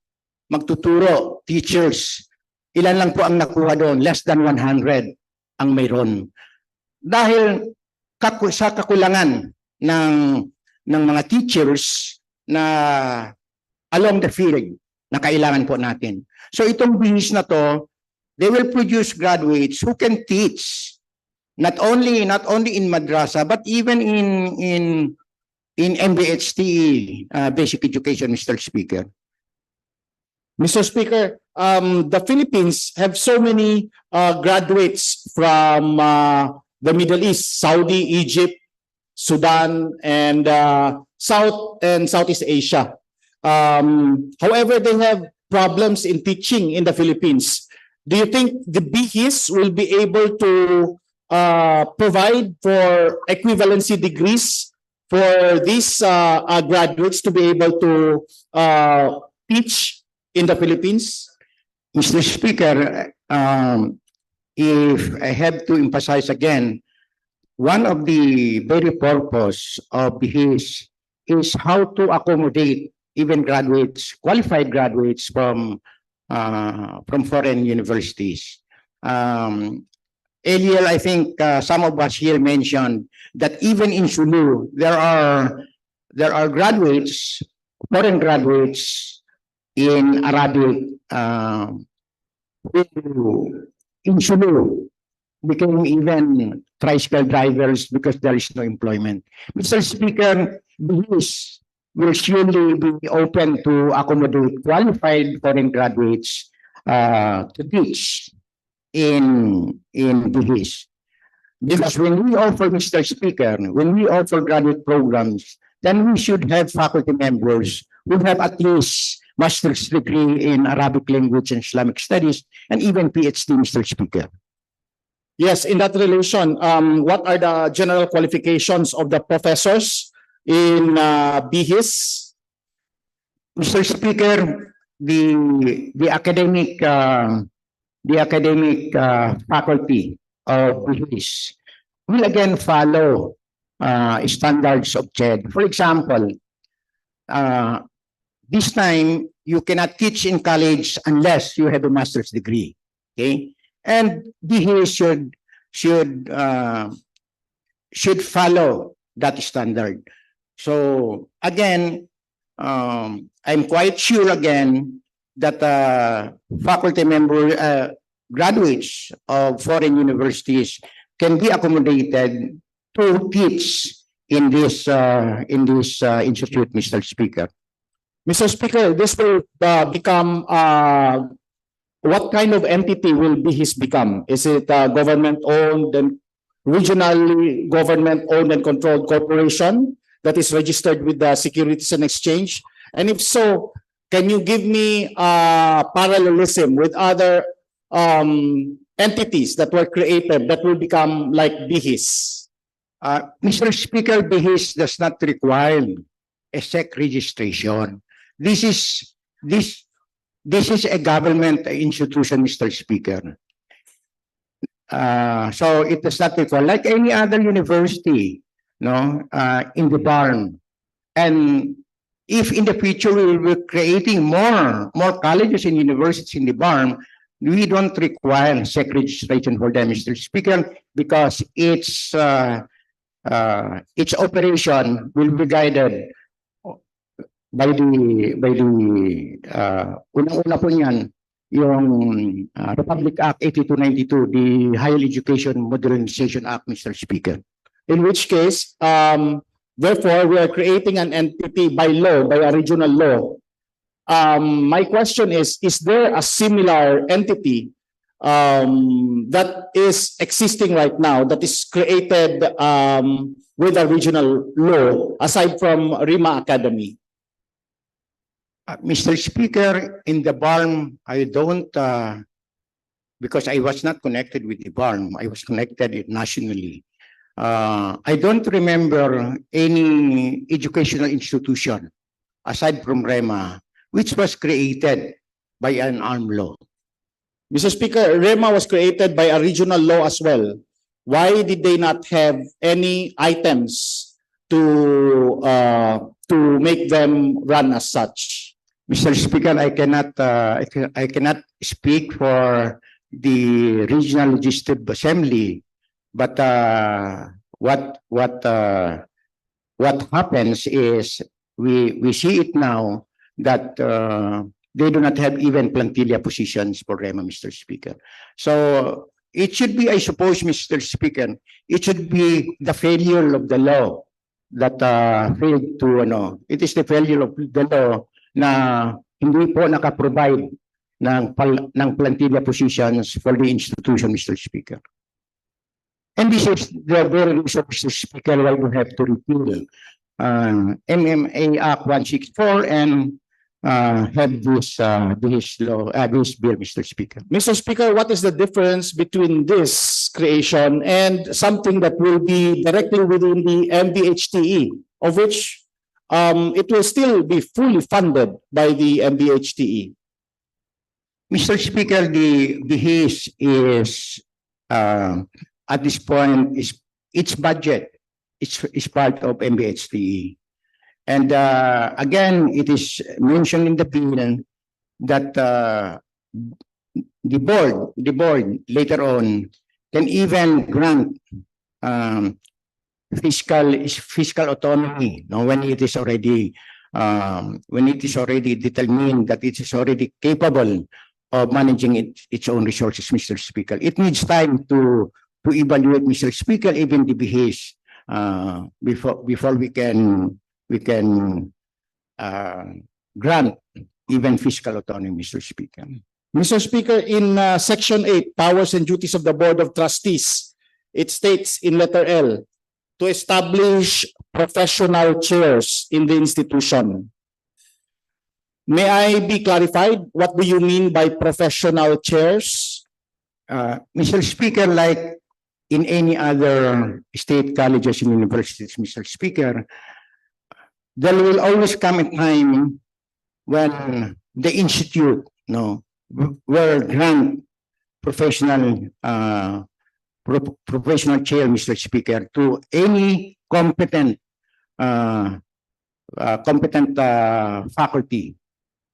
magtuturo, teachers. Ilan lang po ang nakuha doon? Less than 100 ang mayroon. Dahil sa kakulangan ng mga teachers na along the field na kailangan po natin. So itong BHIS na to, they will produce graduates who can teach not only in madrasa but even in MBHT basic education, Mr. Speaker. Mr. Speaker, the Philippines have so many graduates from the Middle East, Saudi, Egypt, Sudan, and South and Southeast Asia. However, they have problems in teaching in the Philippines. Do you think the BHIS will be able to provide for equivalency degrees for these graduates to be able to teach in the Philippines? Mr. Speaker, if I have to emphasize again, one of the very purpose of BHIS is how to accommodate even graduates, qualified graduates from foreign universities. Earlier, I think some of us here mentioned that even in Sulu, there are graduates, foreign graduates in Arabic who in Sulu became even tricycle drivers because there is no employment. Mr. Speaker, BHIS will surely be open to accommodate qualified foreign graduates to teach in BHIS. Because when we offer, Mr. Speaker, when we offer graduate programs, then we should have faculty members who have at least master's degree in Arabic language and Islamic studies, and even PhD, Mr. Speaker. Yes, in that relation, what are the general qualifications of the professors in BHIS? Mr. Speaker, the academic faculty of BHIS will again follow standards of CHED. For example, this time you cannot teach in college unless you have a master's degree. Okay, and BHE should follow that standard. So again, I'm quite sure again that faculty member graduates of foreign universities can be accommodated to teach in this institute, Mr. Speaker. Mr. Speaker, this will become what kind of entity will BHIS become? Is it government-owned and regionally government-owned and controlled corporation that is registered with the Securities and Exchange? And if so, can you give me parallelism with other entities that were created that will become like BHIS? Mr. Speaker, BHIS does not require a SEC registration. This is a government institution, Mr. Speaker. So it does not require, like any other university, no, in the BARM. And if in the future we will be creating more colleges and universities in the BARM, we don't require SEC registration for them, Mr. Speaker, because its operation will be guided by the unang-una po niyan, yung Republic Act 8292, the Higher Education Modernization Act, Mr. Speaker. In which case, therefore, we are creating an entity by law, by a regional law. My question is there a similar entity that is existing right now that is created with a regional law aside from RIMA Academy? Mr. Speaker, in the BARM, I don't, because I was not connected with the BARM, I was connected nationally. I don't remember any educational institution aside from REMA which was created by an armed law. Mr. Speaker, REMA was created by a regional law as well. Why did they not have any items to make them run as such? Mr. Speaker, I cannot speak for the Regional Legislative Assembly, but what happens is we see it now that they do not have even plantilla positions for REMA, Mr. Speaker. So it should be, I suppose, Mr. Speaker, it should be the failure of the law that failed to, it is the failure of the law na hindi po nakaprovide ng plantilla positions for the institution, Mr. Speaker. And this is the very reason, Mr. Speaker, why we have to repeal MMA Act 164 and have this law, this bill, Mr. Speaker. Mr. Speaker, what is the difference between this creation and something that will be directly within the MBHTE, of which it will still be fully funded by the MBHTE? Mr. Speaker, the BHIS is at this point its budget is part of MBHTE. And again, it is mentioned in the bill that the board later on can even grant fiscal autonomy, when it is already determined that it is already capable of managing its own resources, Mr. Speaker. It needs time to evaluate, Mr. Speaker, even the BHIS before we can grant even fiscal autonomy, Mr. Speaker. Mr. Speaker, in Section 8, Powers and Duties of the Board of Trustees, it states in letter L, to establish professional chairs in the institution. May I be clarified? What do you mean by professional chairs? Mr. Speaker, like in any other state colleges and universities, Mr. Speaker, there will always come a time when the institute will grant professional chair, Mr. Speaker, to any competent faculty,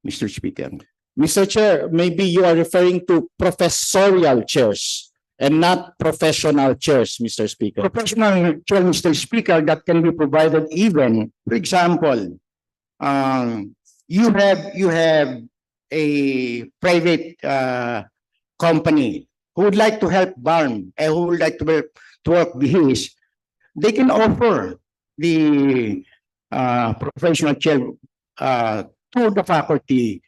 Mr. Speaker. Mr. Chair, maybe you are referring to professorial chairs and not professional chairs, Mr. Speaker. Professional chair, Mr. Speaker, that can be provided even, for example, you have a private company who would like to help BARM and who would like to work BHIS, they can offer the professional chair to the faculty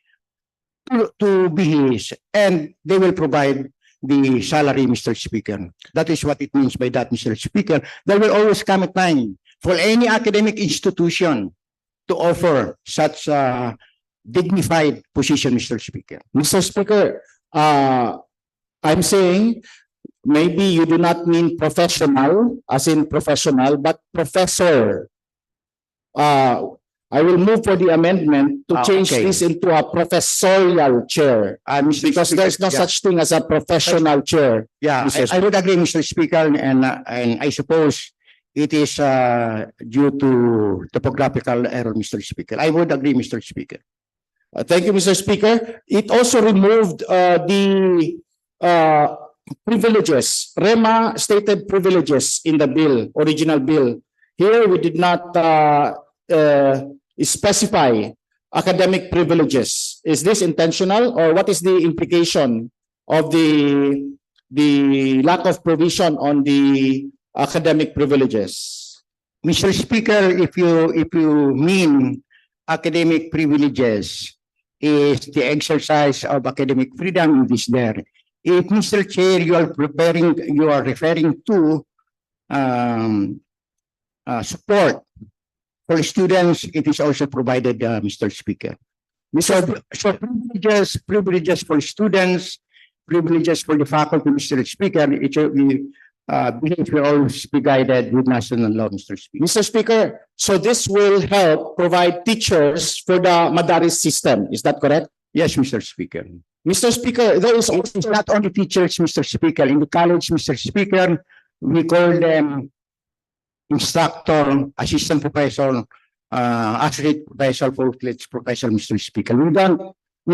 to BHIS, and they will provide the salary, Mr. Speaker. That is what it means by that, Mr. Speaker. There will always come a time for any academic institution to offer such a dignified position, Mr. Speaker. Mr. Speaker, I'm saying maybe you do not mean professional, as in professional, but professor. I will move for the amendment to change this into a professorial chair. Because there's no such thing as a professional chair. Yeah, I would agree, Mr. Speaker, and I suppose it is due to topographical error, Mr. Speaker. I would agree, Mr. Speaker. Thank you, Mr. Speaker. It also removed the privileges, REMA stated privileges in the bill, original bill. Here we did not specify academic privileges. Is this intentional, or what is the implication of the lack of provision on the academic privileges? Mr. Speaker, if you mean academic privileges is the exercise of academic freedom, it is there. If, Mr. Chair, you are referring to support for students, it is also provided, Mr. Speaker. So privileges for students, privileges for the faculty, Mr. Speaker, it will always be guided with national law, Mr. Speaker. Mr. Speaker, so this will help provide teachers for the Madaris system. Is that correct? Yes, Mr. Speaker. Mr. Speaker, there is also It's not only teachers, Mr. Speaker. In the college, Mr. Speaker, we call them instructor, assistant professor, associate professor, full-fledged professor, Mr. Speaker. We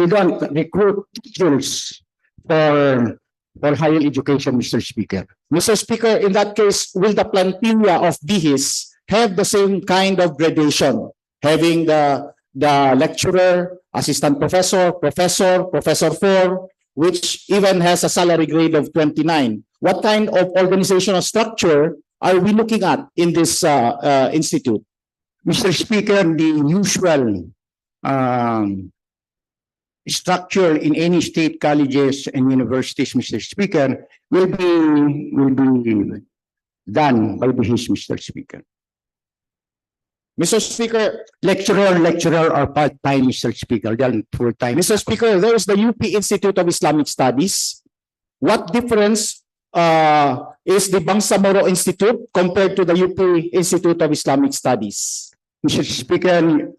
don't recruit teachers for higher education, Mr. Speaker. Mr. Speaker, in that case, will the plantilla of BHIS have the same kind of gradation, having the lecturer, assistant professor, professor 4, which even has a salary grade of 29? What kind of organizational structure are we looking at in this institute? Mr. Speaker, the usual structure in any state colleges and universities, Mr. Speaker, will be done by BHIS, Mr. Speaker. Mr. Speaker, lecturer or part-time, Mr. Speaker, then full-time. Mr. Speaker, there is the UP Institute of Islamic Studies. What difference is the Bangsamoro Institute compared to the UP Institute of Islamic Studies? Mr. Speaker,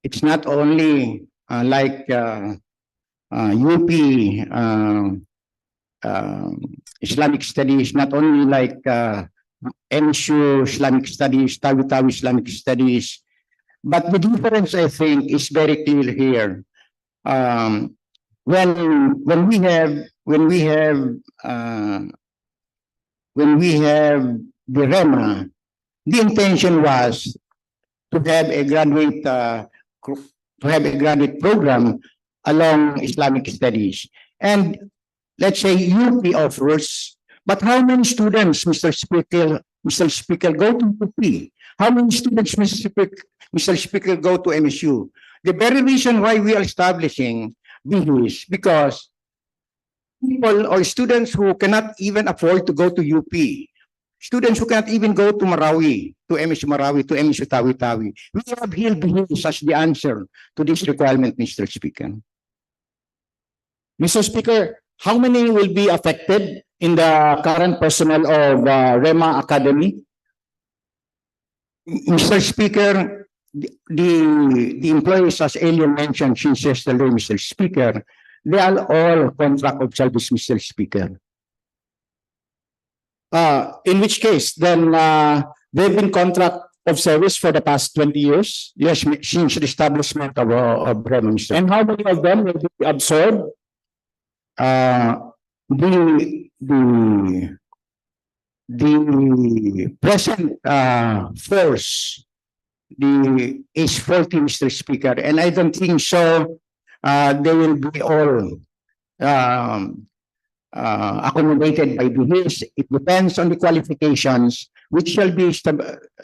it's not only like UP Islamic Studies, not only like MSU Islamic Studies, tawi-tawi Islamic Studies, but the difference, I think, is very clear here. When we have the REMA, the intention was to have a graduate program along Islamic studies, and let's say UP offers. But how many students, Mr. Speaker, go to UP? How many students, Mr. Speaker, go to MSU? The very reason why we are establishing BHIS, because people or students who cannot even afford to go to UP, students who cannot even go to Marawi, to MSU Tawi-Tawi, we have here BHIS as the answer to this requirement, Mr. Speaker. Mr. Speaker, how many will be affected in the current personnel of REMA Academy? Mr. Speaker, the employees, as Alien mentioned since yesterday, Mr. Speaker, they are all contract of service, Mr. Speaker. In which case, then they've been contract of service for the past 20 years. Yes, since the establishment of Bremen, Mr. And how many of them will be absorbed? The present force is 40, Mr. Speaker, and I don't think so. They will be all accommodated by BHIS. It depends on the qualifications, which shall be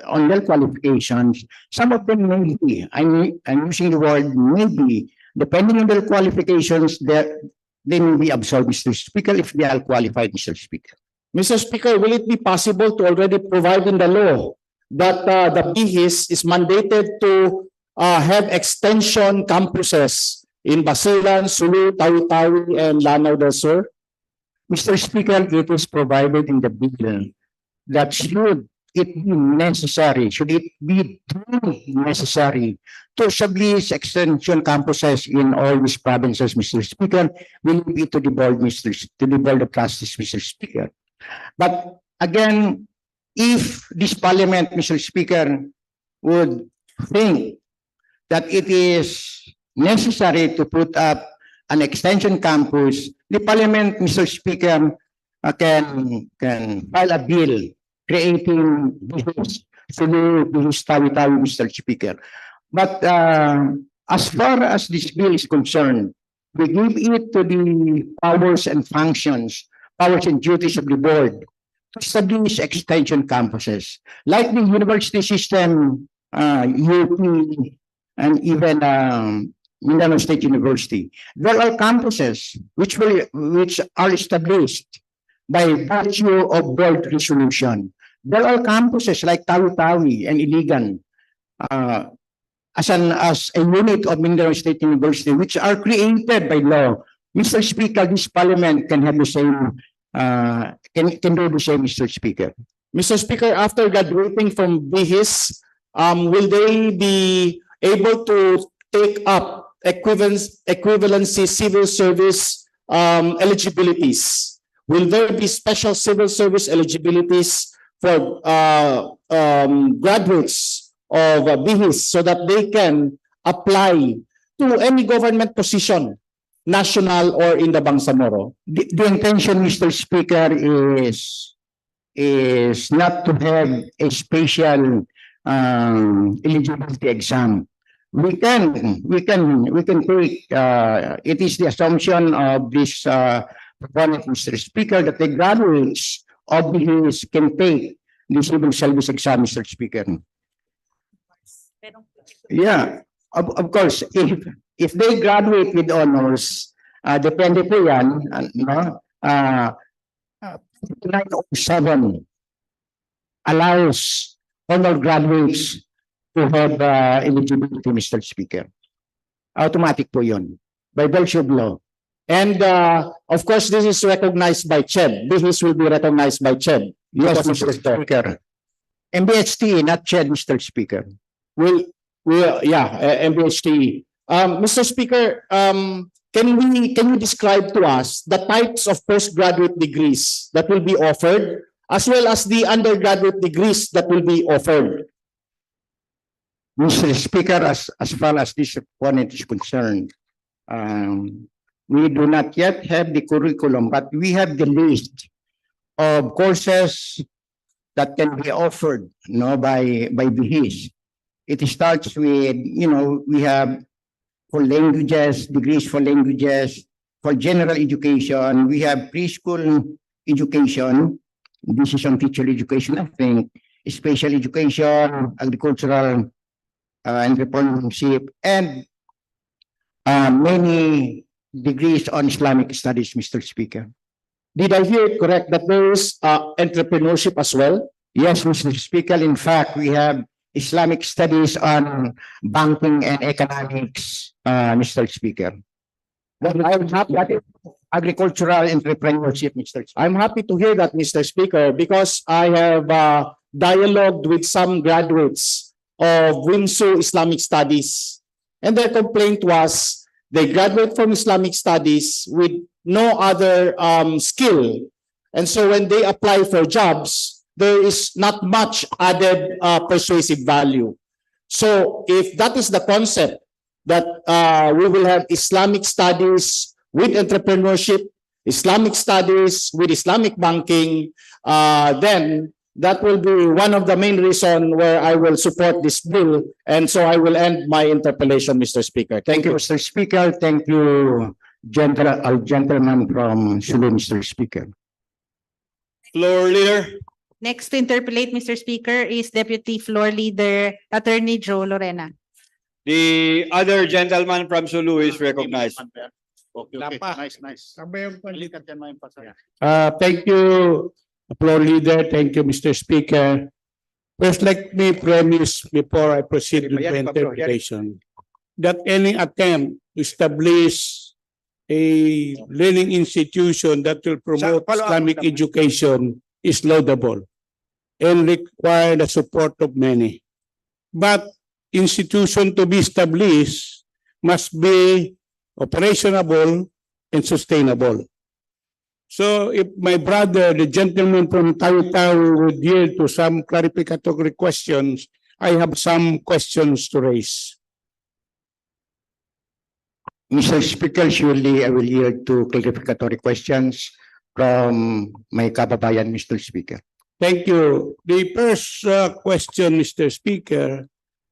on their qualifications. Some of them may be. I'm using the word maybe. Depending on their qualifications, they may be absorbed, Mr. Speaker, if they are qualified, Mr. Speaker. Mr. Speaker, will it be possible to already provide in the law that the BHIS is mandated to have extension campuses in Basilan, Sulu, Tawi-Tawi, and Lanao del Sur? Mr. Speaker, it is provided in the bill that should it be necessary, should it be truly necessary to establish extension campuses in all these provinces, Mr. Speaker, will be to devolve the process, Mr. Speaker. But again, if this Parliament, Mr. Speaker, would think that it is necessary to put up an extension campus, the Parliament, Mr. Speaker, can file a bill creating this tawi-tawi, Mr. Speaker. But as far as this bill is concerned, we give it to the powers and functions, powers and duties of the board to establish extension campuses. Like the university system, UP, and even Mindanao State University. There are campuses which are established by virtue of board resolution. There are campuses like Tawi-Tawi and Iligan as a unit of Mindanao State University, which are created by law. Mr. Speaker, this Parliament can have the same, can do the same, Mr. Speaker. Mr. Speaker, after graduating from BHIS, will they be able to take up equivalency civil service eligibilities? Will there be special civil service eligibilities for graduates of BHIS so that they can apply to any government position, national or in the Bangsamoro? The intention, Mr. Speaker, is not to have a special eligibility exam. We can take, it is the assumption of this proponent, Mr. Speaker, that the graduates of BHIS can take the civil service exam, Mr. Speaker. Yeah, of course, if they graduate with honors, depende po yan, no? 907 allows honor graduates to have eligibility, Mr. Speaker. Automatic po yun, by virtue of law. And of course, this is recognized by CHED. BHIS will be recognized by CHED. Yes, Mr. Speaker. MBHT, not CHED, Mr. Speaker. MBHT. Mr. Speaker, can you describe to us the types of postgraduate degrees that will be offered, as well as the undergraduate degrees that will be offered? Mr. Speaker, as far as this opponent is concerned, we do not yet have the curriculum, but we have the list of courses that can be offered, by BHIS. It starts with, we have for languages, degrees for languages, for general education, we have preschool education, this is on teacher education, I think, special education, agricultural, entrepreneurship, and many degrees on Islamic studies, Mr. Speaker. Did I hear it correct that there is entrepreneurship as well? Yes, Mr. Speaker. In fact, we have Islamic studies on banking and economics, Mr. Speaker. I'm happy that agricultural entrepreneurship, Mr. Speaker. I'm happy to hear that, Mr. Speaker, because I have dialogued with some graduates of WIMSU Islamic Studies, and their complaint was they graduate from Islamic Studies with no other skill, and so when they apply for jobs, there is not much added persuasive value. So if that is the concept, that we will have Islamic studies with entrepreneurship, Islamic studies with Islamic banking, then that will be one of the main reasons where I will support this bill. And so I will end my interpellation, Mr. Speaker. Thank you, Mr. Speaker. Thank you, gentleman from Sulu, Mr. Speaker. Floor Leader. Next to interpellate, Mr. Speaker, is Deputy Floor Leader Attorney Joe Lorena. The other gentleman from Sulu is recognized. Nice. Thank you, Floor Leader. Thank you, Mr. Speaker. First, let me premise before I proceed with my interpretation that any attempt to establish a learning institution that will promote Islamic education is laudable and require the support of many. But institution to be established must be operationable and sustainable. So if my brother, the gentleman from tawi-tawi, would yield to some clarificatory questions, I have some questions to raise. Mr. Speaker, surely I will yield to clarificatory questions from my kababayan, Mr. Speaker. Thank you. The first question, Mr. Speaker,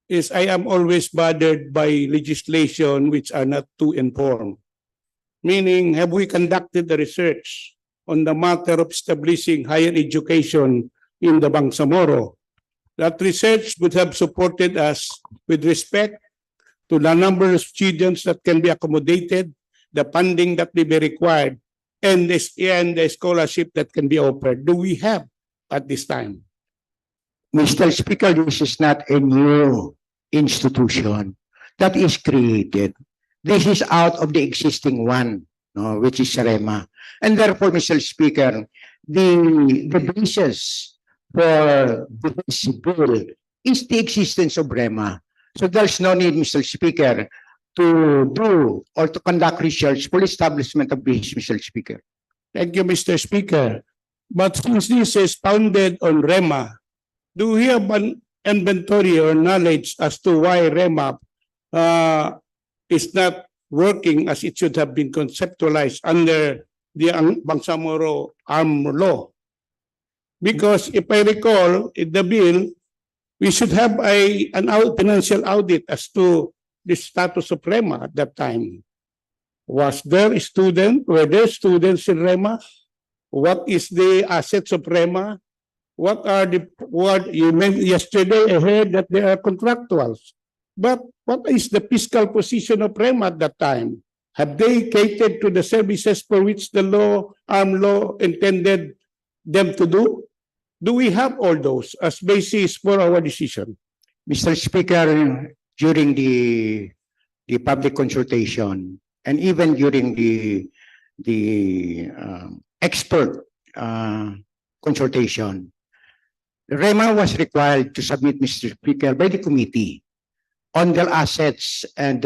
is I am always bothered by legislation which are not too informed. Meaning, have we conducted the research on the matter of establishing higher education in the Bangsamoro? That research would have supported us with respect to the number of students that can be accommodated, the funding that may be required, and the scholarship that can be offered. Do we have at this time? Mr. Speaker, this is not a new institution that is created. This is out of the existing one, no, which is REMA. And therefore, Mr. Speaker, the basis for this bill is the existence of REMA. So there's no need, Mr. Speaker, to do or to conduct research for establishment of this, Mr. Speaker. Thank you, Mr. Speaker. But since this is founded on REMA, do we have an inventory or knowledge as to why REMA is not working as it should have been conceptualized under the Bangsamoro Arm Law? Because if I recall, in the bill, we should have an financial audit as to the status of REMA at that time. Were there students in REMA? What is the assets of REMA? What you meant yesterday? I heard that they are contractuals. But what is the fiscal position of REMA at that time? Have they catered to the services for which the arm law intended them to do? Do we have all those as basis for our decision? Mr. Speaker, during the public consultation and even during the expert consultation, REMA was required to submit, Mr. Speaker, by the committee on their assets and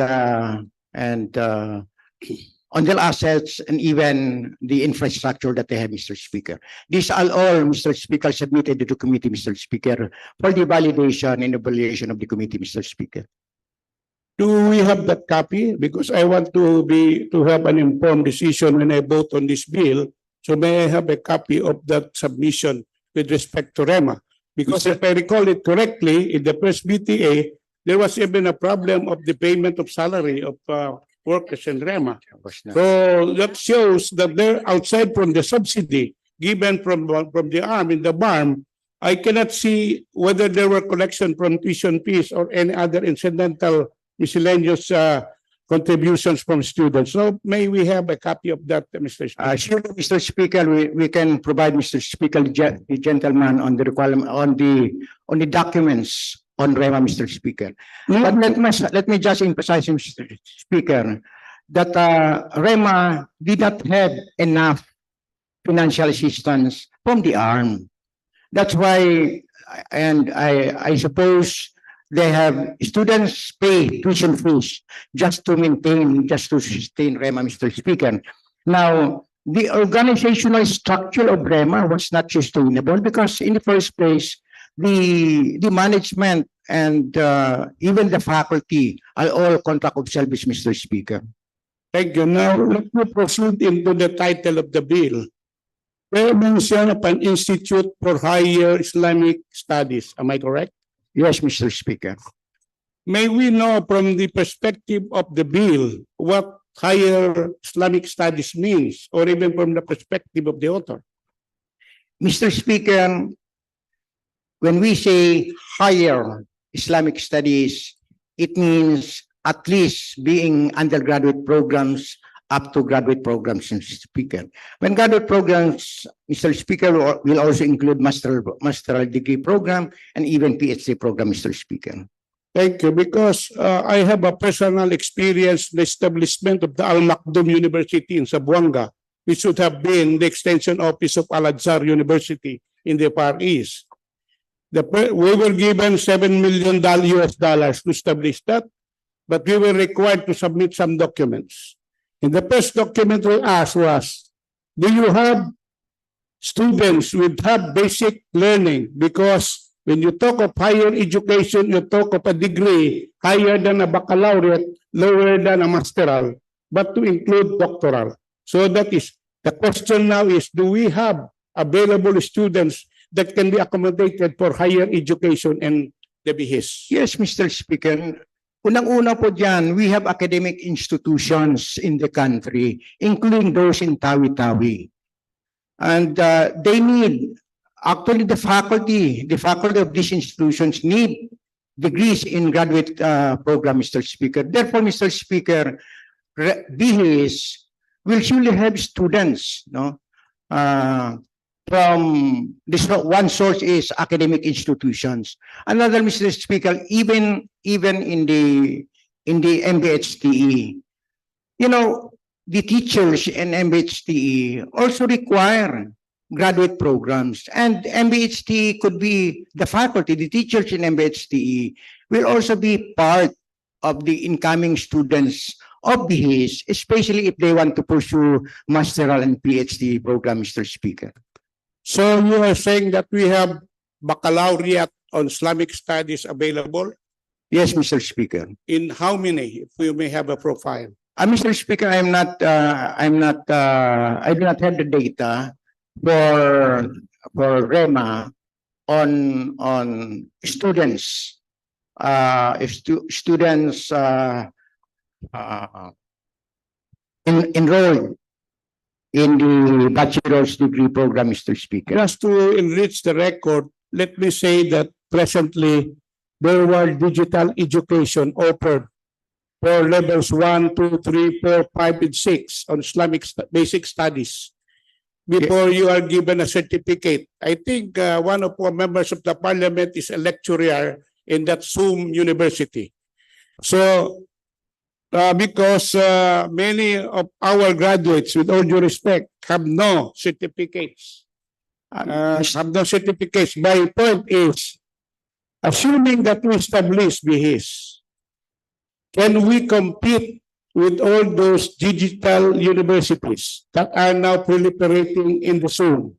even the infrastructure that they have, Mr. Speaker. These are all, Mr. Speaker, submitted to the committee, Mr. Speaker, for the validation and evaluation of the committee, Mr. Speaker. Do we have that copy? Because I want to have an informed decision when I vote on this bill. So may I have a copy of that submission with respect to REMA? Because if I recall it correctly, in the first BTA, there was even a problem of the payment of salary of workers in REMA. So that shows that they're outside from the subsidy given from the arm in the BARM. I cannot see whether there were collection from tuition fees or any other incidental miscellaneous contributions from students. So may we have a copy of that, Mr. Speaker? Sure, Mr. Speaker, we can provide, Mr. Speaker, the gentleman on the requirement on the documents on REMA, Mr. Speaker. But let me just emphasize, Mr. Speaker, that REMA did not have enough financial assistance from the arm. That's why, and I suppose they have students pay tuition fees just to sustain REMA, Mr. Speaker. Now, the organizational structure of REMA was not sustainable because in the first place, the management and even the faculty are all contract of service, Mr. Speaker. Thank you. Now, let me proceed into the title of the bill. There mention of an Institute for Higher Islamic Studies. Am I correct? Yes, Mr. Speaker. May we know from the perspective of the bill what higher Islamic studies means, or even from the perspective of the author? Mr. Speaker, when we say higher Islamic studies, it means at least being undergraduate programs up to graduate programs, Mr. Speaker. When graduate programs, Mr. Speaker, will also include masteral degree program and even PhD program, Mr. Speaker. Thank you, because I have a personal experience in the establishment of the Al-Maktoum University in Zamboanga, which should have been the extension office of Al-Akhir University in the Far East. We were given $7 million US to establish that, but we were required to submit some documents. And the first document we asked was, do you have students with have basic learning? Because when you talk of higher education, you talk of a degree higher than a baccalaureate, lower than a masteral, but to include doctoral. So that is, the question now is, do we have available students that can be accommodated for higher education and the BHIS? Yes, Mr. Speaker. Unang-una po dyan, we have academic institutions in the country, including those in tawi-tawi. And they need, actually the faculty of these institutions need degrees in graduate program, Mr. Speaker. Therefore, Mr. Speaker, BHIS will surely have students, no? From this one source is academic institutions. Another, Mr. Speaker, even in the MBHTE, you know, the teachers in MBHTE also require graduate programs, and MBHTE could be the faculty, the teachers in MBHTE will also be part of the incoming students of BHIS, especially if they want to pursue masteral and PhD program, Mr. Speaker. So you are saying that we have baccalaureate on Islamic studies available? Yes, Mr. Speaker. In how many, if we may have a profile? Mr. Speaker, I do not have the data for REMA on students, enrolled in the bachelor's degree program, Mr. Speaker. Just to enrich the record, let me say that presently there were digital education offered for levels 1, 2, 3, 4, 5, and 6 on Islamic basic studies before you are given a certificate. I think one of our members of the parliament is a lecturer in that Zoom University. So because many of our graduates, with all due respect, have no certificates. My point is, assuming that we establish BHIS, can we compete with all those digital universities that are now proliferating in the Zoom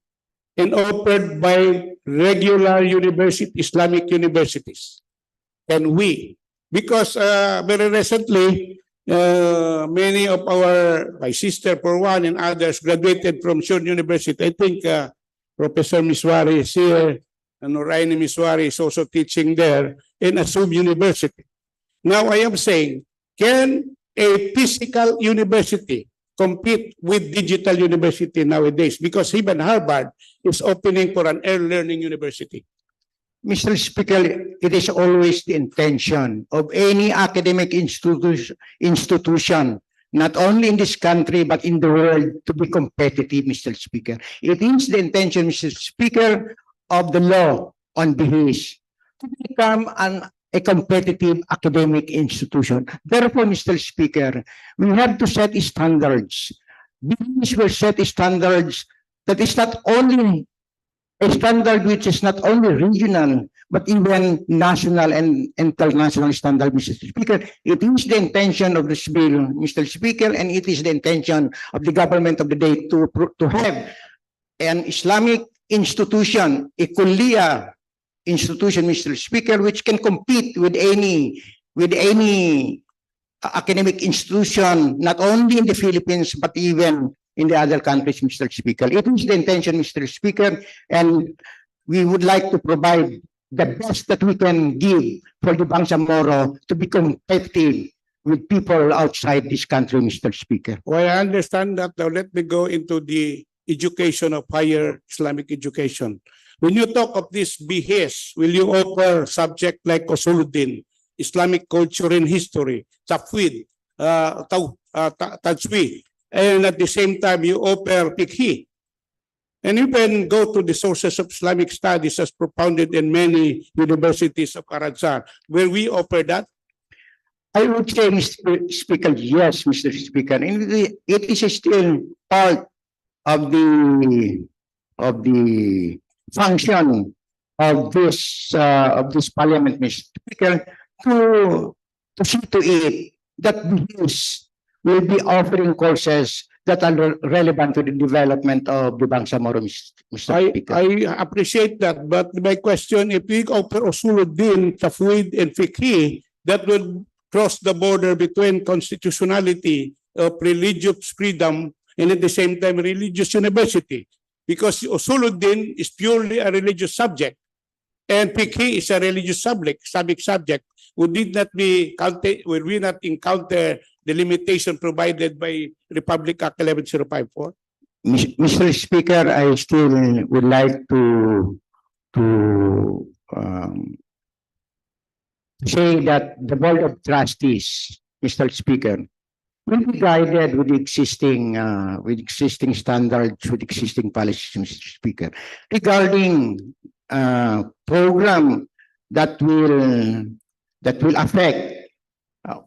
and offered by regular Islamic universities? Can we? Because very recently, many of my sister for one and others graduated from Shore University. I think Professor Miswari is here, and Noraini Miswari is also teaching there in Assume University. Now I am saying, can a physical university compete with digital university nowadays? Because even Harvard is opening for an early learning university. Mr. Speaker, it is always the intention of any academic institution, not only in this country, but in the world, to be competitive, Mr. Speaker. It is the intention, Mr. Speaker, of the law on BHIS to become a competitive academic institution. Therefore, Mr. Speaker, we have to set standards. BHIS will set standards that is not only a standard which is not only regional, but even national and international standard, Mr. Speaker. It is the intention of this bill, Mr. Speaker, and it is the intention of the government of the day to have an Islamic institution, a Kuliya institution, Mr. Speaker, which can compete with any academic institution, not only in the Philippines, but even in the other countries, Mr. Speaker. It is the intention, Mr. Speaker, and we would like to provide the best that we can give for the Bangsamoro to be competitive with people outside this country, Mr. Speaker. Well, I understand that. Now let me go into the education of higher Islamic education. When you talk of this BHS, will you offer subject like Usuluddin, Islamic culture and history, Tafwid, Tajweed, and at the same time you offer Fiqh? And you can go to the sources of Islamic studies as propounded in many universities of Al-Akhir, where we offer that. I would say, Mr. Speaker, yes, Mr. Speaker. And it is still part of the function of this Parliament, Mr. Speaker, to see to it that this will be offering courses that are relevant to the development of the Bangsamoro, Mr. Speaker. I appreciate that, but my question, if we offer Usuluddin, Tafwid, and Fiqh, that would cross the border between constitutionality of religious freedom and at the same time religious university, because Usuluddin is purely a religious subject and Fiqh is a religious subject. Would we not encounter the limitation provided by Republic Act 11054? Mr. Speaker, I still would like to say that the Board of Trustees, Mr. Speaker, will be guided with existing standards, with existing policies, Mr. Speaker, regarding program that will affect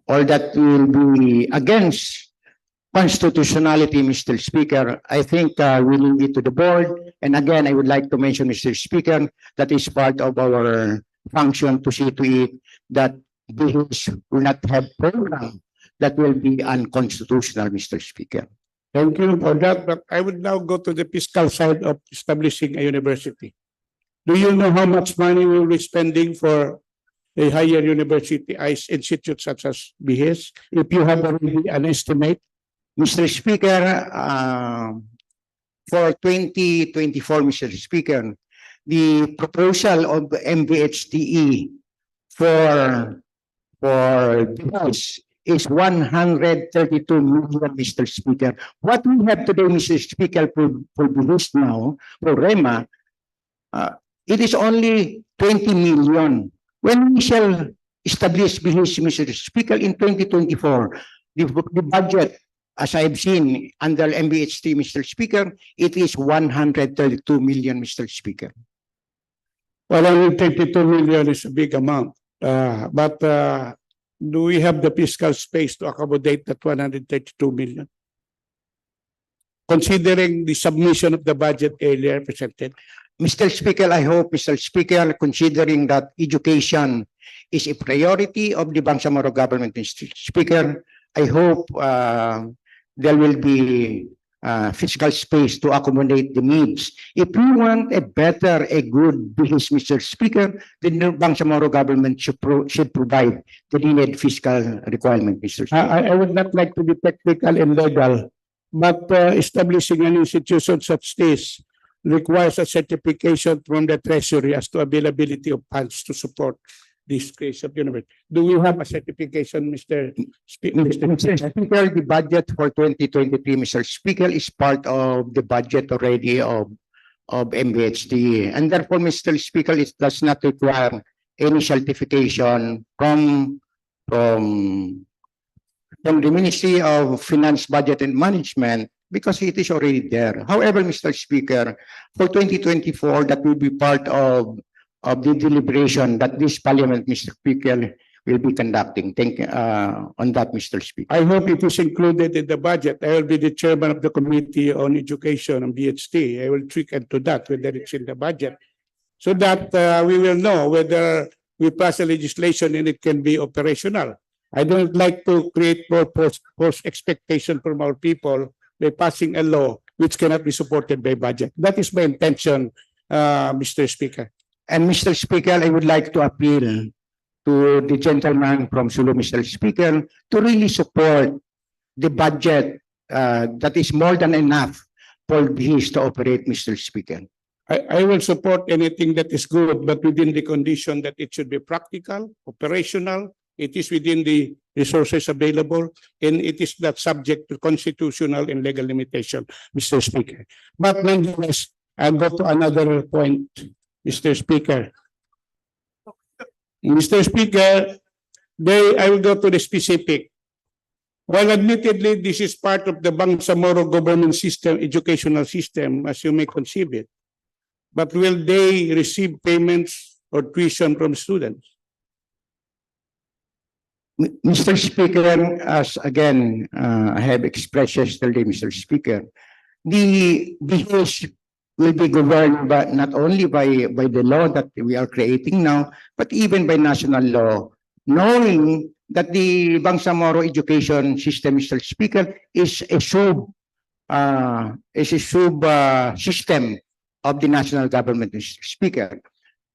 or that will be against constitutionality, Mr. Speaker. I think we leave it to the board. And again, I would like to mention, Mr. Speaker, that is part of our function to see to it that bills will not have program that will be unconstitutional, Mr. Speaker. Thank you for that, but I would now go to the fiscal side of establishing a university. Do you know how much money we'll be spending for a higher university institute such as BHS? If you have already an estimate. Mr. Speaker, for 2024, Mr. Speaker, the proposal of MBHTE for this is 132 million, Mr. Speaker. What we have today, Mr. Speaker, for this now, for REMA, it is only 20 million. When we shall establish BHS, Mr. Speaker, in 2024, the budget, as I've seen under MBHT, Mr. Speaker, it is 132 million, Mr. Speaker. Well, only 32 million is a big amount. But do we have the fiscal space to accommodate that 132 million? Considering the submission of the budget earlier presented. Mr. Speaker, I hope, Mr. Speaker, considering that education is a priority of the Bangsamoro government, Mr. Speaker, I hope there will be fiscal space to accommodate the needs. If we want a good business, Mr. Speaker, then the Bangsamoro government should provide the needed fiscal requirement, Mr. Speaker. I would not like to be technical and legal, but establishing an institution such this requires a certification from the Treasury as to availability of funds to support this case of university. Do we have a certification, Mr. Speaker? The budget for 2023, Mr. Speaker, is part of the budget already of MBHD. And therefore, Mr. Speaker, it does not require any certification from the Ministry of Finance, Budget and Management, because it is already there. However, Mr. Speaker, for 2024, that will be part of the deliberation that this Parliament, Mr. Speaker, will be conducting. Thank you on that, Mr. Speaker. I hope it is included in the budget. I will be the chairman of the Committee on Education and BHT. I will tweak into that whether it's in the budget. so that we will know whether we pass a legislation and it can be operational. I don't like to create more false expectation from our people by passing a law which cannot be supported by budget. That is my intention, Mr. Speaker. And Mr. Speaker, I would like to appeal to the gentleman from Sulu, Mr. Speaker, to really support the budget that is more than enough for this to operate, Mr. Speaker. I will support anything that is good, but within the condition that it should be practical, operational, it is within the resources available, and it is not subject to constitutional and legal limitation, Mr. Speaker. But nonetheless, I'll go to another point, Mr. Speaker. Mr. Speaker, I will go to the specific. While admittedly, this is part of the Bangsamoro government system, educational system, as you may conceive it, but will they receive payments or tuition from students? Mr. Speaker, as again, I have expressed yesterday, Mr. Speaker, the BHS will be governed by, not only by the law that we are creating now, but even by national law, knowing that the Bangsamoro education system, Mr. Speaker, is a sub system of the national government, Mr. Speaker.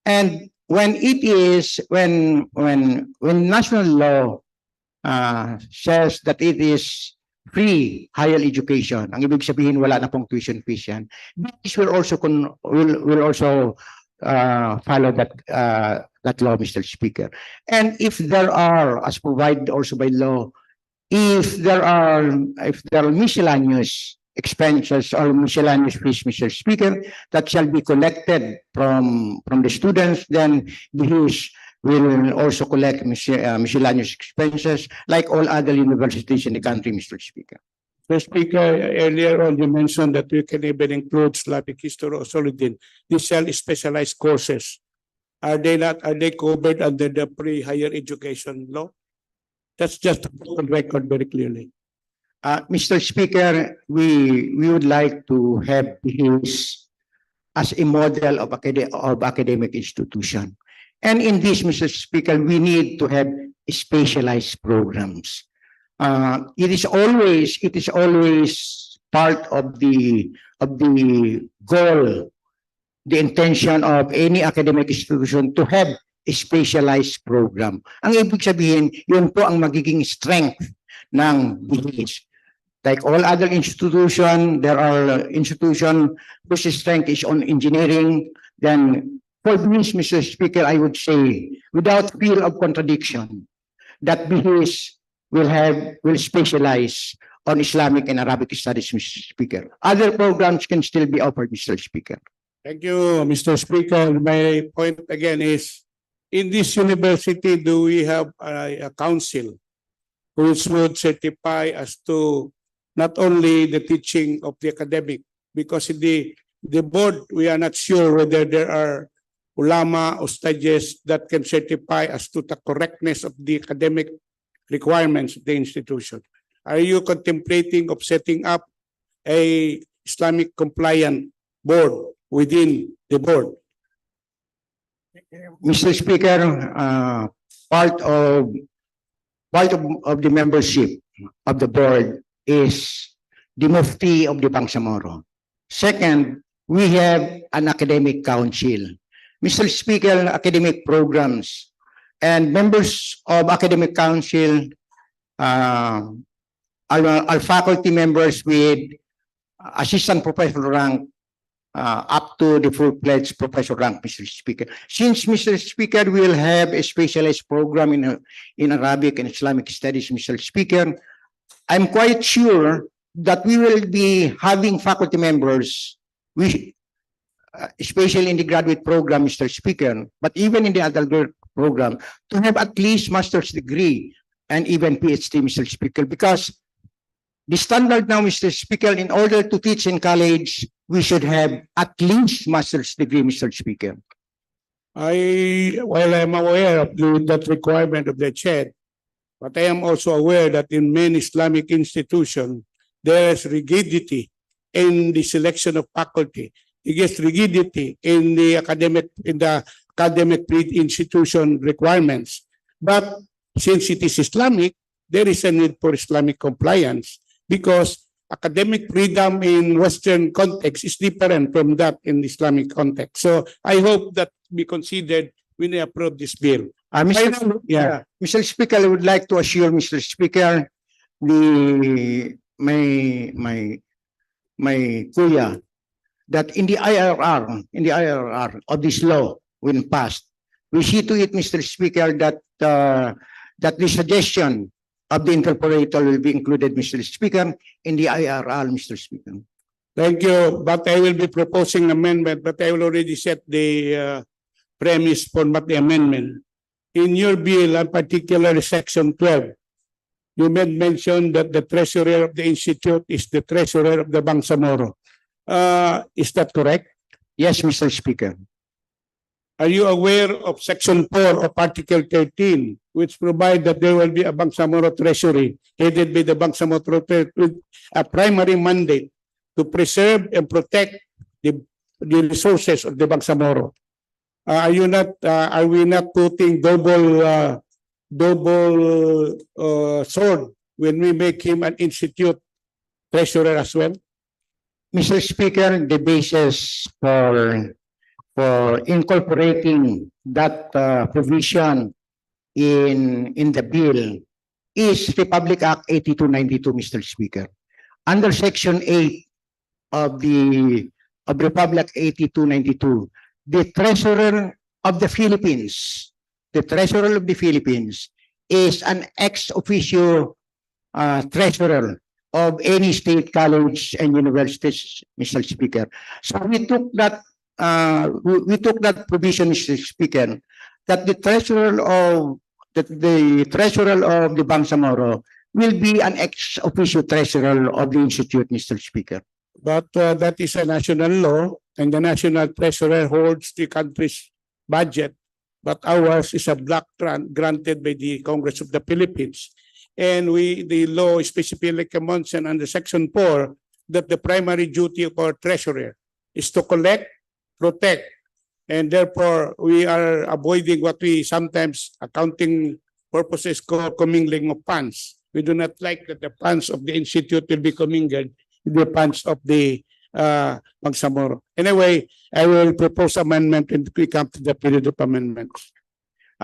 And when it is, when national law says that it is free higher education, ang ibig sabihin wala na pong tuition fees yan, this will also follow that law, Mr. Speaker. And if there are, as provided also by law, if there are miscellaneous expenses or miscellaneous fees, Mr. Speaker, that shall be collected from the students, then BHS will also collect miscellaneous expenses like all other universities in the country, Mr. Speaker. Mr. Speaker, earlier on you mentioned that we can even include Slavic history or Solidin. These shall specialized courses. Are they covered under the pre-higher education law? That's just to put on record very clearly. Mr. Speaker, we would like to have BHS as a model of academic institution. And in this, Mr. Speaker, we need to have specialized programs. It is always part of the goal, the intention of any academic institution to have a specialized program. Ang ibig sabihin, yun po ang magiging strength ng BHS. Like all other institutions, there are institutions whose strength is on engineering. Then for this, Mr. Speaker, I would say, without fear of contradiction, that BHS will specialize on Islamic and Arabic studies, Mr. Speaker. Other programs can still be offered, Mr. Speaker. Thank you, Mr. Speaker. My point again is, in this university, do we have a council which would certify as to not only the teaching of the academic, because the board, we are not sure whether there are ulama or stages that can certify as to the correctness of the academic requirements of the institution. Are you contemplating of setting up a Islamic compliant board within the board? Mr. Speaker, part of the membership of the board is the Mufti of the Bangsamoro. Second, we have an academic council. Mr. Speaker, academic programs and members of academic council are faculty members with assistant professor rank up to the full-fledged professor rank, Mr. Speaker. Since, Mr. Speaker, we will have a specialized program in Arabic and Islamic studies, Mr. Speaker, I'm quite sure that we will be having faculty members, especially in the graduate program, Mr. Speaker, but even in the undergraduate program, to have at least master's degree and even PhD, Mr. Speaker, because the standard now, Mr. Speaker, in order to teach in college, we should have at least master's degree, Mr. Speaker. While I'm aware of that requirement of the CHED, but I am also aware that in many Islamic institutions, there is rigidity in the selection of faculty. rigidity in the academic institution requirements. But since it is Islamic, there is a need for Islamic compliance because academic freedom in Western context is different from that in Islamic context. So I hope that be considered when they approve this bill. Mr. Speaker, I would like to assure Mr. Speaker, my kuya, that in the IRR of this law, when passed, we see to it, Mr. Speaker, that the suggestion of the interpolator will be included, Mr. Speaker, in the IRR, Mr. Speaker. Thank you, but I will be proposing amendment, but I will already set the premise for the amendment. In your bill, and particularly section 12, you made mention that the treasurer of the institute is the treasurer of the Bangsamoro. Is that correct? Yes, Mr. Speaker. Are you aware of section 4 of article 13, which provide that there will be a Bangsamoro treasury headed by the Bangsamoro with a primary mandate to preserve and protect the resources of the Bangsamoro? Are we not putting double sword when we make him an institute treasurer as well? Mr. Speaker, the basis for incorporating that provision in the bill is Republic Act 8292, Mr. Speaker. Under Section 8 of the Republic 8292, the treasurer of the Philippines is an ex officio treasurer of any state college and universities, Mr. Speaker. So we took that provision, Mr. Speaker, that the treasurer of the Bangsamoro will be an ex officio treasurer of the institute, Mr. Speaker. But that is a national law, and the national treasurer holds the country's budget. But ours is a block grant granted by the Congress of the Philippines. And the law specifically mentioned under Section 4 that the primary duty of our treasurer is to collect, protect, and therefore we are avoiding what we sometimes accounting purposes call commingling of funds. We do not like that the funds of the institute will be commingled with the funds of the Bangsamoro. Anyway, I will propose amendment and we come to the period of amendments.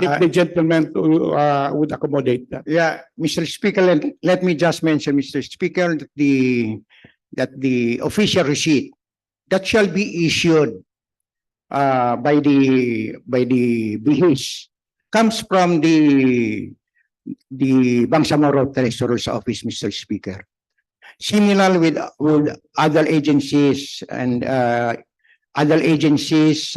If the gentleman would accommodate that. Yeah, Mr. Speaker, let me just mention, Mr. Speaker, that the official receipt that shall be issued by the BHIS comes from the Bangsamoro Treasurer's Office, Mr. Speaker. Similar with other agencies and offices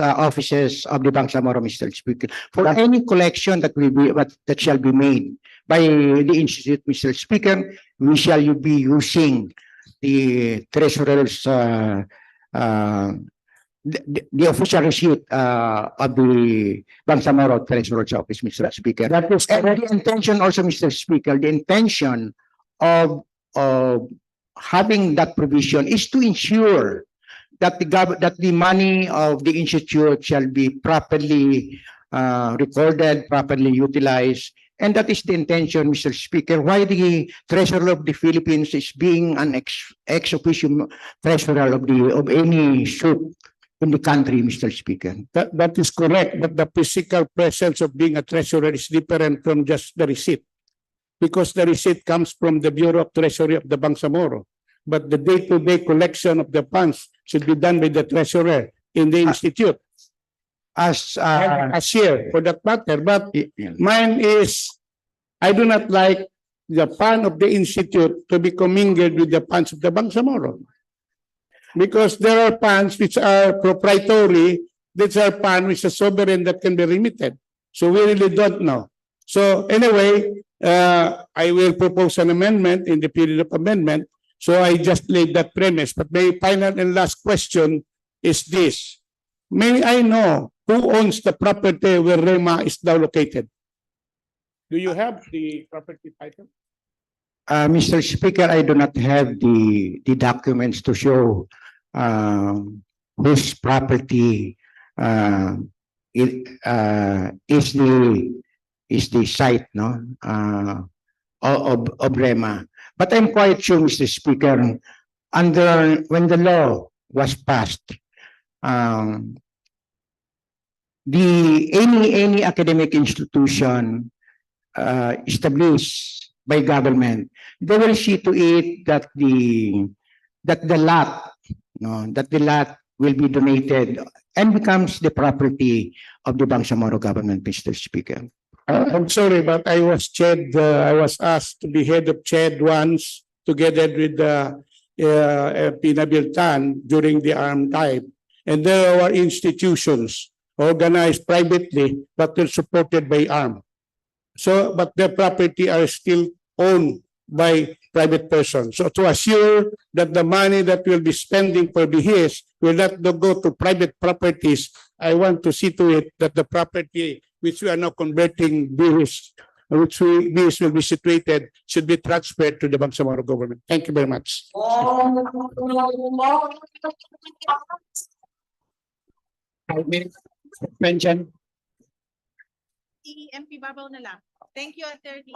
of the Bangsamoro, Mr. Speaker. For any collection that shall be made by the institute, Mr. Speaker, we shall be using the treasurer's the official receipt of the Bangsamoro Treasurer's Office, Mr. Speaker. That is, and the intention also, Mr. Speaker, the intention of having that provision is to ensure that the money of the institute shall be properly recorded, properly utilized, and that is the intention, Mr. Speaker, why the Treasurer of the Philippines is being an ex officio treasurer of any suit in the country, Mr. Speaker. That is correct, but the physical presence of being a treasurer is different from just the receipt, because the receipt comes from the Bureau of Treasury of the Bangsamoro. But the day-to-day collection of the funds should be done by the treasurer in the institute. As here, for that matter. But mine is, I do not like the fund of the institute to be commingled with the funds of the Bangsamoro. Because there are funds which are proprietary, these are funds which are sovereign that can be remitted. So we really don't know. So anyway, I will propose an amendment in the period of amendment. So I just laid that premise. But my final and last question is this. May I know who owns the property where Rema is now located? Do you have the property title? Mr. Speaker, I do not have the documents to show whose property is the site, no, of REMA. But I'm quite sure, Mr. Speaker, when the law was passed, any academic institution established by government, they will see to it that the lot, no, that the lot will be donated and becomes the property of the Bangsamoro government, Mr. Speaker. I'm sorry, but I was asked to be head of CHED once, together with Pinabiltan during the armed time. And there were institutions organized privately, but they're supported by arm. So, but their property are still owned by private persons. So to assure that the money that we'll be spending for BHIS will not go to private properties, I want to see to it that the property which we are now converting BHIS, BHIS will be situated, should be transferred to the Bangsamoro government. Thank you very much. Suspension. MP Babaw na lang. Thank you, Attorney.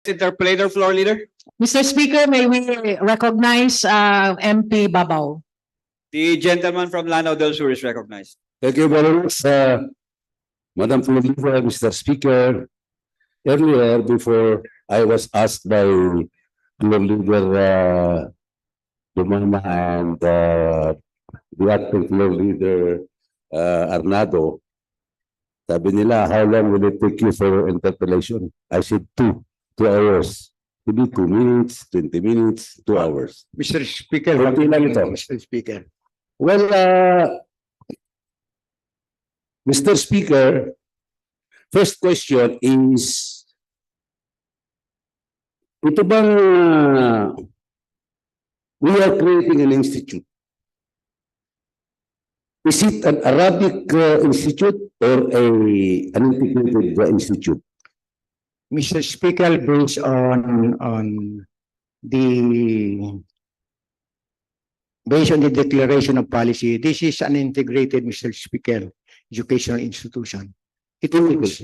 Interpolator, floor leader. Mr. Speaker, may we recognize MP Babaw. The gentleman from Lanao del Sur is recognized. Thank you very much, Madam Floor Leader, Mr. Speaker. Earlier, before I was asked by Floor Leader Dumana and the acting Floor Leader Arnado, sabi nila, how long will it take you for your interpellation? I said 2 hours. Maybe 2 minutes, 20 minutes, 2 hours. Mr. Speaker, Konti lang ito. Mr. Speaker. Well, Mr. Speaker, first question is, ito bang we are creating an institute? Is it an Arabic institute or an integrated institute? Mr. Speaker, based on the declaration of policy, this is an integrated, Mr. Speaker, educational institution. It means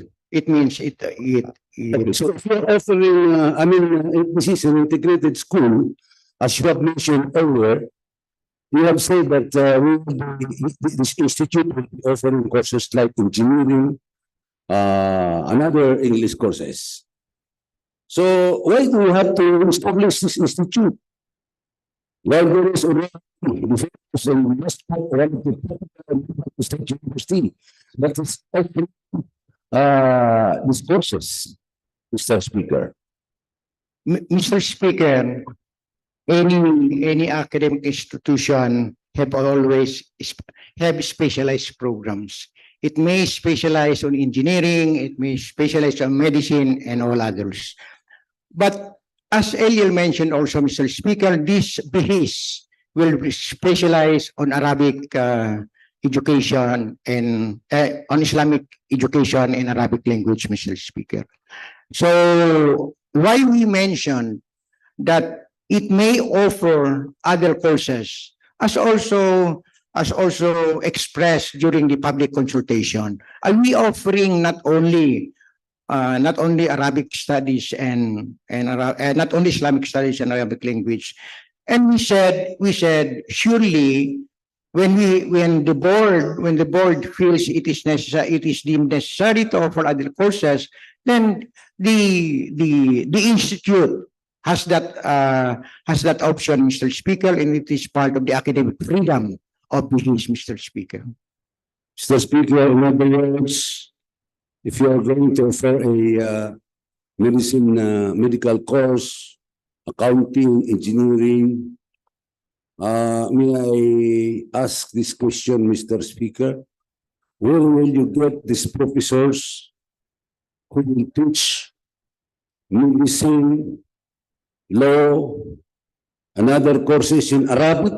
So if you're offering, if this is an integrated school, as you have mentioned earlier, you have said that this institute will be offering courses like engineering, and other English courses. So why do you have to establish this institute? Well, there is already the State University that is offering these courses, Mr. Speaker. Mr. Speaker, any academic institution have always have specialized programs. It may specialize on engineering, it may specialize on medicine and all others. But as Eliel mentioned also, Mr. Speaker, this BHIS will specialize on Arabic education and on Islamic education and Arabic language, Mr. Speaker. So why we mentioned that it may offer other courses as also expressed during the public consultation. Are we offering not only Arabic studies and not only Islamic studies and Arabic language? And we said surely when the board feels it is deemed necessary to offer other courses, then the institute has that option, Mr. Speaker, and it is part of the academic freedom of business, Mr. Speaker. Mr. Speaker, in other words, if you are going to offer a medical course, accounting, engineering, may I ask this question, Mr. Speaker? Where will you get these professors who will teach medicine, law, and other courses in Arabic?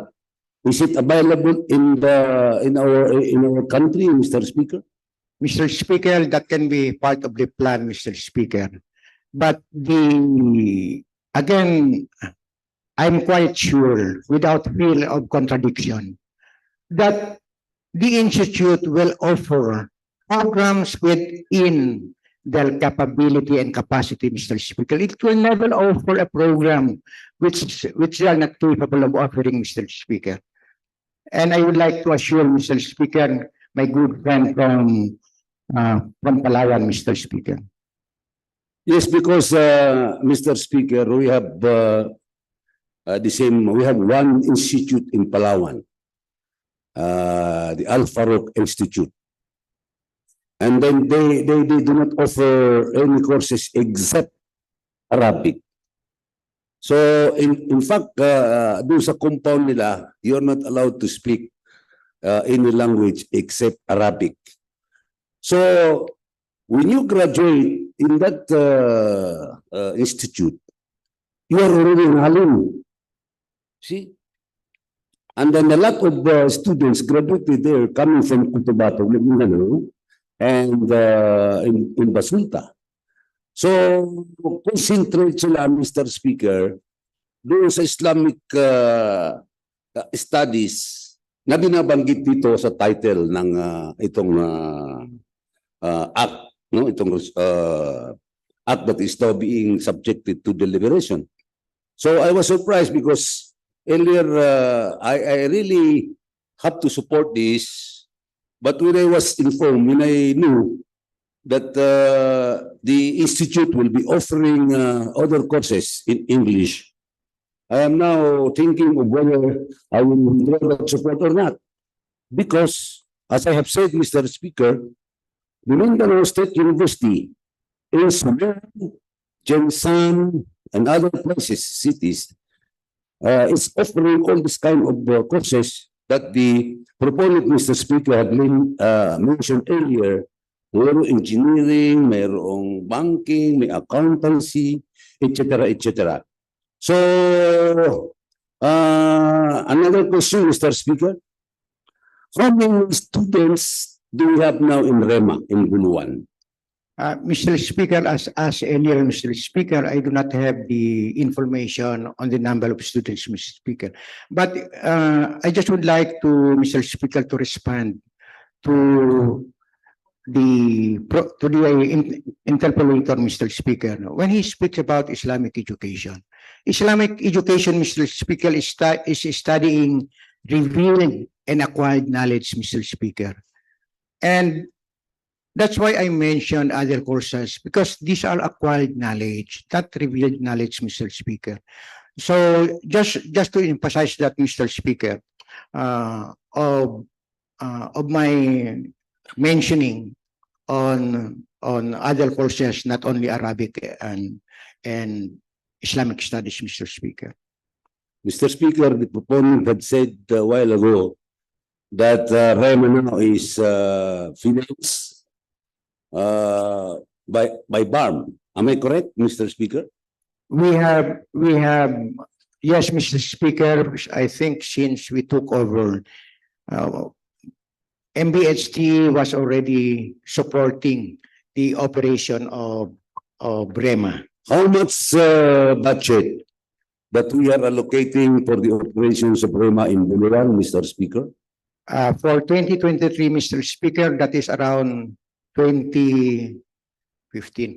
Is it available in our country, Mr. Speaker? Mr. Speaker, that can be part of the plan, Mr. Speaker. But again, I'm quite sure, without fear of contradiction, that the institute will offer programs within their capability and capacity, Mr. Speaker. It will never offer a program which they are not capable of offering, Mr. Speaker. And I would like to assure, Mr. Speaker, my good friend from Palawan, Mr. Speaker. Yes, because Mr. Speaker, we have we have one institute in Palawan, the Al-Akhir Institute. And then they do not offer any courses except Arabic. So in fact, doon sa compound nila, you're not allowed to speak any language except Arabic. So when you graduate in that institute, you are already in Halim. See? And then a lot of students graduated there coming from Cotabato, and in Basulta. So concentrate sila, Mr. Speaker, doon sa Islamic studies na binabanggit dito sa title ng itong act, no? Itong act that is now being subjected to deliberation. So I was surprised because earlier I really have to support this, but when I was informed, when I knew that the institute will be offering other courses in English, I am now thinking of whether I will withdraw that support or not. Because, as I have said, Mr. Speaker, the Mindanao State University is Jensan and other places, cities, is offering all this kind of courses that the proponent, Mr. Speaker, had mentioned earlier. Mayroong engineering, mayroong banking, may accountancy, etc., etc. So, another question, Mr. Speaker. How many students do we have now in REMA, in Buluan? Mr. Speaker, as earlier, Mr. Speaker, I do not have the information on the number of students, Mr. Speaker. But I just would like to, Mr. Speaker, to respond to the interpolator, Mr. Speaker, when he speaks about Islamic education. Islamic education, Mr. Speaker, is studying revealed and acquired knowledge, Mr. Speaker. And that's why I mentioned other courses, because these are acquired knowledge, not revealed knowledge, Mr. Speaker. So just to emphasize that, Mr. Speaker, of my mentioning on other courses, not only Arabic and Islamic studies, Mr. Speaker. Mr. Speaker, the proponent had said a while ago that REMA now is financed by BARM. Am I correct, Mr. Speaker? We have, yes, Mr. Speaker, I think since we took over, MBHT was already supporting the operation of REMA. How much budget that we are allocating for the operations of REMA in Buluan, Mr. Speaker? For 2023, Mr. Speaker, that is around 15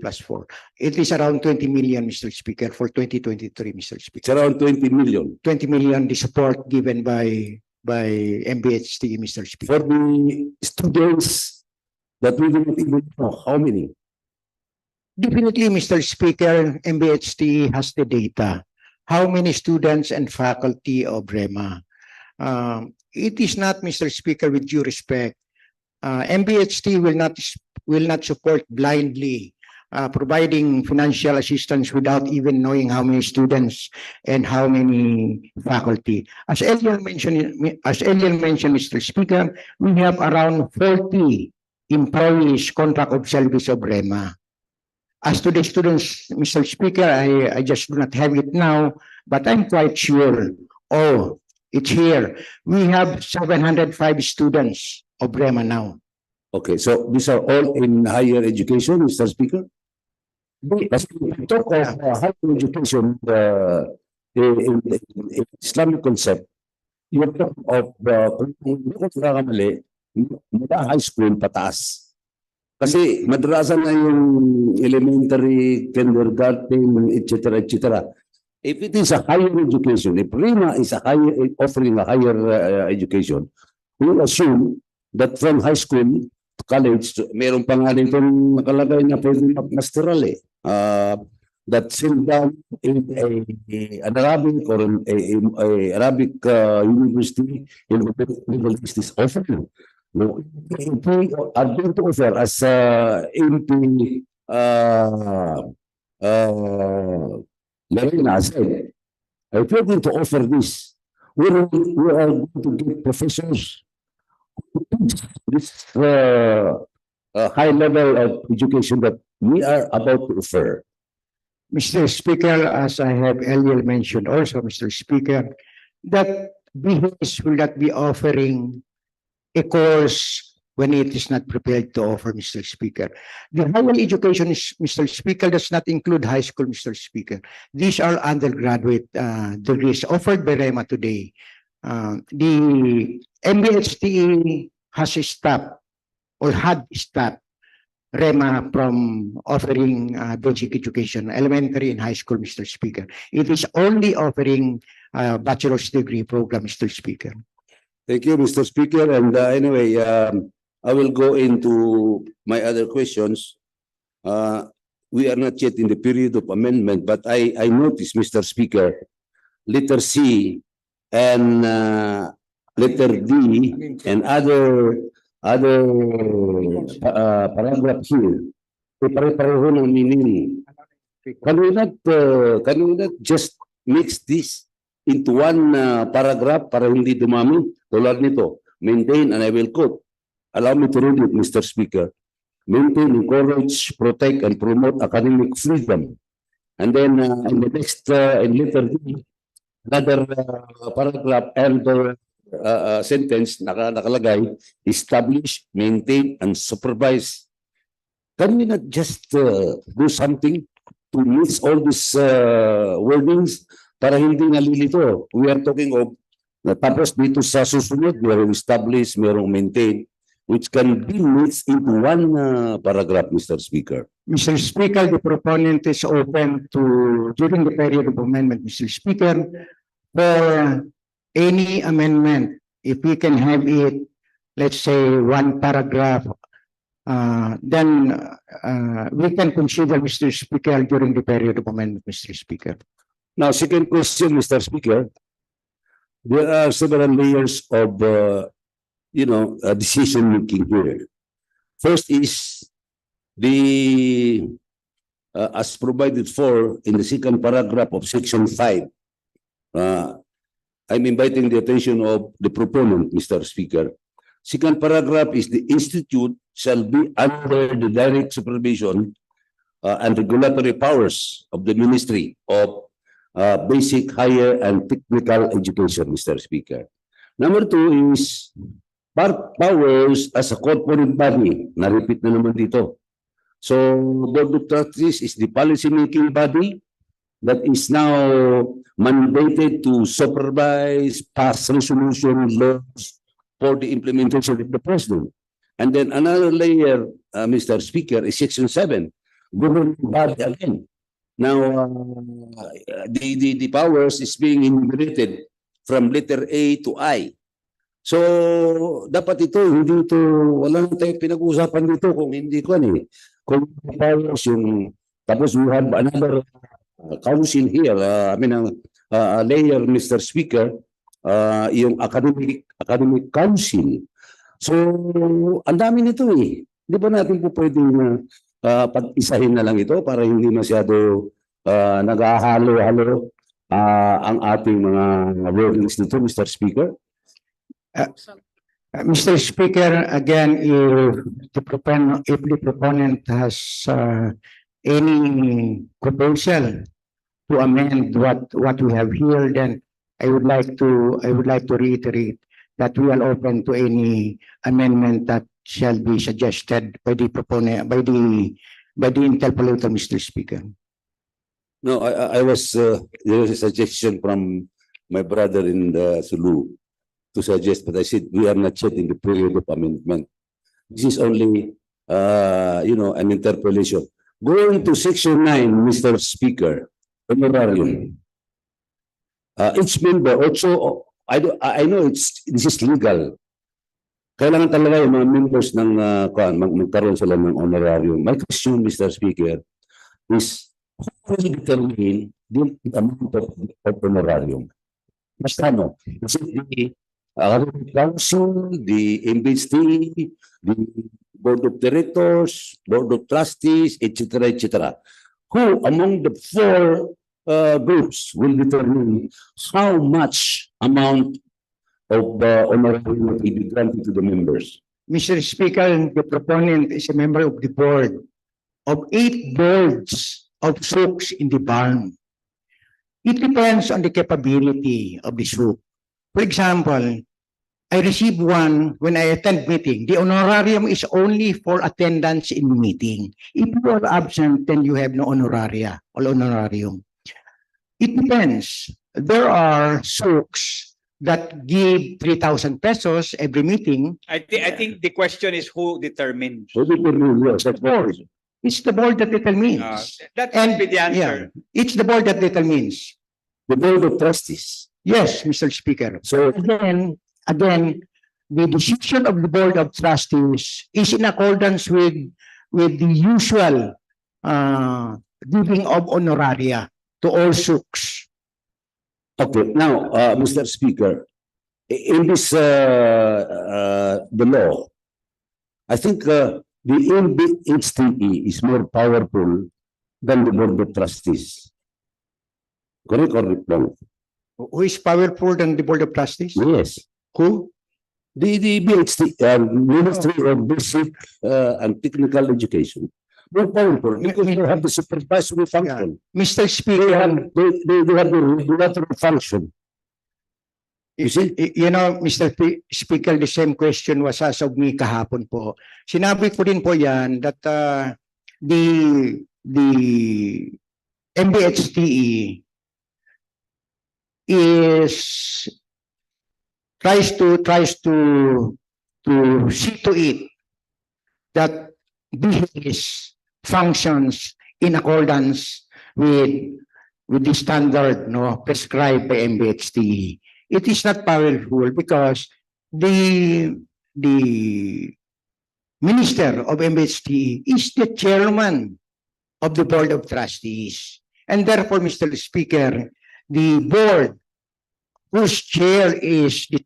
plus 4. It is around 20 million, Mr. Speaker, for 2023, Mr. Speaker. It's around 20 million. 20 million, the support given by MBHT, Mr. Speaker. For the students that we do not even know, how many? Definitely, Mr. Speaker, MBHT has the data. How many students and faculty of REMA? It is not, Mr. Speaker, with due respect. MBHT will not support blindly, providing financial assistance without even knowing how many students and how many faculty. As earlier mentioned, Mr. Speaker, we have around 40 employees contract of service of REMA. As to the students, Mr. Speaker, I just do not have it now, but I'm quite sure. Oh, it's here. We have 705 students of REMA now. Okay, so these are all in higher education, Mr. Speaker? As we talk of higher education in Islamic concept, you talk of kung hindi ko nakakamali, mula high school pataas. Kasi madrasa na yung elementary, kindergarten, etc., etc. If it is a higher education, if REMA is offering a higher education, we will assume that from high school to college, meron pa nga rin itong nakalagay na pwede masteral that sent down in an Arabic or a Arabic university in the Middle East is offering. No, if we are going to offer as MP Marina said, if we're going to offer this, we are going to get professors this high level of education that we are about to offer. Mr. Speaker, as I have earlier mentioned also, Mr. Speaker, that BHS will not be offering a course when it is not prepared to offer, Mr. Speaker. The higher education, Mr. Speaker, does not include high school, Mr. Speaker. These are undergraduate degrees offered by REMA today. The MBHT has stopped or had stopped REMA from offering basic education, elementary and high school, Mr. Speaker. It is only offering bachelor's degree program, Mr. Speaker. Thank you, Mr. Speaker. And anyway, I will go into my other questions. We are not yet in the period of amendment, but I noticed, Mr. Speaker, letter C and letter D and other paragraph here, pare-pareho ng meaning. Can we not just mix this into one paragraph para hindi dumami? Tulad nito, maintain, and I will quote. Allow me to read it, Mr. Speaker. Maintain, encourage, protect, and promote academic freedom. And then in the next, in letter D, another paragraph and sentence nakalagay, establish, maintain, and supervise. Can we not just do something to mix all these wordings para hindi nalilito? We are talking of, tapos dito sa susunod, merong establish, merong maintain, which can be mixed into one paragraph, Mr. Speaker. Mr. Speaker, the proponent is open to, during the period of amendment, Mr. Speaker, for any amendment, if we can have it, let's say, one paragraph, then we can consider, Mr. Speaker, during the period of amendment, Mr. Speaker. Now, second question, Mr. Speaker. There are several layers of, decision making here. First is the, as provided for in the second paragraph of section 5. I'm inviting the attention of the proponent, Mr. Speaker. Second paragraph is the institute shall be under the direct supervision and regulatory powers of the Ministry of Basic, Higher, and Technical Education, Mr. Speaker. Number 2 is powers as a corporate body. Na-repeat na naman dito. So, Board of Trustees is the policy-making body that is now mandated to supervise, pass resolution laws for the implementation of the President. And then another layer, Mr. Speaker, is section 7, governing body again. Now, the powers is being enumerated from letter A to I. So, dapat ito, hindi ito, wala nang tayong pinag-uusapan dito kung hindi ko kung powers yung, tapos we have another council here, a layer, Mr. Speaker, yung academic council. So, ang dami nito eh. Di ba natin po pwedeng pag-isahin na lang ito para hindi masyado nag-ahalo-halo ang ating mga wordings nito, Mr. Speaker? Mr. Speaker, again, if the proponent has any proposal to amend what we have here, then I would like to reiterate that we are open to any amendment that shall be suggested by the proponent, by the interpolator, Mr. Speaker. No, I was there was a suggestion from my brother in the Sulu to suggest, but I said we are not yet in the period of amendment. This is only an interpolation. Going to section 9, Mr. Speaker, honorarium. Each member also, I know this is legal. Kailangan talaga yung mga members ng magkaroon sila ng honorarium. My question, Mr. Speaker, is who will determine the amount of honorarium? Basta no? Is it the council, the investee, the board of directors, board of trustees, etc., etc.? Who among the four groups will determine how much amount of honorarium will be granted to the members? Mr. Speaker, the proponent is a member of the board of 8 boards of SOOCs in the barn. It depends on the capability of the SOOC. For example, I receive one when I attend meeting. The honorarium is only for attendance in meeting. If you are absent, then you have no honorarium. It depends. There are SOOCs that give 3,000 pesos every meeting. I think the question is who determines. Who determines? Yes, Board. It's the board that determines. That should be the answer. It's the board that determines. The board of trustees. Yes, Mr. Speaker. So Again, the decision of the Board of Trustees is in accordance with the usual giving of honoraria to all souks. okay, now, Mr. Speaker, in this the law, I think the NBHTE is more powerful than the board of trustees. Correct or wrong? Who is powerful than the Board of Trustees? Yes. Who? The BHT, Ministry of Basic and Technical Education. More powerful because they have the supervisory function. Mr. Speaker, They have the regulatory function. You see? You know, Mr. Speaker, the same question was asked of me kahapon po. Sinabi ko din po yan that the MBHTE tries to see to it that BHS functions in accordance with the standard prescribed by MBHTE. It is not powerful because the minister of MBHTE is the chairman of the Board of Trustees. And therefore, Mr. Speaker, the board whose chair is the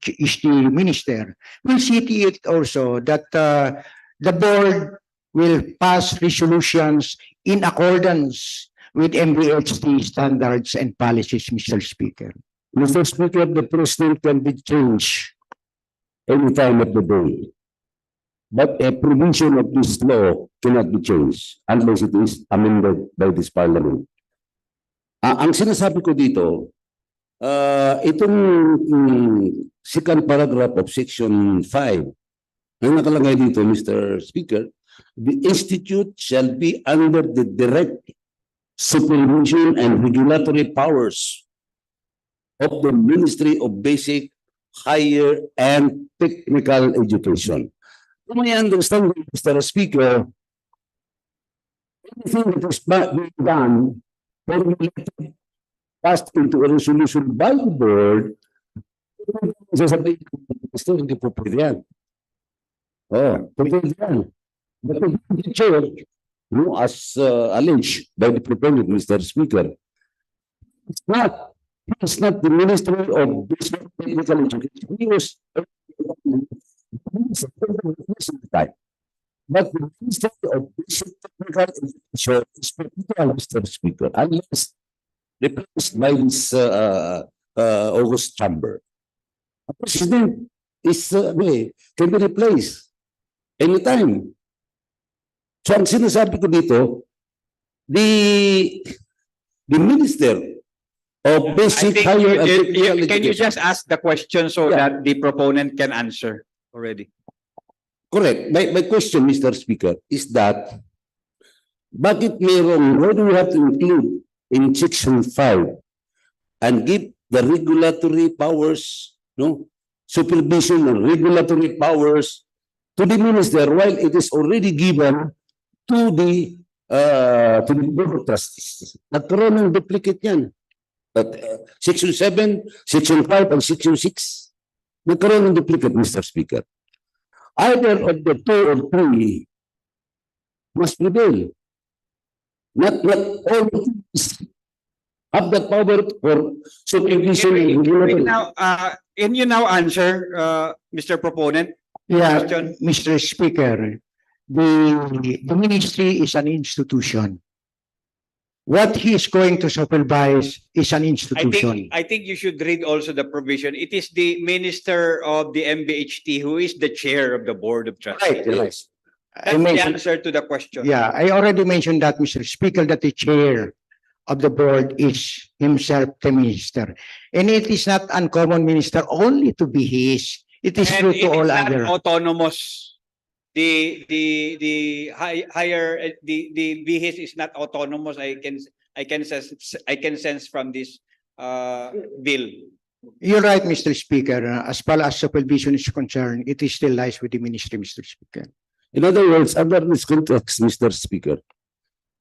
minister will see to it also that the board will pass resolutions in accordance with MBHT standards and policies, Mr. Speaker. Mr. Speaker, the president can be changed any time of the day. But a provision of this law cannot be changed unless it is amended by this parliament. Ang sinasabi ko dito, itong second paragraph of section 5, ang nakalagay dito, Mr. Speaker, the institute shall be under the direct supervision and regulatory powers of the Ministry of Basic, Higher, and Technical Education. Kung may understand, Mr. Speaker, anything that is being done formulated, passed into a resolution by the board, sasabihin ko, hindi po pwede yan. Pwede yan. But the chair, as alleged by the proponent, Mr. Speaker, it's not the Ministry of Basic Technical Education. He was but the Ministry of Basic Technical Education is particular, Mr. Speaker, unless replaced by this August chamber. The president is can be replaced anytime. So ang sinasabi ko dito, the Minister of Basic, Higher, and Technical Education. Can you just ask the question so that the proponent can answer already? Correct. My question, Mr. Speaker, is that bakit mayroong, why do we have to include in section 5 and give the regulatory powers, supervision and regulatory powers to the minister while it is already given to the Board of Trustees? Nagkaroon ng duplicate yan. But section 7, section 5, and section 6, nagkaroon ng duplicate, Mr. Speaker. Either of the 2 or 3 must prevail. Not all have the power for supervision and regulatory. Can you now answer, Mr. Proponent? Yeah, Question? Mr. Speaker, the ministry is an institution. What he is going to supervise is an institution. I think you should read also the provision. It is the Minister of the MBHT who is the chair of the Board of Trustees. Right. That's the answer to the question. Yeah, I already mentioned that, Mr. Speaker, that the chair of the board is himself the minister. And it is not uncommon, minister, only to be his. It is true to all other. Autonomous. The BHIS is not autonomous. I can sense from this bill. You're right, Mr. Speaker. As far as supervision is concerned, it is still lies with the ministry, Mr. Speaker. In other words, under this context, Mr. Speaker,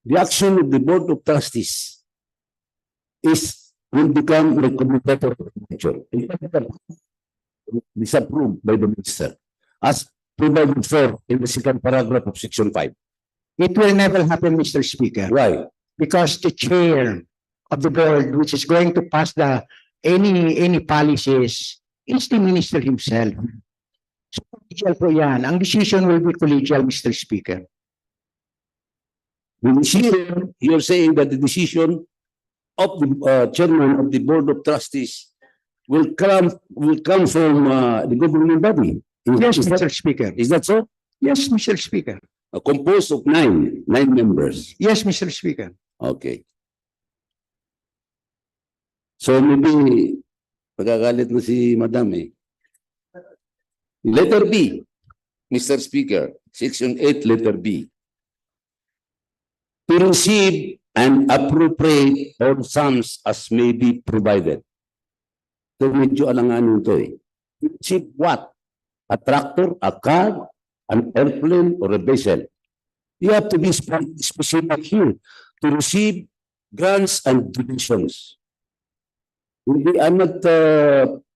the action of the Board of Trustees will become recommendatory in nature. It will become disapproved by the minister, as provided for in the second paragraph of Section 5. It will never happen, Mr. Speaker. Why? Because the chair of the board, which is going to pass any policies, is the minister himself. So, collegial po yan. Ang decision will be collegial, Mr. Speaker. The decision, you're saying that the decision of the chairman of the Board of Trustees will come from the governing body. Yes, Mr. Speaker. Is that so? Yes, Mr. Speaker. Composed of nine members. Yes, Mr. Speaker. Okay. So maybe pagkagalit na si Madam eh. Letter B, Mr. Speaker, Section 8, letter B. To receive and appropriate all sums as may be provided. So medyo alanganin ito eh. To receive what? A tractor, a car, an airplane, or a vessel. You have to be specific here. To receive grants and donations. I'm not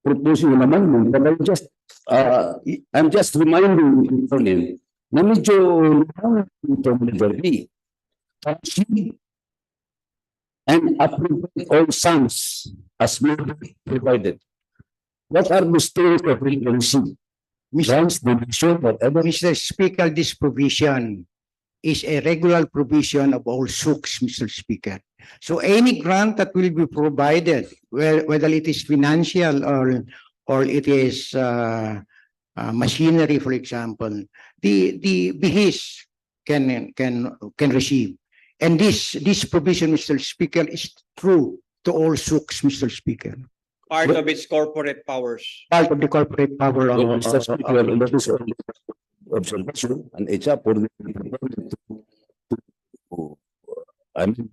proposing an amendment, but I'm just reminding you na medyo ito letter and appropriate all sums as may be provided. What are the states of receive? Grants, donation, whatever. Mr. Speaker, this provision is a regular provision of all SUKs, Mr. Speaker. So any grant that will be provided, whether it is financial or it is machinery, for example, the BHIS can receive. And this provision, Mr. Speaker, is true to all SUKs, Mr. Speaker. Part of its corporate powers. Part of the corporate power of Mr. Speaker, that is only observation and it's up for the I mean,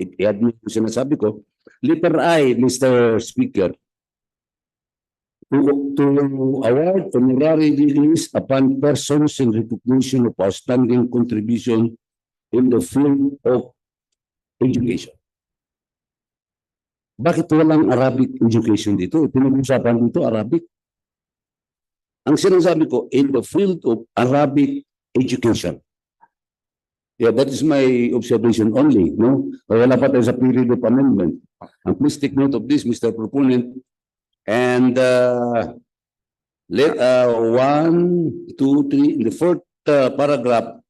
i-add mo yung sinasabi ko. Letter I, Mr. Speaker, to award honorary release upon persons in recognition of outstanding contribution in the field of education. Bakit walang Arabic education dito? Pinag-usapan dito Arabic. Ang sinasabi ko, in the field of Arabic education. Yeah, that is my observation only, no? Wala pa tayo sa period of amendment. And please take note of this, Mr. Proponent. And 1, 2, 3, in the fourth paragraph,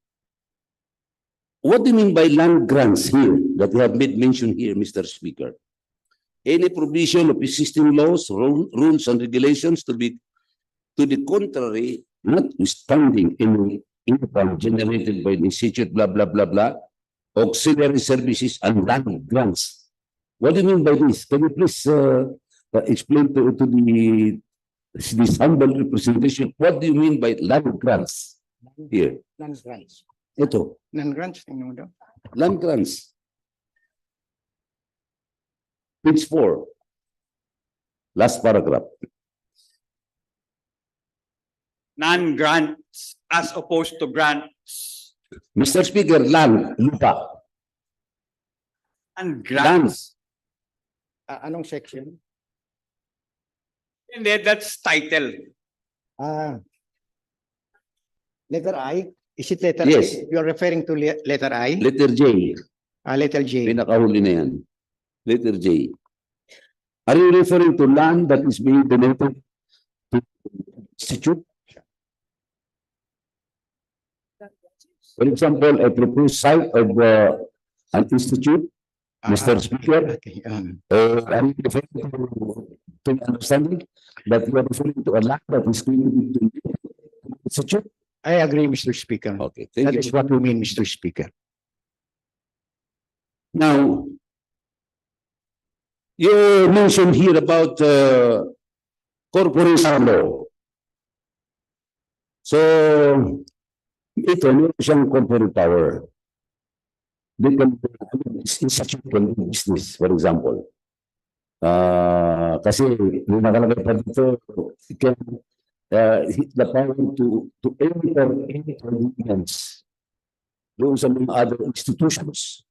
what do you mean by land grants here that you have made mention here, Mr. Speaker? Any provision of existing laws, rules, and regulations to the contrary, notwithstanding any income generated by the institute, blah, blah, blah, blah, auxiliary services and land grants. What do you mean by this? Can you please explain to this humble representation, what do you mean by land grants here? Land grants. Ito. Land grants, tingnan mo daw. Land grants. Page 4. Last paragraph. Non-grants as opposed to grants. Mr. Speaker, land, lupa. And grants. Anong section? Hindi, that's title. Letter I? Is it letter Yes. I? You are referring to letter I? Letter J. Letter J. Pinakahuli na yan. Letter J. Are you referring to land that is being donated to institute? For example, a proposed site of an institute, Mr. Speaker, Okay. are you referring to understanding that you are referring to a land that is going to be donated to the institute? I agree, Mr. Speaker. Okay, thank That you. is what we mean, Mr. Speaker. Now, you mentioned here about corporation law. So, ito, meron siyang corporate power. They can institute can do business, for example. Kasi yung nakalagay pa dito, it can the power to enter any agreements doon sa mga other institutions.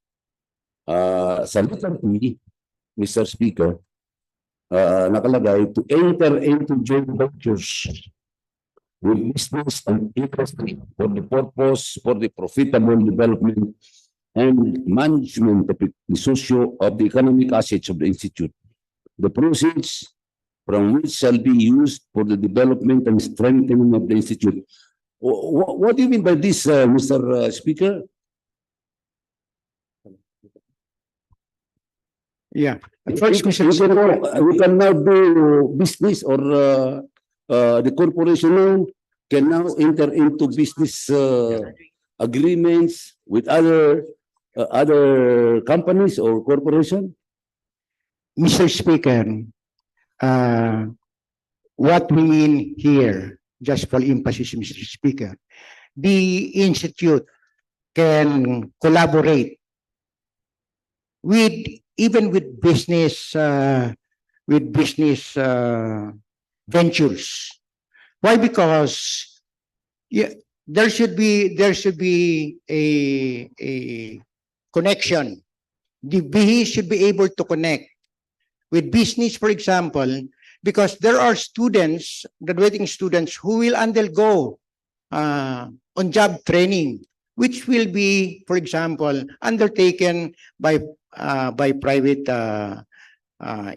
Sa letter P, Mr. Speaker, nakalagay to enter into joint ventures with business and industry for the profitable development and management of the economic assets of the institute. The proceeds from which shall be used for the development and strengthening of the institute. What do you mean by this, Mr. Speaker? Yeah. First, we can now do business, or the corporation now can now enter into business agreements with other companies or corporation. Mr. Speaker, what we mean here, just for emphasis, Mr. Speaker, the institute can collaborate with even with business ventures. Why? Because there should be a connection. The BE should be able to connect with business, for example, because there are students, graduating students, who will undergo on-job training, which will be, for example, undertaken by private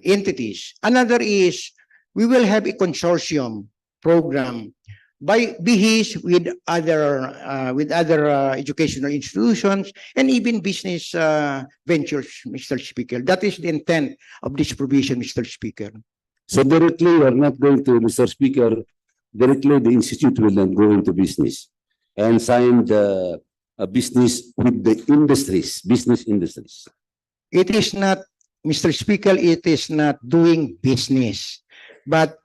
entities. Another is we will have a consortium program by BHIS with other educational institutions and even business ventures, Mr. Speaker. That is the intent of this provision, Mr. Speaker. So directly, we are not going to, Mr. Speaker, directly the institute will not go into business and sign the business with the industries, business industries. It is not, Mr. Speaker, it is not doing business, but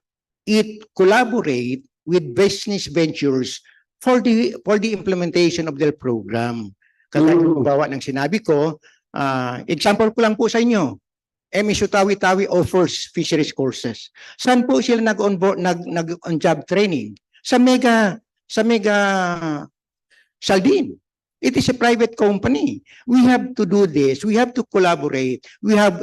it collaborate with business ventures for the implementation of their program. Kaya bawa ng sinabi ko, example ko lang po sa inyo, MSU Tawi-Tawi offers fisheries courses. Saan po sila nag-on-job training? Sa Mega Saldin. It is a private company. We have to do this. We have to collaborate. We have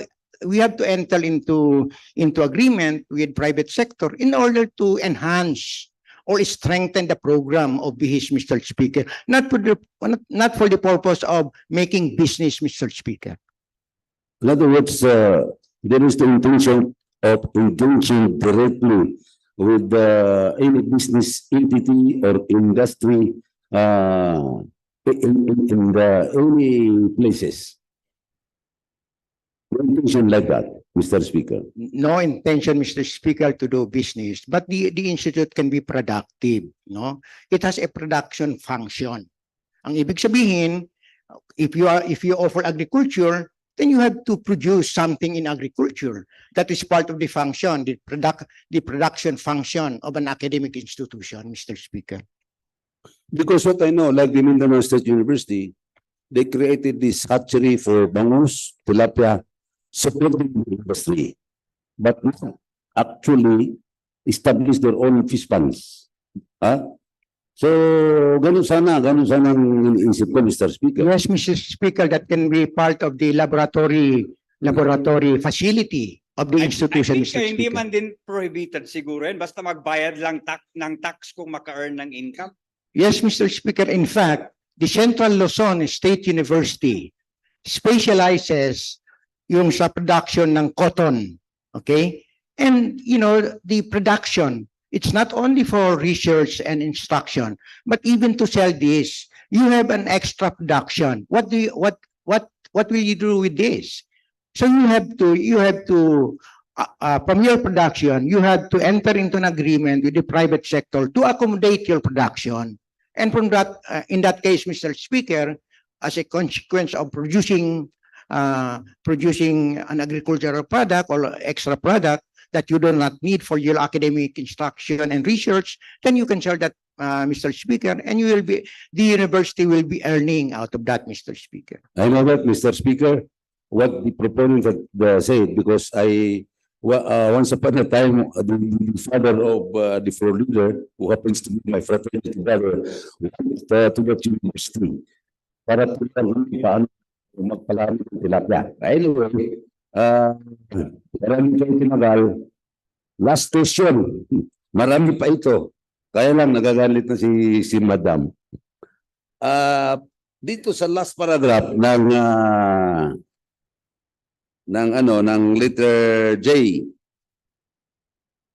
to enter into agreement with private sector in order to enhance or strengthen the program of BHIS, Mr. Speaker, not for the purpose of making business, Mr. Speaker. In other words, there is the intention of engaging directly with any business entity or industry in any places. No intention like that, Mr. Speaker. No intention, Mr. Speaker, to do business, but the institute can be productive. No, it has a production function. Ang ibig sabihin, if you offer agriculture, then you have to produce something in agriculture. That is part of the function, the production function of an academic institution, Mr. Speaker. Because what I know, like the Mindanao State University, they created this hatchery for bangus, tilapia, supporting the industry, but actually establish their own fish ponds. So, ganun sana ang iniisip ko, Mr. Speaker. Yes, Mr. Speaker, that can be part of the laboratory facility of the institution, Mr. Speaker. Hindi man din prohibited siguro yan, basta magbayad lang ng tax kung maka-earn ng income. Yes, Mr. Speaker. In fact, the Central Luzon State University specializes yung sa production ng cotton. Okay? And, the production, it's not only for research and instruction, but even to sell this, you have an extra production. What will you do with this? So you have to from your production, you have to enter into an agreement with the private sector to accommodate your production. And from that, in that case, Mr. Speaker, as a consequence of producing an agricultural product or extra product that you do not need for your academic instruction and research, then you can sell that, Mr. Speaker, and the university will be earning out of that, Mr. Speaker. I know that, Mr. Speaker, what the proponent said, because I once upon a time, the father of the floor leader, who happens to be my fraternity brother, went to the university para tulungan paano magpalaro ng tilapia. Anyway, marami kayong tinagal. Last question. Marami pa ito. Kaya lang nagagalit na si Madam. Dito sa last paragraph ng letter J.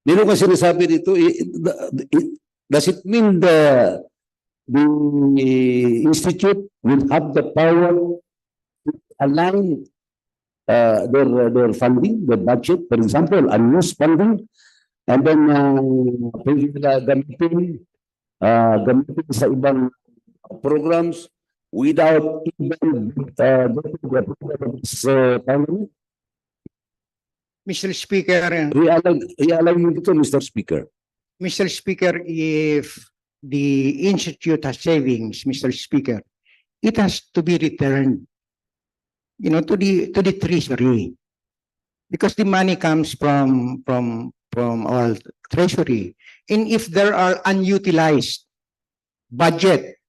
Nino kasi sinasabi dito, does it mean the institute will have the power to align their funding, their budget, for example, unused funding, and then pwede nila gamitin sa ibang programs without even Parliament? Mr. Speaker, Realign mo dito, Mr. Speaker. Mr. Speaker, if the institute has savings, Mr. Speaker, it has to be returned, to the treasury, because the money comes from our treasury. And if there are unutilized budget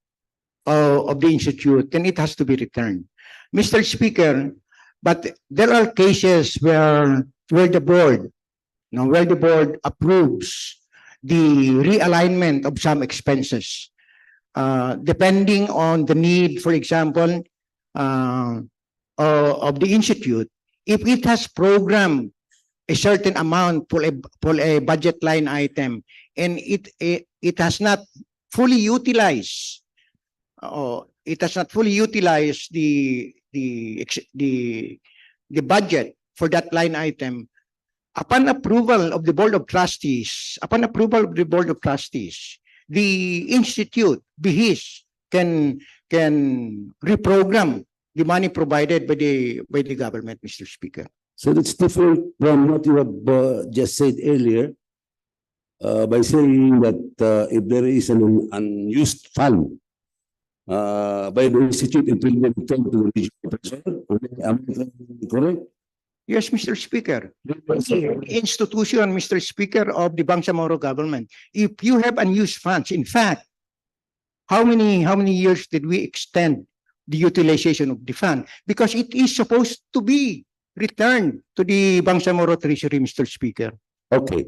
of the institute, then it has to be returned, Mr. Speaker. But there are cases where the board approves the realignment of some expenses, depending on the need, for example, of the institute. If it has programmed a certain amount for a budget line item, and it has not fully utilized, the budget for that line item, upon approval of the Board of Trustees, the institute, BHIS, can reprogram the money provided by the government, Mr. Speaker. So that's different from what you have just said earlier, by saying that if there is an unused fund by the institute, it will be returned to the regional treasurer. Am I correct? Yes, Mr. Speaker. The institution, Mr. Speaker, of the Bangsamoro government, if you have unused funds, in fact, how many years did we extend the utilization of the fund? Because it is supposed to be returned to the Bangsamoro treasury, Mr. Speaker. Okay.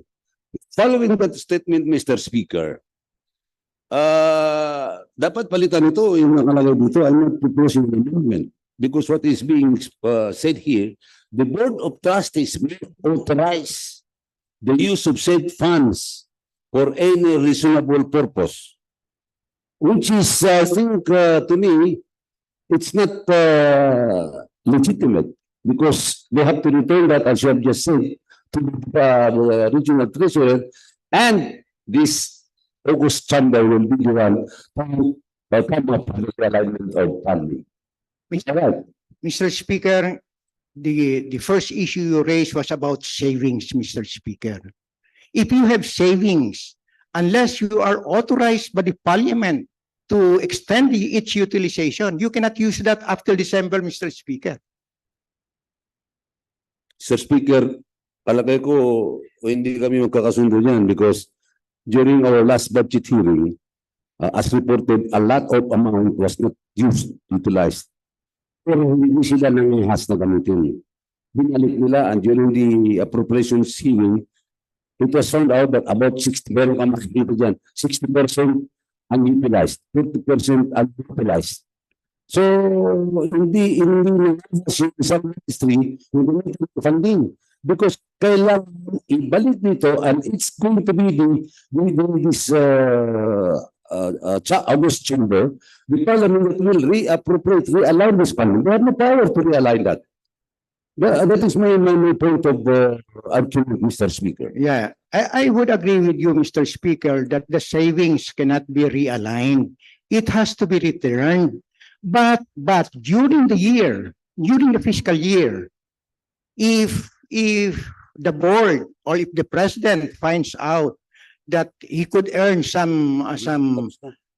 Following that statement, Mr. Speaker, dapat palitan ito, yung nakalagay dito. I'm not proposing an amendment because what is being said here, the Board of Trustees may authorize the use of said funds for any reasonable purpose, which is, I think, to me, it's not legitimate because they have to return that, as you have just said, to the regional treasurer, and this August chamber will be the one to come up with the alignment of funding. Mr. Speaker, the first issue you raised was about savings, Mr. Speaker. If you have savings, unless you are authorized by the Parliament to extend its utilization, you cannot use that after December, Mr. Speaker. Sir Speaker, palagay ko hindi kami magkakasundo niyan because during our last budget hearing, as reported, a lot of amount was not utilized. Pero hindi sila nangihas na gamitin. Binalik nila, and during the appropriations hearing, it was found out that about 60%, meron kang makikita dyan, 60% unutilized, 50% unutilized. So, hindi sa ministry, hindi funding. Because kailangan ibalik nito, and it's going to be this August chamber, the Parliament will reappropriate, realign this funding. They have no power to realign that. That is my point of argument, Mr. Speaker. Yeah, I would agree with you, Mr. Speaker, that the savings cannot be realigned. It has to be returned. But during the fiscal year, if the board or if the president finds out that he could earn some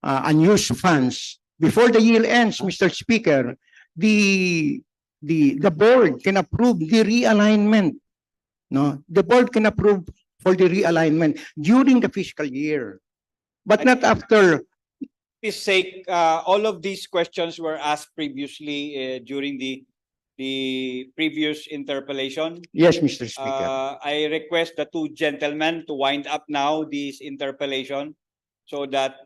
unused funds before the year ends, Mr. Speaker, the board can approve the realignment No, the board can approve for the realignment during the fiscal year, but not after. His sake, all of these questions were asked previously during the previous interpellation. Yes, Mr. Speaker. I request the two gentlemen to wind up now this interpellation so that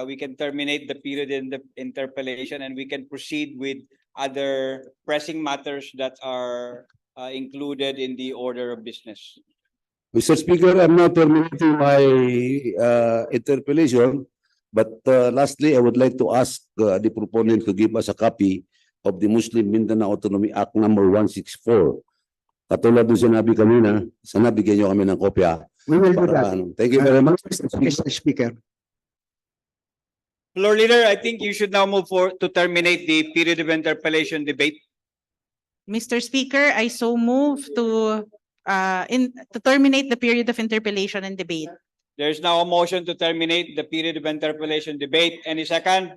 we can terminate the period in the interpellation and we can proceed with other pressing matters that are included in the order of business. Mr. Speaker, I'm now terminating my interpellation. But lastly, I would like to ask the proponent to give us a copy of the Muslim Mindanao Autonomy Act number 164. Katulad ng sinabi kanina, sana bigyan niyo kami ng kopya. We will do that. Thank you very much, Mr. Speaker. Floor Leader, I think you should now move forward to terminate the period of interpellation debate. Mr. Speaker, I so move to terminate the period of interpellation and debate. There is now a motion to terminate the period of interpellation debate. Any second?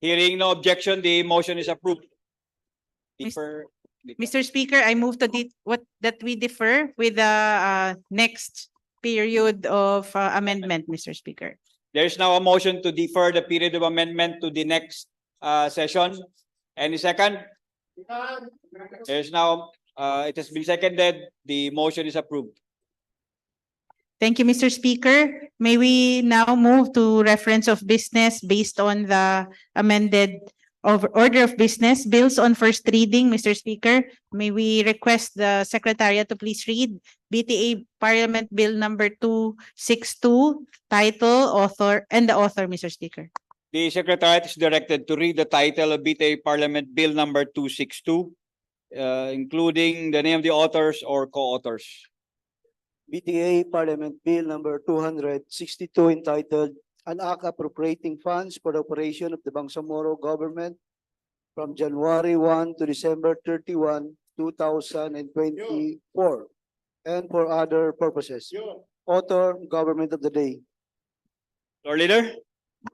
Hearing no objection, the motion is approved. Defer. Mr. Speaker, I move to that we defer with the next period of amendment, Mr. Speaker. There is now a motion to defer the period of amendment to the next session. Any second? There is now, it has been seconded. The motion is approved. Thank you, Mr. Speaker. May we now move to reference of business based on the amended order of business. Bills on first reading, Mr. Speaker. May we request the Secretariat to please read BTA Parliament Bill number 262, title, author, and the author, Mr. Speaker. The Secretariat is directed to read the title of BTA Parliament Bill number 262, including the name of the authors or co-authors. BTA Parliament Bill number 262 entitled An Act Appropriating Funds for the Operation of the Bangsamoro Government from January 1 to December 31, 2024 and for other purposes. Author, Government of the Day. Floor Leader.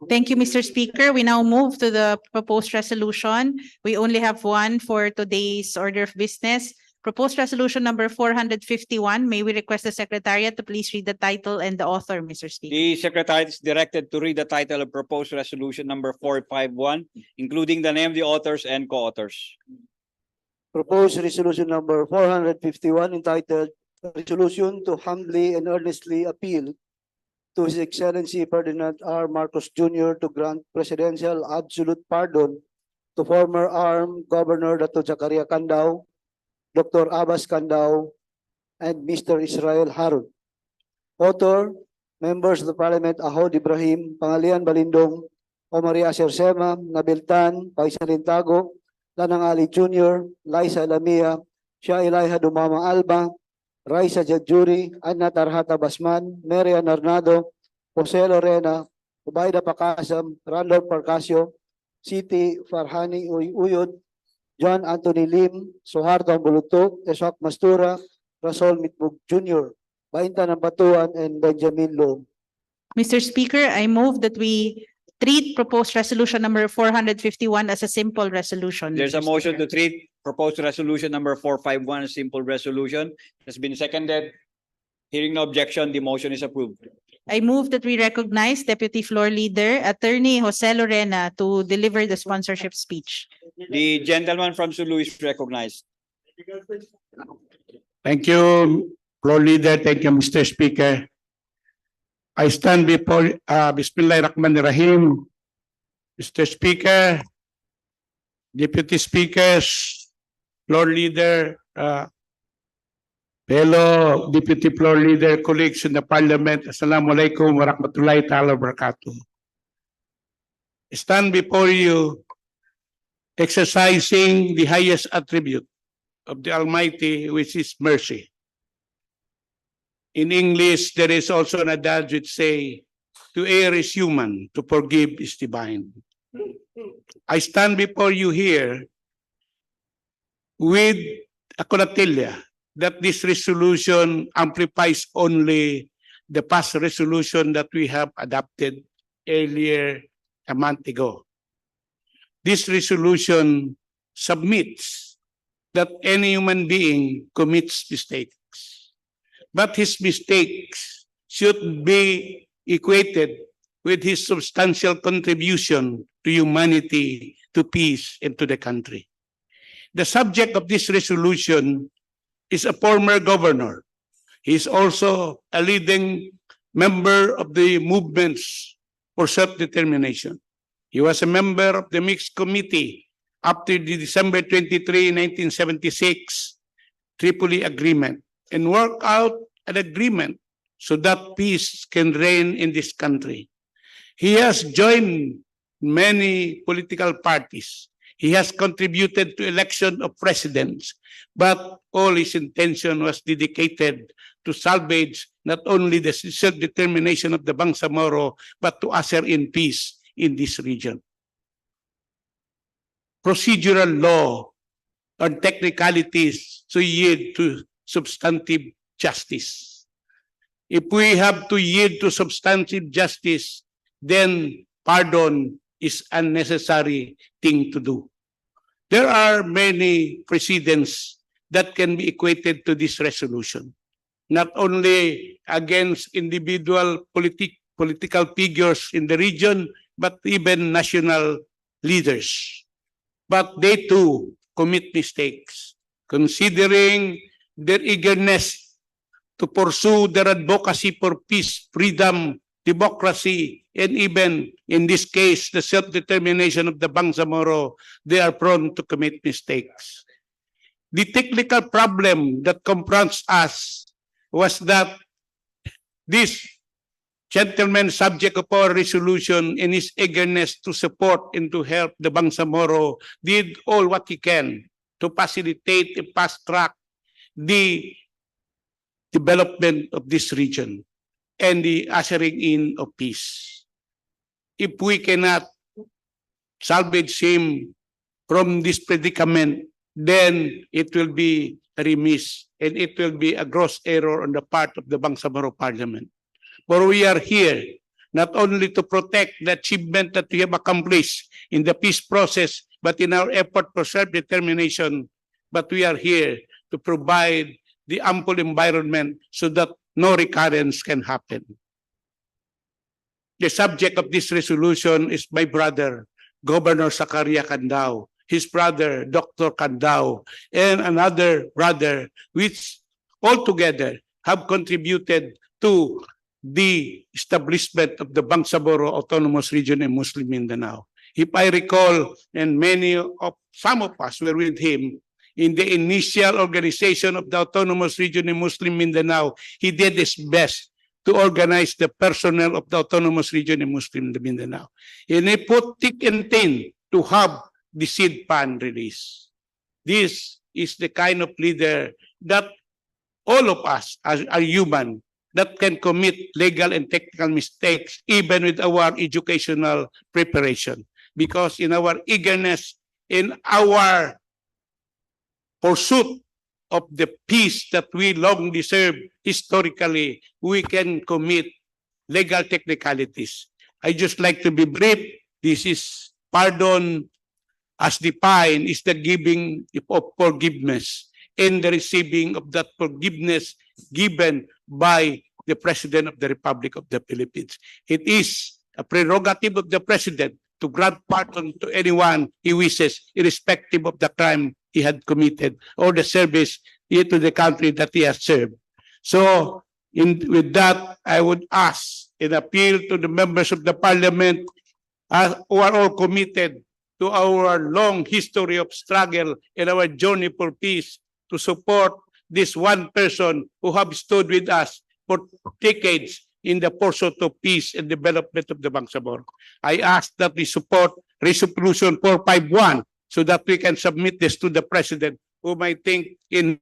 Thank you, Mr. Speaker. We now move to the proposed resolution. We only have one for today's order of business. Proposed resolution number 451. May we request the Secretariat to please read the title and the author, Mr. Speaker. The Secretariat is directed to read the title of proposed resolution number 451, including the name of the authors and co-authors. Proposed resolution number 451 entitled Resolution to Humbly and Earnestly Appeal to His Excellency Ferdinand R. Marcos Jr. to grant presidential absolute pardon to former armed Governor Dato' Zakaria Candao, Dr. Abbas Candao, and Mr. Israel Harun. Author, members of the Parliament Ahod Ibrahim, Pangalian Balindong, Omaria Sersema, Nabil Tan, Faisal Intago, Lanang Ali Jr., Liza Lamia, Shia Ilaiha Dumama Alba, Raisa Jadjuri, Anna Tarhata Basman, Marian Arnado, Jose Lorena, Ubaida Pakasam, Randolph Parcasio, Siti Farhani Uyod, John Anthony Lim, Suharto Bulutok, Esok Mastura, Rasol Mitbug Jr., Bainta ng Batuan, and Benjamin Lo. Mr. Speaker, I move that we treat proposed resolution number 451 as a simple resolution. There's a motion to treat proposed resolution number 451 as simple resolution. It has been seconded. Hearing no objection, the motion is approved. I move that we recognize Deputy Floor Leader Attorney Jose Lorena to deliver the sponsorship speech. The gentleman from Sulu is recognized. Thank you, Floor Leader. Thank you, Mr. Speaker. I stand before Bismillahirrahmanirrahim. Mr. Speaker, Deputy Speakers, Floor Leader, fellow Deputy Floor Leader, colleagues in the Parliament, Assalamualaikum warahmatullahi ta'ala wabarakatuh. Stand before you exercising the highest attribute of the Almighty, which is mercy. In English, there is also an adage which say, to err is human, to forgive is divine. I stand before you here with a conatilla that this resolution amplifies only the past resolution that we have adopted earlier a month ago. This resolution submits that any human being commits mistakes. But his mistakes should be equated with his substantial contribution to humanity, to peace, and to the country. The subject of this resolution is a former governor. He is also a leading member of the movements for self-determination. He was a member of the mixed committee after the December 23, 1976 Tripoli Agreement and worked out an agreement so that peace can reign in this country. He has joined many political parties. He has contributed to election of presidents, but all his intention was dedicated to salvage not only the self-determination of the Bangsamoro, but to usher in peace in this region. Procedural law and technicalities to yield to substantive justice. If we have to yield to substantive justice, then pardon is unnecessary thing to do. There are many precedents that can be equated to this resolution, not only against individual political figures in the region, but even national leaders. But they too commit mistakes, considering their eagerness to pursue their advocacy for peace, freedom, democracy, and even, in this case, the self-determination of the Bangsamoro, they are prone to commit mistakes. The technical problem that confronts us was that this gentleman subject of our resolution, in his eagerness to support and to help the Bangsamoro, did all what he can to facilitate and fast-track the development of this region and the ushering in of peace. If we cannot salvage him from this predicament, then it will be remiss and it will be a gross error on the part of the Bangsamoro Parliament. For we are here not only to protect the achievement that we have accomplished in the peace process, but in our effort for self-determination, but we are here to provide the ample environment so that no recurrence can happen. The subject of this resolution is my brother, Governor Zakaria Candao, his brother, Dr. Candao, and another brother, which altogether have contributed to the establishment of the Bangsamoro Autonomous Region in Muslim Mindanao. If I recall, and some of us were with him, in the initial organization of the Autonomous Region in Muslim Mindanao, he did his best to organize the personnel of the Autonomous Region in Muslim Mindanao. And he put thick and thin to have the seed fund release. This is the kind of leader that all of us are human, that can commit legal and technical mistakes even with our educational preparation. Because in our eagerness, in our pursuit of the peace that we long deserve historically, we can commit legal technicalities. I just like to be brief. This is pardon as defined is the giving of forgiveness and the receiving of that forgiveness given by the President of the Republic of the Philippines. It is a prerogative of the President to grant pardon to anyone he wishes, irrespective of the crime he had committed or the service to the country that he has served. So, with that, I would ask and appeal to the members of the Parliament who are all committed to our long history of struggle and our journey for peace to support this one person who have stood with us for decades in the pursuit of peace and development of the Bangsamoro. I ask that we support Resolution 451 so that we can submit this to the President, whom I think in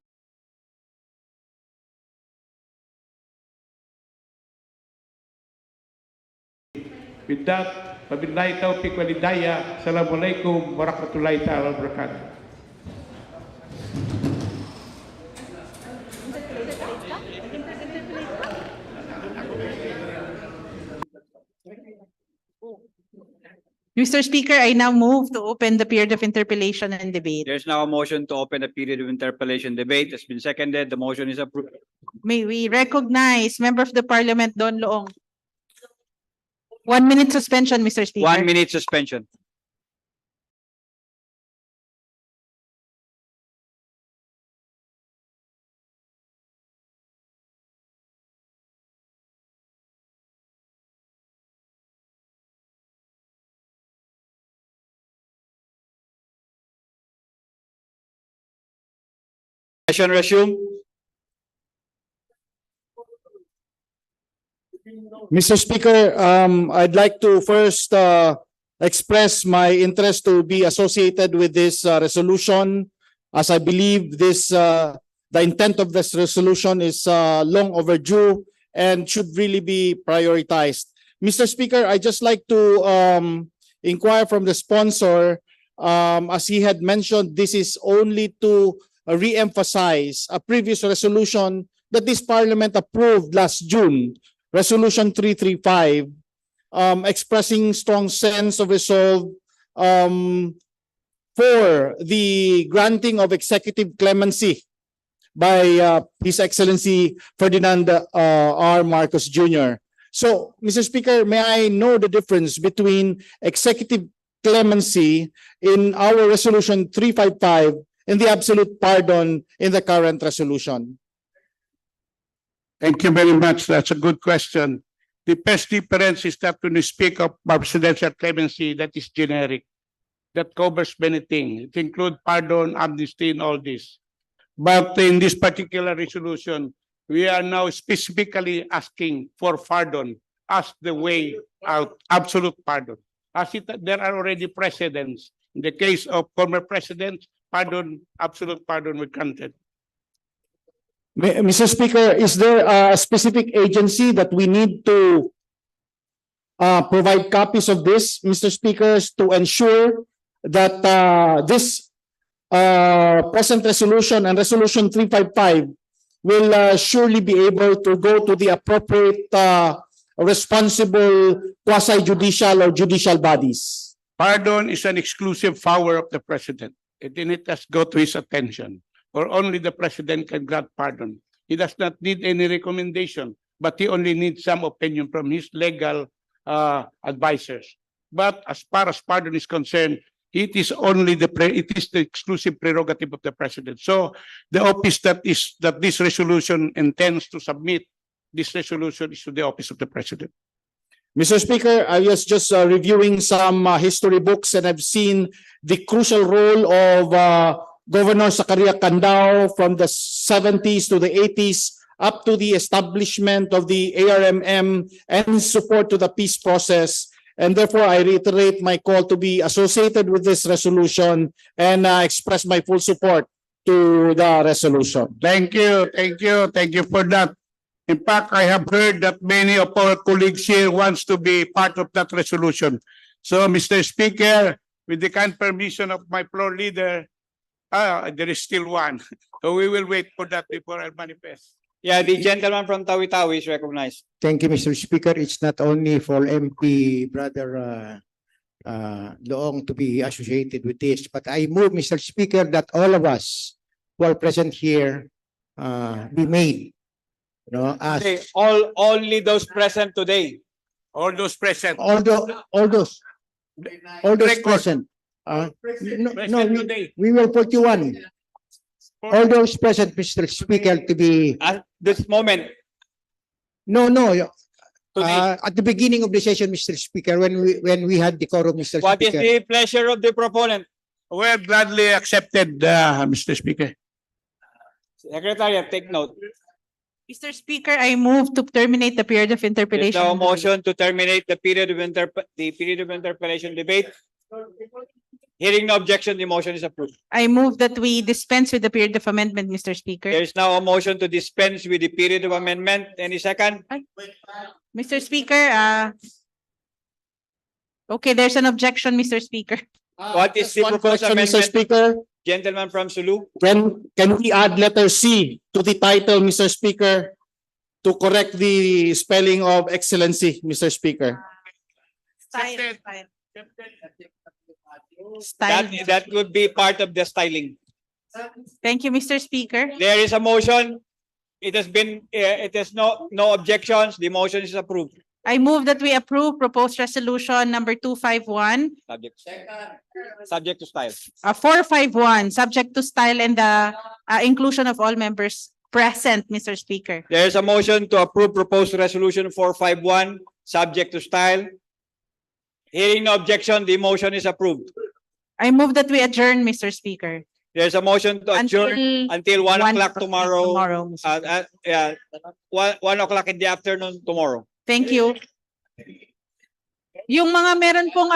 with that, wabillahi taufiq wal hidayah. Assalamualaikum warahmatullahi taala wabarakatuh. Mr. Speaker, I now move to open the period of interpellation and debate. There's now a motion to open a period of interpellation debate. It's been seconded. The motion is approved. May we recognize Member of the Parliament, Don Loong. 1 minute suspension, Mr. Speaker. 1 minute suspension. Session resume. Mr. Speaker, I'd like to first express my interest to be associated with this resolution, as I believe the intent of this resolution is long overdue and should really be prioritized. Mr. Speaker, I'd just like to inquire from the sponsor, as he had mentioned, this is only to re-emphasize a previous resolution that this Parliament approved last June, Resolution 335, expressing strong sense of resolve for the granting of executive clemency by His Excellency Ferdinand R. Marcos Jr. So, Mr. Speaker, may I know the difference between executive clemency in our Resolution 355 and the absolute pardon in the current resolution? Thank you very much. That's a good question. The best difference is that when you speak of presidential clemency, that is generic. That covers many things. It includes pardon, amnesty, and all this. But in this particular resolution, we are now specifically asking for pardon as the way out, absolute pardon. There are already precedents. In the case of former presidents, pardon, absolute pardon was granted. Mr. Speaker, is there a specific agency that we need to provide copies of this, Mr. Speaker, to ensure that this present resolution and Resolution 355 will surely be able to go to the appropriate responsible quasi-judicial or judicial bodies? Pardon is an exclusive power of the president. It has go to his attention, or only the president can grant pardon. He does not need any recommendation, but he only needs some opinion from his legal advisors. But as far as pardon is concerned, it is only the exclusive prerogative of the president. So the office that this resolution intends to submit, this resolution is to the office of the president. Mr. Speaker, I was just reviewing some history books, and I've seen the crucial role of Governor Zachariah Candao from the 70s to the 80s up to the establishment of the ARMM and support to the peace process. And therefore, I reiterate my call to be associated with this resolution and express my full support to the resolution. Thank you. Thank you for that. In fact, I have heard that many of our colleagues here wants to be part of that resolution. So, Mr. Speaker, with the kind permission of my floor leader, there is still one. So we will wait for that before I manifest. Yeah, the gentleman from Tawi-Tawi is recognized. Thank you, Mr. Speaker. It's not only for MP Brother Loong to be associated with this, but I move, Mr. Speaker, that all of us who are present here be made. As only those present today. All those present. All those present. We will put you on. All those present, Mr. Speaker, to be at this moment. No. At the beginning of the session, Mr. Speaker, when we had the quorum, Mr. What Speaker. What is the pleasure of the proponent? We have gladly accepted, Mr. Speaker. Secretary, take note. Mr. Speaker, I move to terminate the period of interpellation. There's now a motion to terminate the period of interpellation debate. Hearing no objection, the motion is approved. I move that we dispense with the period of amendment, Mr. Speaker. There is now a motion to dispense with the period of amendment. Any second? Mr. Speaker, okay, there's an objection, Mr. Speaker. What is the One proposed question, Mr. amendment? Speaker. Gentleman from Sulu. Can we add letter C to the title, Mr. Speaker, to correct the spelling of excellency, Mr. Speaker? Style. That would be part of the styling. Thank you, Mr. Speaker. There is a motion. It has no objections. The motion is approved. I move that we approve proposed resolution number 251, Subject to style. 451, subject to style and the inclusion of all members present, Mr. Speaker. There is a motion to approve proposed resolution 451, subject to style. Hearing no objection, the motion is approved. I move that we adjourn, Mr. Speaker. There's a motion to adjourn until 1 o'clock tomorrow. 1 o'clock in the afternoon tomorrow. Thank you. Yung mga meron pong